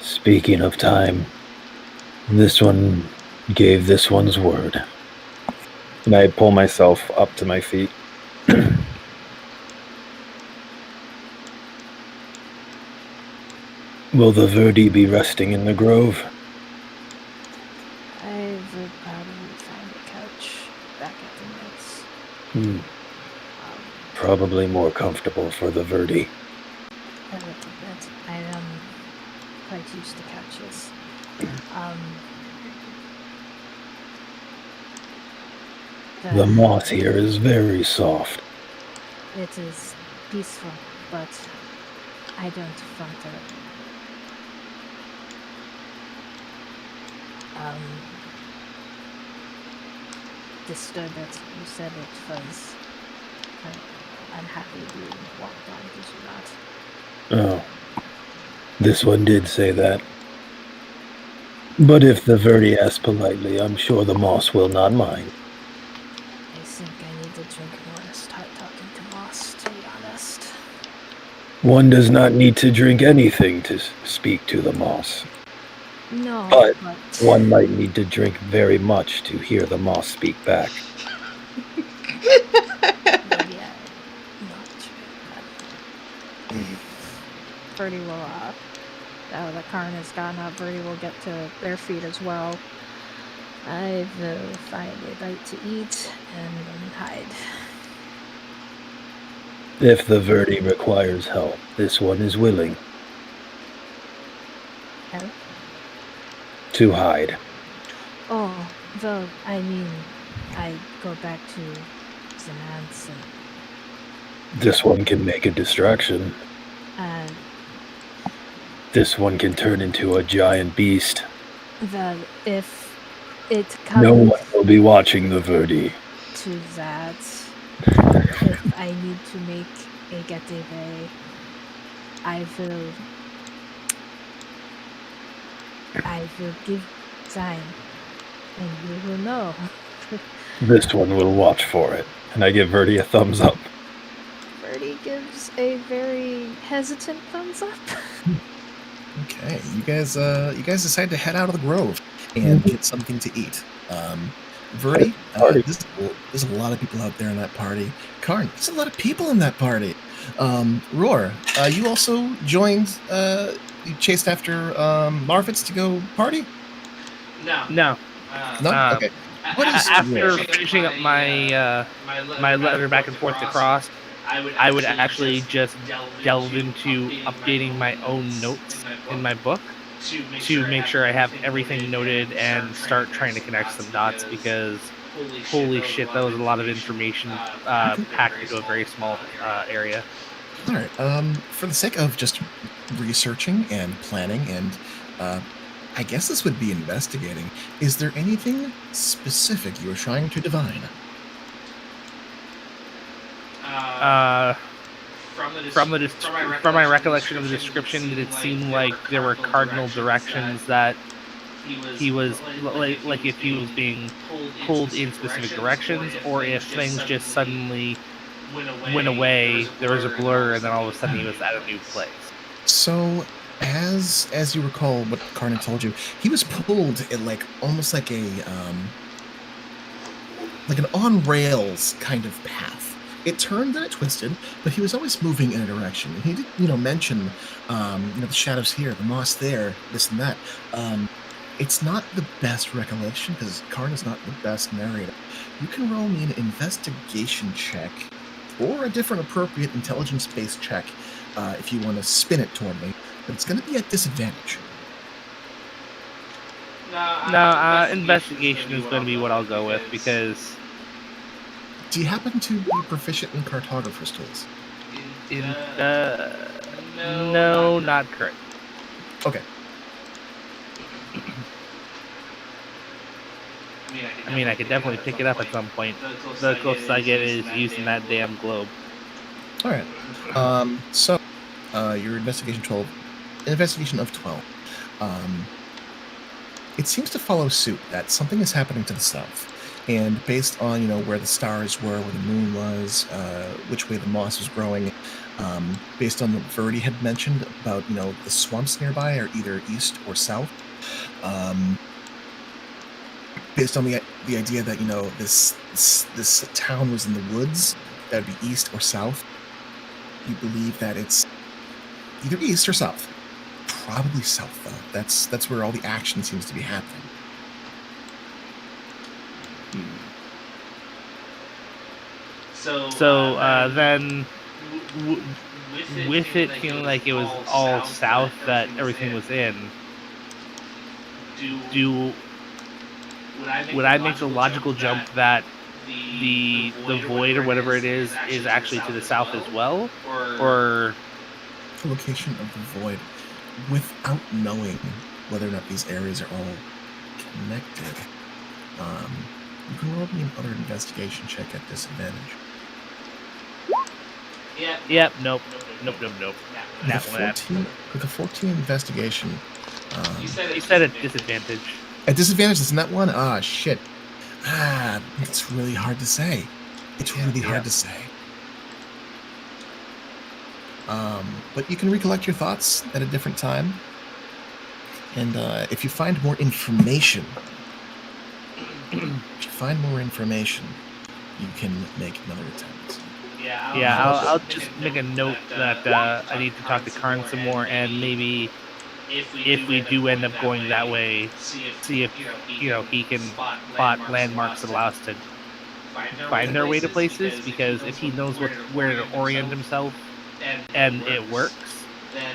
Speaking of time, this one gave this one's word. And I pull myself up to my feet. Will the Verdi be resting in the grove? I would probably find a couch back at the Knights. Probably more comfortable for the Verdi. A little bit. I am quite used to couches. The moss here is very soft. It is peaceful, but I don't want to disturb it. You said it was unhappy being walked on, did you not? Oh, this one did say that. But if the Verdi asks politely, I'm sure the moss will not mind. I think I need to drink more and start talking to Moss, to be honest. One does not need to drink anything to speak to the moss. No, But one might need to drink very much to hear the moss speak back. Maybe I'm not sure. Birdie will, now that Karn has gotten up, Birdie will get to their feet as well. I will find a bite to eat and then hide. If the Verdi requires help, this one is willing. Help? To hide. Oh, well, I mean, I go back to Zanance and... This one can make a distraction. And... This one can turn into a giant beast. Well, if it comes... No one will be watching the Verdi. To that, if I need to make a getaway, I will give time, and you will know. This one will watch for it. And I give Verdi a thumbs up. Verdi gives a very hesitant thumbs up. Okay, you guys decide to head out of the grove and get something to eat. Verdi, there's a lot of people out there in that party. Karn, there's a lot of people in that party. Roar, you also joined. You chased after Marfitz to go party. No. No. Okay. What is After finishing up my my letter back and forth to Cross, I would actually just delve into updating my own notes in my book to make sure I have everything noted and start trying to connect some dots, because holy shit, that was a lot of information packed into a very small area. All right. For the sake of just researching and planning, and I guess this would be investigating, is there anything specific you are trying to divine? From my recollection of the description, did it seem like there were cardinal directions that he was like if he was being pulled in specific directions, or if things just suddenly went away, there was a blur, and then all of a sudden he was at a new place. So, as you recall what Karn told you, he was pulled in almost like a like an on rails kind of path. It turned and it twisted, but he was always moving in a direction. And he did, mention, the shadows here, the moss there, this and that. It's not the best recollection, because Karn is not the best narrator. You can roll me an investigation check, or a different appropriate intelligence-based check, if you want to spin it toward me, but it's going to be at disadvantage. No, investigation is going to be what I'll go with, because... Do you happen to be proficient in cartographer's tools? No, not correct. Okay. I mean, I could definitely pick it up at some point. The closest I get is using that damn globe. All right. So, your investigation of 12. It seems to follow suit that something is happening to the south. And based on, where the stars were, where the moon was, which way the moss was growing, based on what Verdi had mentioned about, the swamps nearby are either east or south, based on the idea that this town was in the woods, that would be east or south. You believe that it's either east or south. Probably south, though. That's where all the action seems to be happening. So then, with it feeling like it was all south that everything was in, would I make the logical jump that the void or whatever it is actually to the south as well, or The location of the void, without knowing whether or not these areas are all connected, you can roll me another investigation check at disadvantage. Yep, nope. With a 14 investigation, You said at disadvantage. at disadvantage, isn't that one? Ah, shit. It's really hard to say. It's really hard to say. But you can recollect your thoughts at a different time. And if you find more information, you can make another attempt. Yeah, I'll just make a note that I need to talk to Karn some more, and maybe if we do end up going that way, see if he can plot landmarks that allow us to find our way to places. Because if he knows where to orient himself, and it works,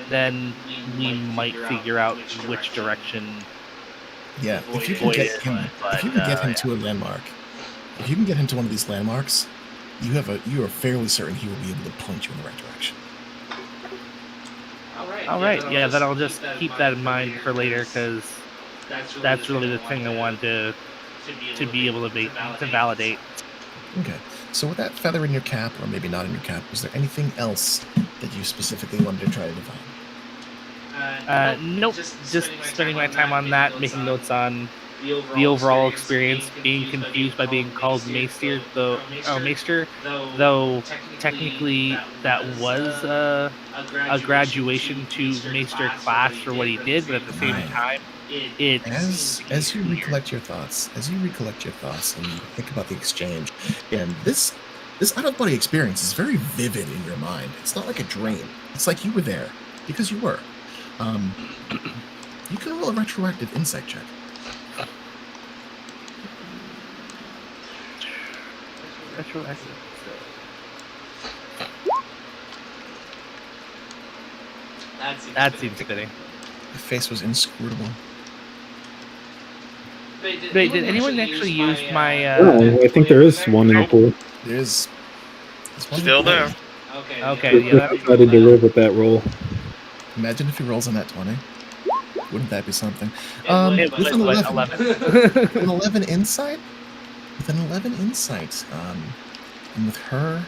then we might figure out which direction. Yeah, if you can get him to a landmark, if you can get him to one of these landmarks, you are fairly certain he will be able to point you in the right direction. All right, yeah, then I'll just keep that in mind for later, because that's really the thing I want to be able to validate. Okay, so with that feather in your cap, or maybe not in your cap, was there anything else that you specifically wanted to try to define? Nope, just spending my time on that, making notes on the overall experience, being confused by being called Maester, though technically that was a graduation to Maester class for what he did, but at the same time, as you recollect your thoughts, and you think about the exchange, and this out-of-body experience is very vivid in your mind. It's not like a dream. It's like you were there, because you were. You can roll a retroactive insight check. Retroactive. That seems fitting. The face was inscrutable. Wait, did anyone actually use my? I think there is one in the pool. There's one Still there. Okay, yeah. I tried to live with that roll. Imagine if he rolls on that 20. Wouldn't that be something? It was With an 11. With an 11 insight? And with her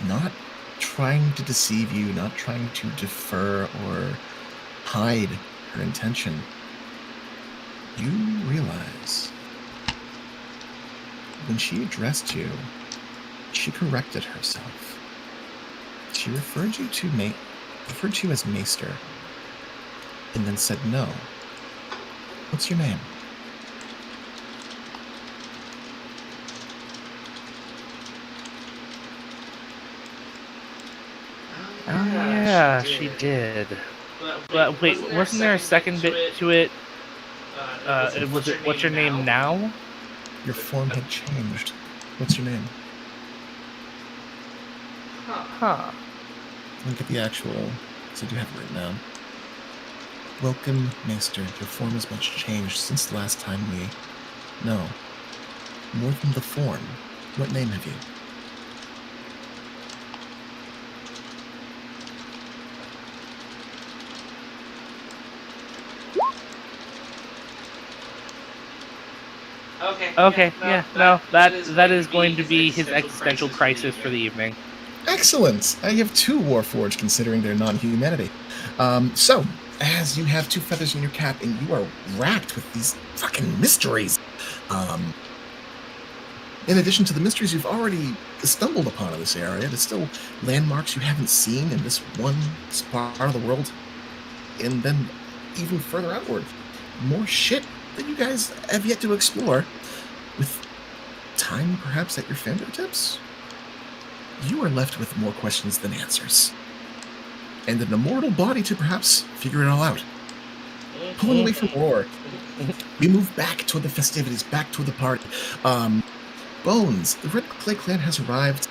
not trying to deceive you, not trying to defer or hide her intention, you realize when she addressed you, she corrected herself. She referred you as Maester, and then said no. What's your name? Oh yeah, she did. But wait, wasn't there a second bit to it? Was it what's your name now? Your form had changed. What's your name? Huh. Look at the actual, so I do have it written down. Welcome, Maester. Your form has much changed since the last time we... No. More than the form. What name have you? Okay, yeah, no, that is going to be his existential crisis for the evening. Excellent! You have two Warforged, considering their non-humanity. So, as you have two feathers in your cap, and you are racked with these fucking mysteries, in addition to the mysteries you've already stumbled upon in this area, there's still landmarks you haven't seen in this one part of the world, and then even further outward, more shit that you guys have yet to explore. With time perhaps at your fingertips, you are left with more questions than answers. And an immortal body to perhaps figure it all out. Pulling away from Roar, we move back toward the festivities, back toward the party. Bones, the Red Clay Clan has arrived.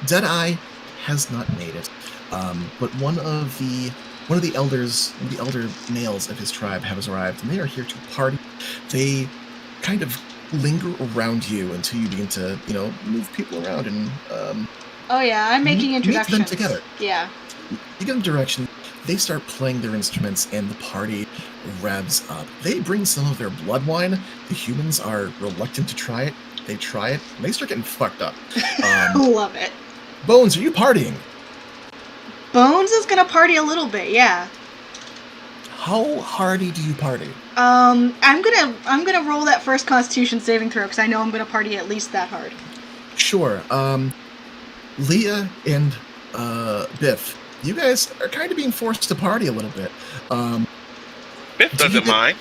Deadeye has not made it. But one of the elders, the elder males of his tribe have arrived, and they are here to party. They kind of linger around you until you begin to, move people around and Oh yeah, I'm making meet introductions. them together. Yeah. You give them direction. They start playing their instruments, and the party revs up. They bring some of their blood wine. The humans are reluctant to try it. They try it, and they start getting fucked up. Love it. Bones, are you partying? Bones is gonna party a little bit, yeah. How hardy do you party? I'm gonna roll that first Constitution saving throw because I know I'm gonna party at least that hard. Sure. Leah and Biff, you guys are kind of being forced to party a little bit. Biff doesn't mind.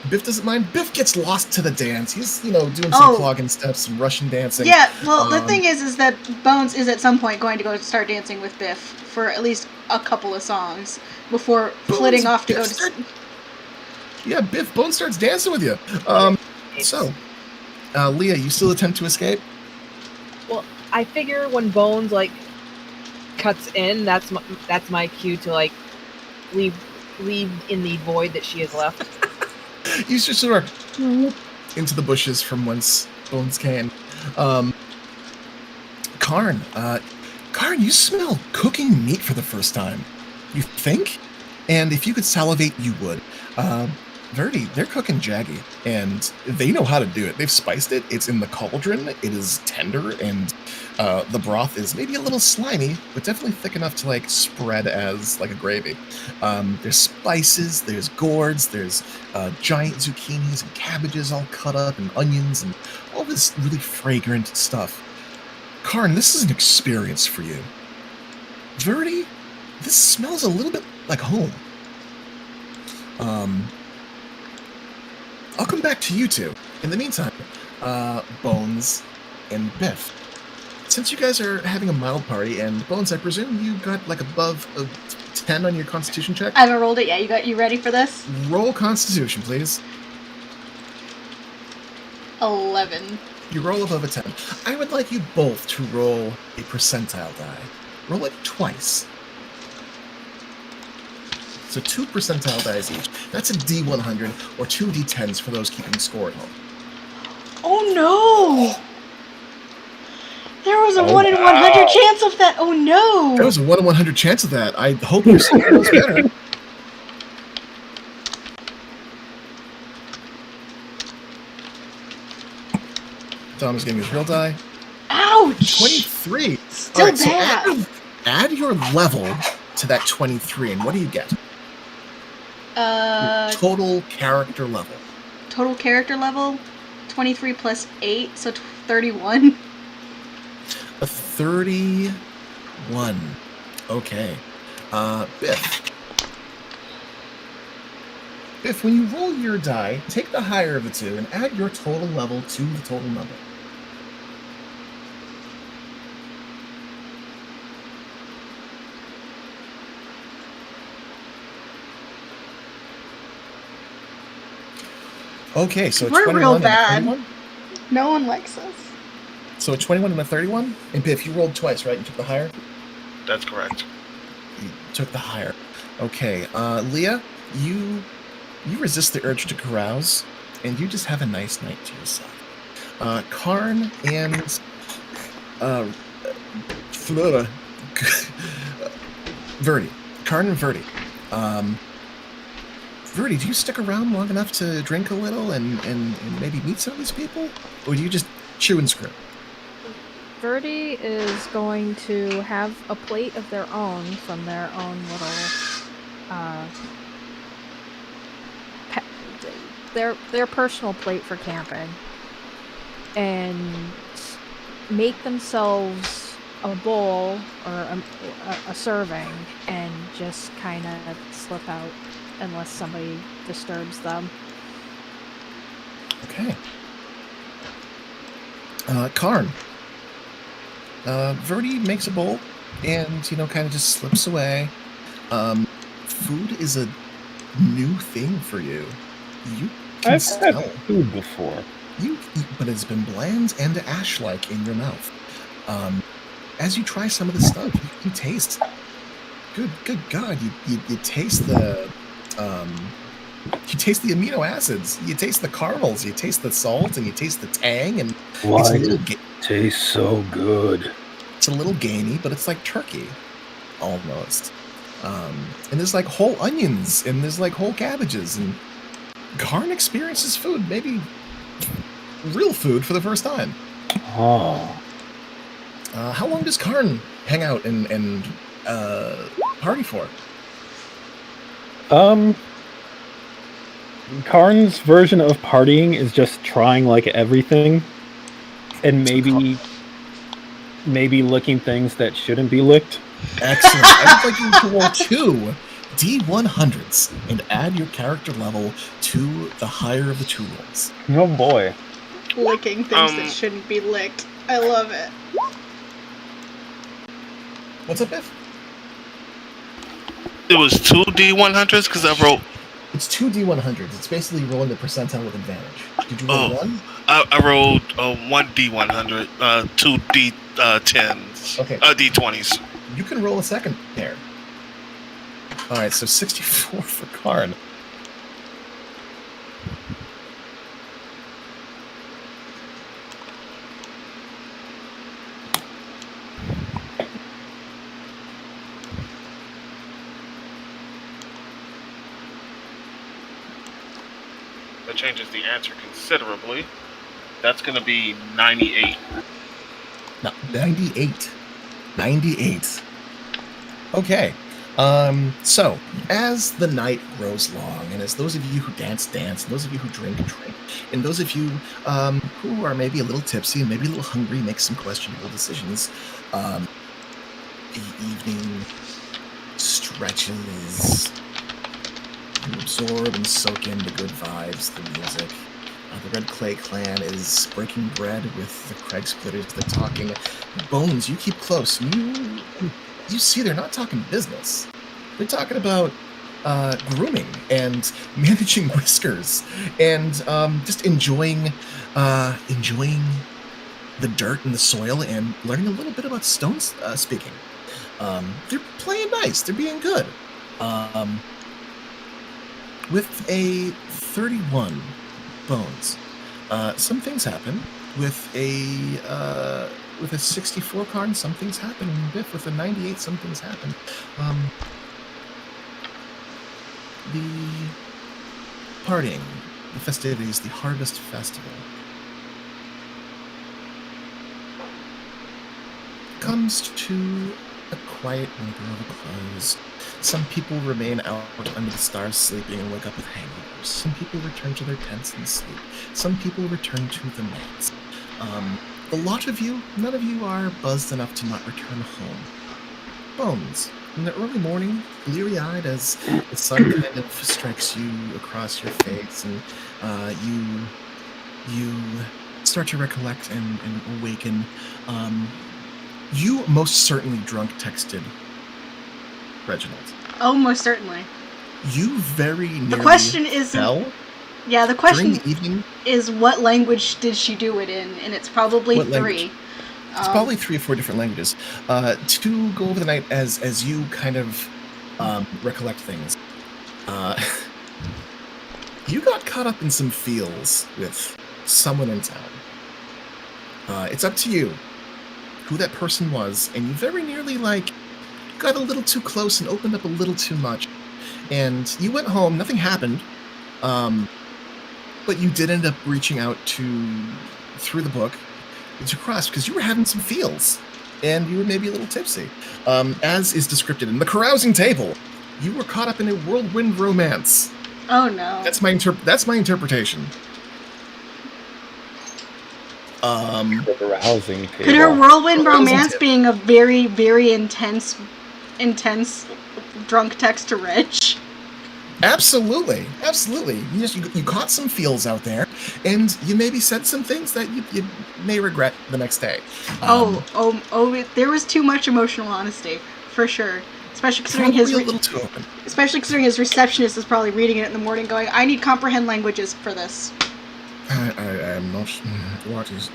Biff doesn't mind. Biff gets lost to the dance. He's, doing some clogging steps, some Russian dancing. Yeah, well, the thing is that Bones is at some point going to go start dancing with Biff for at least a couple of songs before flitting off to go to... Yeah, Bones starts dancing with you. Leah, you still attempt to escape? Well, I figure when Bones, cuts in, that's my cue to, leave in the void that she has left. You just sort of into the bushes from whence Bones came. Karn, you smell cooking meat for the first time. You think? And if you could salivate, you would. Verdi, they're cooking jaggy, and they know how to do it. They've spiced it. It's in the cauldron. It is tender, and the broth is maybe a little slimy, but definitely thick enough to spread as like a gravy. There's spices, there's gourds, there's giant zucchinis and cabbages all cut up, and onions, and all this really fragrant stuff. Karn, this is an experience for you. Verdi, this smells a little bit like home. I'll come back to you two. In the meantime, Bones and Biff, since you guys are having a mild party, and Bones, I presume you got above a 10 on your Constitution check? I haven't rolled it yet. You ready for this? Roll Constitution, please. 11. You roll above a 10. I would like you both to roll a percentile die. Roll it twice. So 2 percentile dice each. That's a D100 or 2 D10s for those keeping score at home. Oh no! There was a 1 in 100 chance of that. Oh no! There was a 1 in 100 chance of that. I hope your score was better. Thomas gave me his real die. Ouch! 23. Still right, bad. So add your level to that 23, and what do you get? Your total character level. Total character level, 23 plus 8, so 31. A 31. Okay. Biff. Biff, when you roll your die, take the higher of the two and add your total level to the total number. Okay, so We're 21 real and bad. 31? No one likes us. So a 21 and a 31? And Biff, you rolled twice, right? You took the higher? That's correct. You took the higher. Okay, Leah, you resist the urge to carouse, and you just have a nice night to yourself. Karn and Verdi. Karn and Verdi. Verdi, do you stick around long enough to drink a little and maybe meet some of these people? Or do you just chew and screw? Verdi is going to have a plate of their own from their own little their personal plate for camping, and make themselves a bowl or a serving and just kind of slip out unless somebody disturbs them. Okay. Karn. Verdi makes a bowl and, kind of just slips away. Food is a new thing for you. You can I've smell. had food before. But it's been bland and ash-like in your mouth. As you try some of the stuff, you taste. Good God! You taste the. You taste the amino acids. You taste the caramels. You taste the salt, and you taste the tang, and Why it's a does little. it taste so good? It's a little gamey, but it's like turkey, almost. And there's like whole onions, and there's like whole cabbages, and Karn experiences food, maybe real food for the first time. Oh. How long does Karn hang out and party for? Karn's version of partying is just trying like everything, and maybe licking things that shouldn't be licked. Excellent. I would like you to roll 2 D100s and add your character level to the higher of the 2 rolls. Oh boy. Licking things that shouldn't be licked. I love it. What's up, Biff? It was 2 D100s because I wrote. It's 2 D100s. It's basically rolling the percentile with advantage. Did you roll 1? I rolled 1 D100, 2 D10s, Okay. D20s. You can roll a second pair. All right, so 64 for Karn. That changes the answer considerably. That's going to be 98. No, 98. 98. Okay. So, as the night grows long, and as those of you who dance, and those of you who drink, and those of you who are maybe a little tipsy and maybe a little hungry make some questionable decisions, the evening stretches. You absorb and soak in the good vibes, the music. The Red Clay Clan is breaking bread with the Craig Splitters. They're talking. Bones, you keep close. You see they're not talking business. They're talking about grooming and managing whiskers and just enjoying the dirt and the soil and learning a little bit about stone speaking. They're playing nice. They're being good. With a 31 Bones, some things happen. With a 64 Karn, some things happen. Biff, with a 98, some things happen. The partying, the festivities, the Harvest Festival comes to a quiet winter of a close. Some people remain out under the stars sleeping and wake up with hangovers. Some people return to their tents and sleep. Some people return to the mats. A lot of you, none of you are buzzed enough to not return home. Bones, in the early morning, bleary-eyed as the sun kind of strikes you across your face, and you start to recollect and awaken. You most certainly drunk texted Reginald. Oh, most certainly. You very nearly The question isn't. fell Yeah, the during question the evening. is what language did she do it in? And it's probably What 3. language? It's probably 3 or 4 different languages. To go over the night as you kind of recollect things. You got caught up in some feels with someone in town. It's up to you who that person was, and you very nearly got a little too close and opened up a little too much. And you went home, nothing happened, but you did end up reaching out through the book to Cross because you were having some feels, and you were maybe a little tipsy. As is described in the carousing table, you were caught up in a whirlwind romance. Oh no. That's my interpretation. The rousing table. Could her whirlwind Carousing romance table. being a very, very intense drunk text to Reg? Absolutely. You caught some feels out there, and you maybe said some things that you may regret the next day. There was too much emotional honesty, for sure. Especially considering Probably a little too open. Especially considering his receptionist is probably reading it in the morning, going, "I need comprehend languages for this." I am not. What is?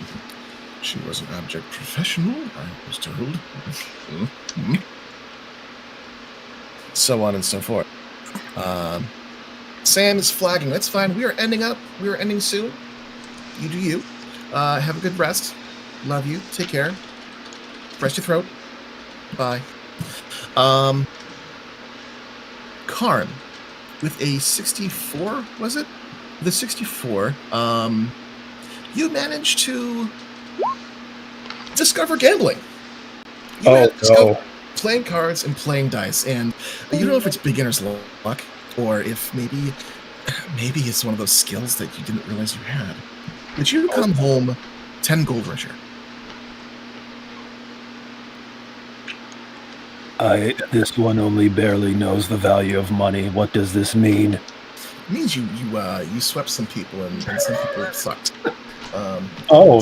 She was an abject professional, I was told. So on and so forth. Sam is flagging. That's fine. We are ending soon. You do you. Have a good rest. Love you. Take care. Rest your throat. Bye. Karn, with a 64, was it? The 64, you managed to discover gambling. Playing cards and playing dice, and you don't know if it's beginner's luck or if maybe it's one of those skills that you didn't realize you had. But you come home 10 gold richer. This one only barely knows the value of money. What does this mean? It means you swept some people and some people sucked.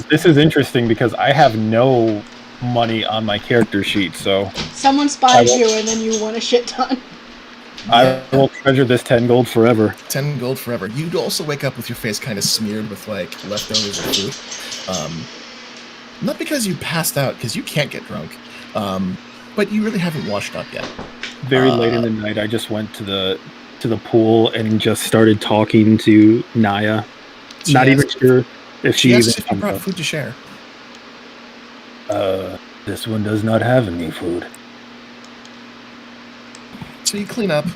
This is interesting because I have no money on my character sheet, so someone spies you and then you won a shit ton. I will treasure this 10 gold forever. 10 gold forever. You'd also wake up with your face kind of smeared with like leftovers of food. Not because you passed out, because you can't get drunk. But you really haven't washed up yet. Very late in the night, I just went to the pool and just started talking to Naya. Not even sure if she even if you brought food to share. This one does not have any food. So you clean up.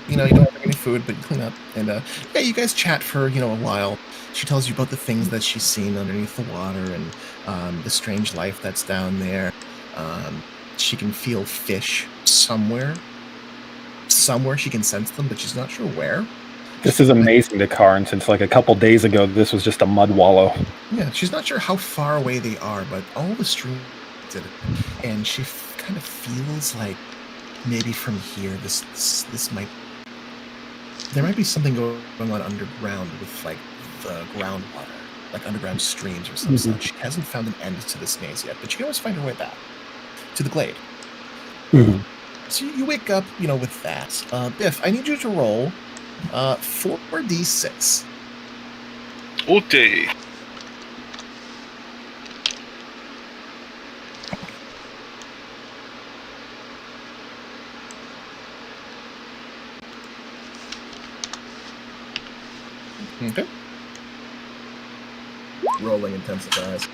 You don't have any food, but you clean up. And you guys chat for a while. She tells you about the things that she's seen underneath the water and the strange life that's down there. She can feel fish somewhere. Somewhere she can sense them, but she's not sure where. This is amazing to Karn, since like a couple days ago, this was just a mud wallow. Yeah, she's not sure how far away they are, but all the streams did it. And she kind of feels like maybe from here, there might be something going on underground with like the groundwater, like underground streams or some such. She hasn't found an end to this maze yet, but she can always find her way back to the glade. So you wake up, with that. Biff, I need you to roll 4d6. Okay. Okay. Rolling intensifies.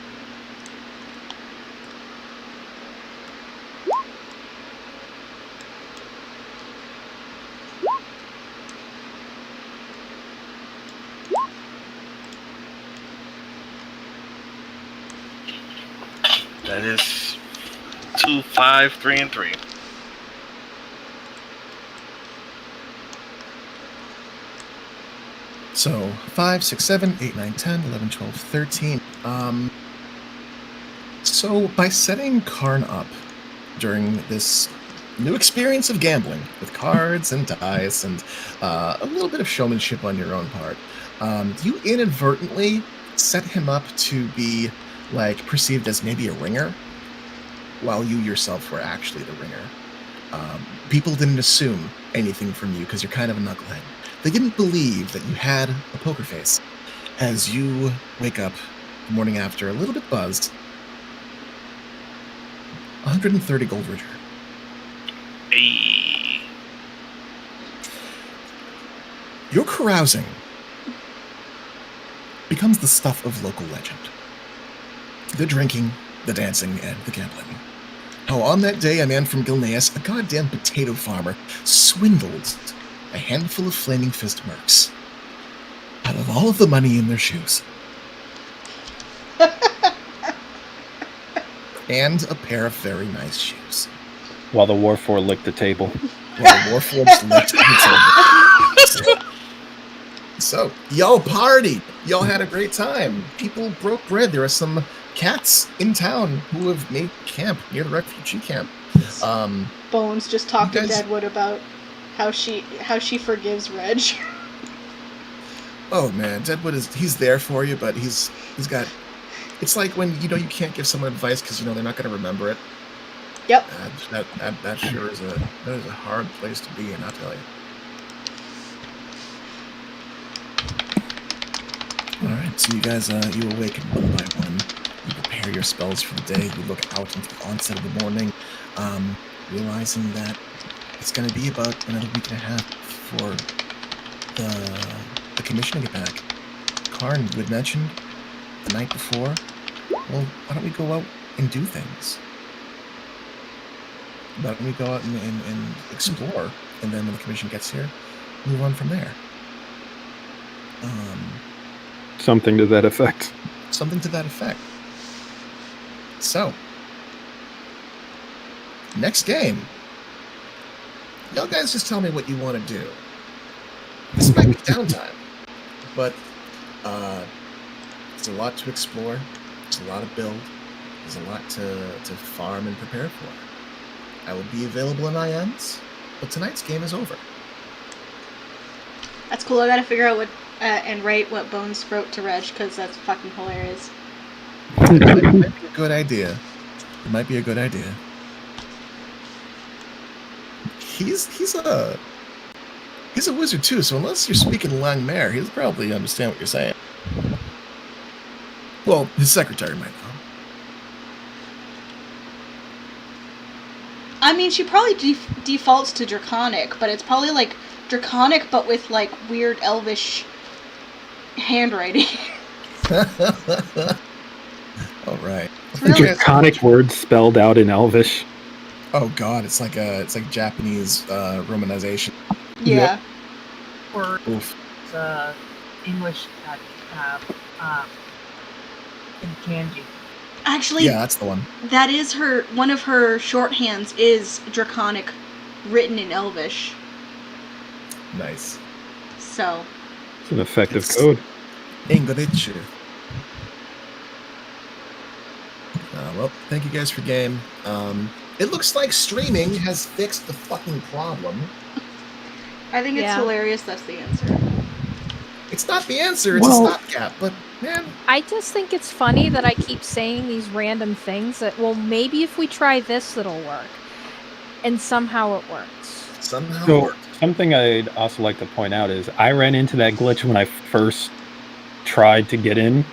That is 2, 5, 3, and 3. So 5, 6, 7, 8, 9, 10, 11, 12, 13. So by setting Karn up during this new experience of gambling with cards and dice and a little bit of showmanship on your own part, you inadvertently set him up to be perceived as maybe a ringer, while you yourself were actually the ringer. People didn't assume anything from you because you're kind of a knucklehead. They didn't believe that you had a poker face. As you wake up the morning after, a little bit buzzed, 130 gold richer. Hey. Your carousing becomes the stuff of local legend. The drinking, the dancing, and the gambling. How on that day, a man from Gilneas, a goddamn potato farmer, swindled a handful of Flaming Fist mercs out of all of the money in their shoes. And a pair of very nice shoes. While the Warfor licked the table. While the Warforged licked the table. So, y'all partied. Y'all had a great time. People broke bread. There are some cats in town who have made camp near the refugee camp. Bones just talked to Deadwood about how she forgives Reg. Oh man, Deadwood he's there for you, but he's got. It's like when you can't give someone advice because they're not going to remember it. Yep. That sure is a hard place to be in, I'll tell you. All right, so you guys, you awaken one by one. You prepare your spells for the day. You look out into the onset of the morning, realizing that it's going to be about another week and a half for the commission to get back. Karn, you had mentioned the night before. Well, why don't we go out and do things? Why don't we go out and explore, and then when the commission gets here, move on from there. Something to that effect. Something to that effect. So, next game. Y'all guys just tell me what you want to do. This might be downtime, but there's a lot to explore. There's a lot to build. There's a lot to farm and prepare for. I will be available in IMs, but tonight's game is over. That's cool. I gotta figure out what and write what Bones wrote to Reg because that's fucking hilarious. It might be a good idea. It might be a good idea. He's a wizard too, so unless you're speaking Langmare, he'll probably understand what you're saying. Well, his secretary might know. I mean, she probably defaults to Draconic, but it's probably like Draconic but with like weird elvish handwriting. All right. Really Draconic words spelled out in Elvish. Oh God, it's like Japanese romanization. Yeah. Or Oof. English in kanji. Actually, Yeah, that's the one. that is one of her shorthands is Draconic written in Elvish. Nice. So. It's an effective code. English. Well, thank you guys for game. It looks like streaming has fixed the fucking problem. I think it's hilarious that's the answer. It's not the answer, it's a stopgap, but man. I just think it's funny that I keep saying these random things that, well, maybe if we try this, it'll work. And somehow it works. Somehow So, it worked. something I'd also like to point out is I ran into that glitch when I first tried to get in.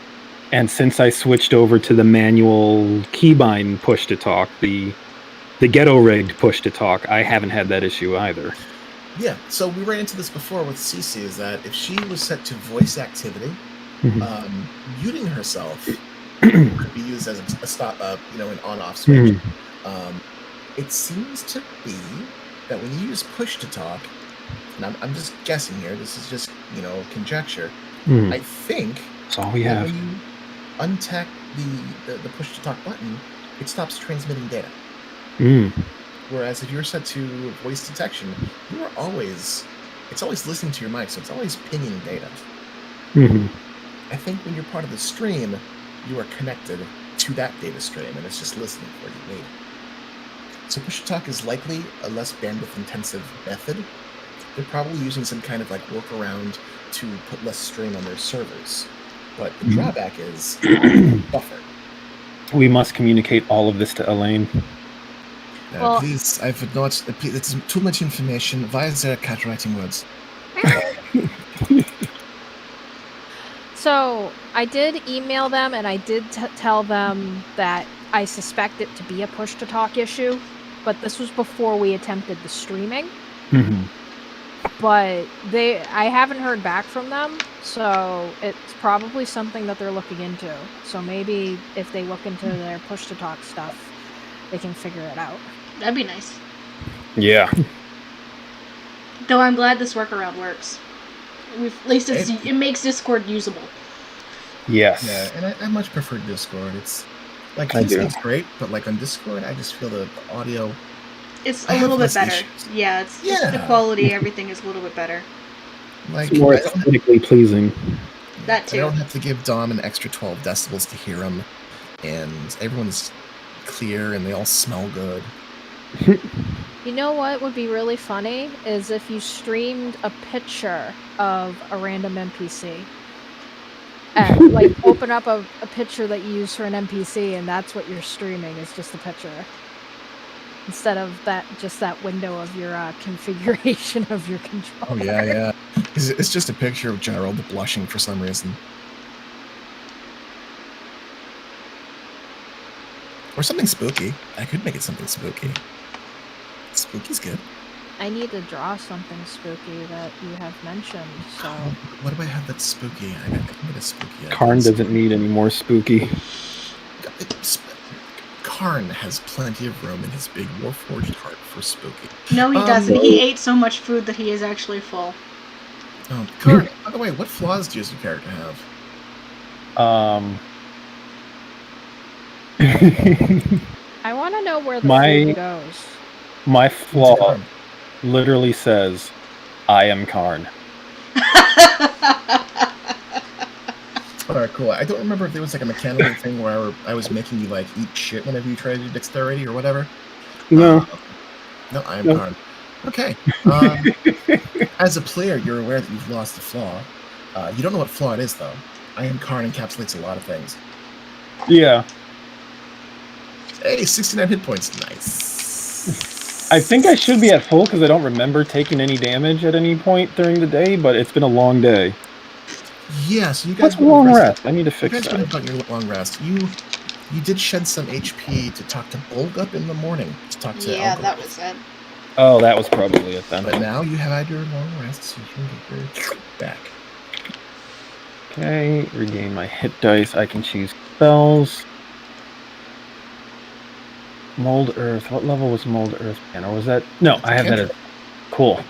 And since I switched over to the manual keybind push-to-talk, the ghetto-rigged push-to-talk, I haven't had that issue either. Yeah, so we ran into this before with Cece, is that if she was set to voice activity, muting herself could be used as a stop, an on-off switch. It seems to be that when you use push-to-talk, and I'm just guessing here, this is just, conjecture, I think That's all we have. when you untap the push-to-talk button, it stops transmitting data. Whereas if you're set to voice detection, it's always listening to your mic, so it's always pinging data. I think when you're part of the stream, you are connected to that data stream, and it's just listening for you later. So push-to-talk is likely a less bandwidth-intensive method. They're probably using some kind of workaround to put less strain on their servers. But the drawback is buffer. We must communicate all of this to Elaine. Please, I've not. It's too much information. Why is there a cat writing words? So I did email them, and I did tell them that I suspect it to be a push-to-talk issue, but this was before we attempted the streaming. But I haven't heard back from them, so it's probably something that they're looking into. So maybe if they look into their push-to-talk stuff, they can figure it out. That'd be nice. Yeah. Though I'm glad this workaround works. At least it makes Discord usable. Yes. Yeah, and I much prefer Discord. It's it's great, but on Discord, I just feel the audio. It's a little bit better. Yeah, it's just the quality. Everything is a little bit better. It's more aesthetically pleasing. That too. I don't have to give Dom an extra 12 decibels to hear him, and everyone's clear and they all smell good. You know what would be really funny is if you streamed a picture of a random NPC. Like open up a picture that you use for an NPC, and that's what you're streaming is just a picture. Instead of that window of your configuration of your controller. Oh yeah. It's just a picture of Gerald blushing for some reason. Or something spooky. I could make it something spooky. Spooky's good. I need to draw something spooky that you have mentioned, so... What do I have that's spooky? I can get a spooky. Karn doesn't need any more spooky. Karn has plenty of room in his big Warforged heart for spooky. No, he doesn't. He ate so much food that he is actually full. Oh, Karn, by the way, what flaws does your character have? I want to know where the food goes. My flaw literally says, I am Karn. Alright, cool. I don't remember if there was like a mechanical thing where I was making you like eat shit whenever you tried to do dexterity or whatever. No. No, I am Karn. Okay. As a player, you're aware that you've lost a flaw. You don't know what flaw it is, though. I am Karn encapsulates a lot of things. Yeah. Hey, 69 hit points. Nice. I think I should be at full because I don't remember taking any damage at any point during the day, but it's been a long day. Yeah, so you guys... What's long rest? I need to fix that. You guys that. about your long rest. You did shed some HP to talk to Bolgup in the morning. To talk to Yeah, Algor. that was it. Oh, that was probably it then. But now you have had your long rest, so you can get your back. Okay, regain my hit dice. I can choose spells. Mold Earth. What level was Mold Earth? Or was that... No, I have that as... Cool.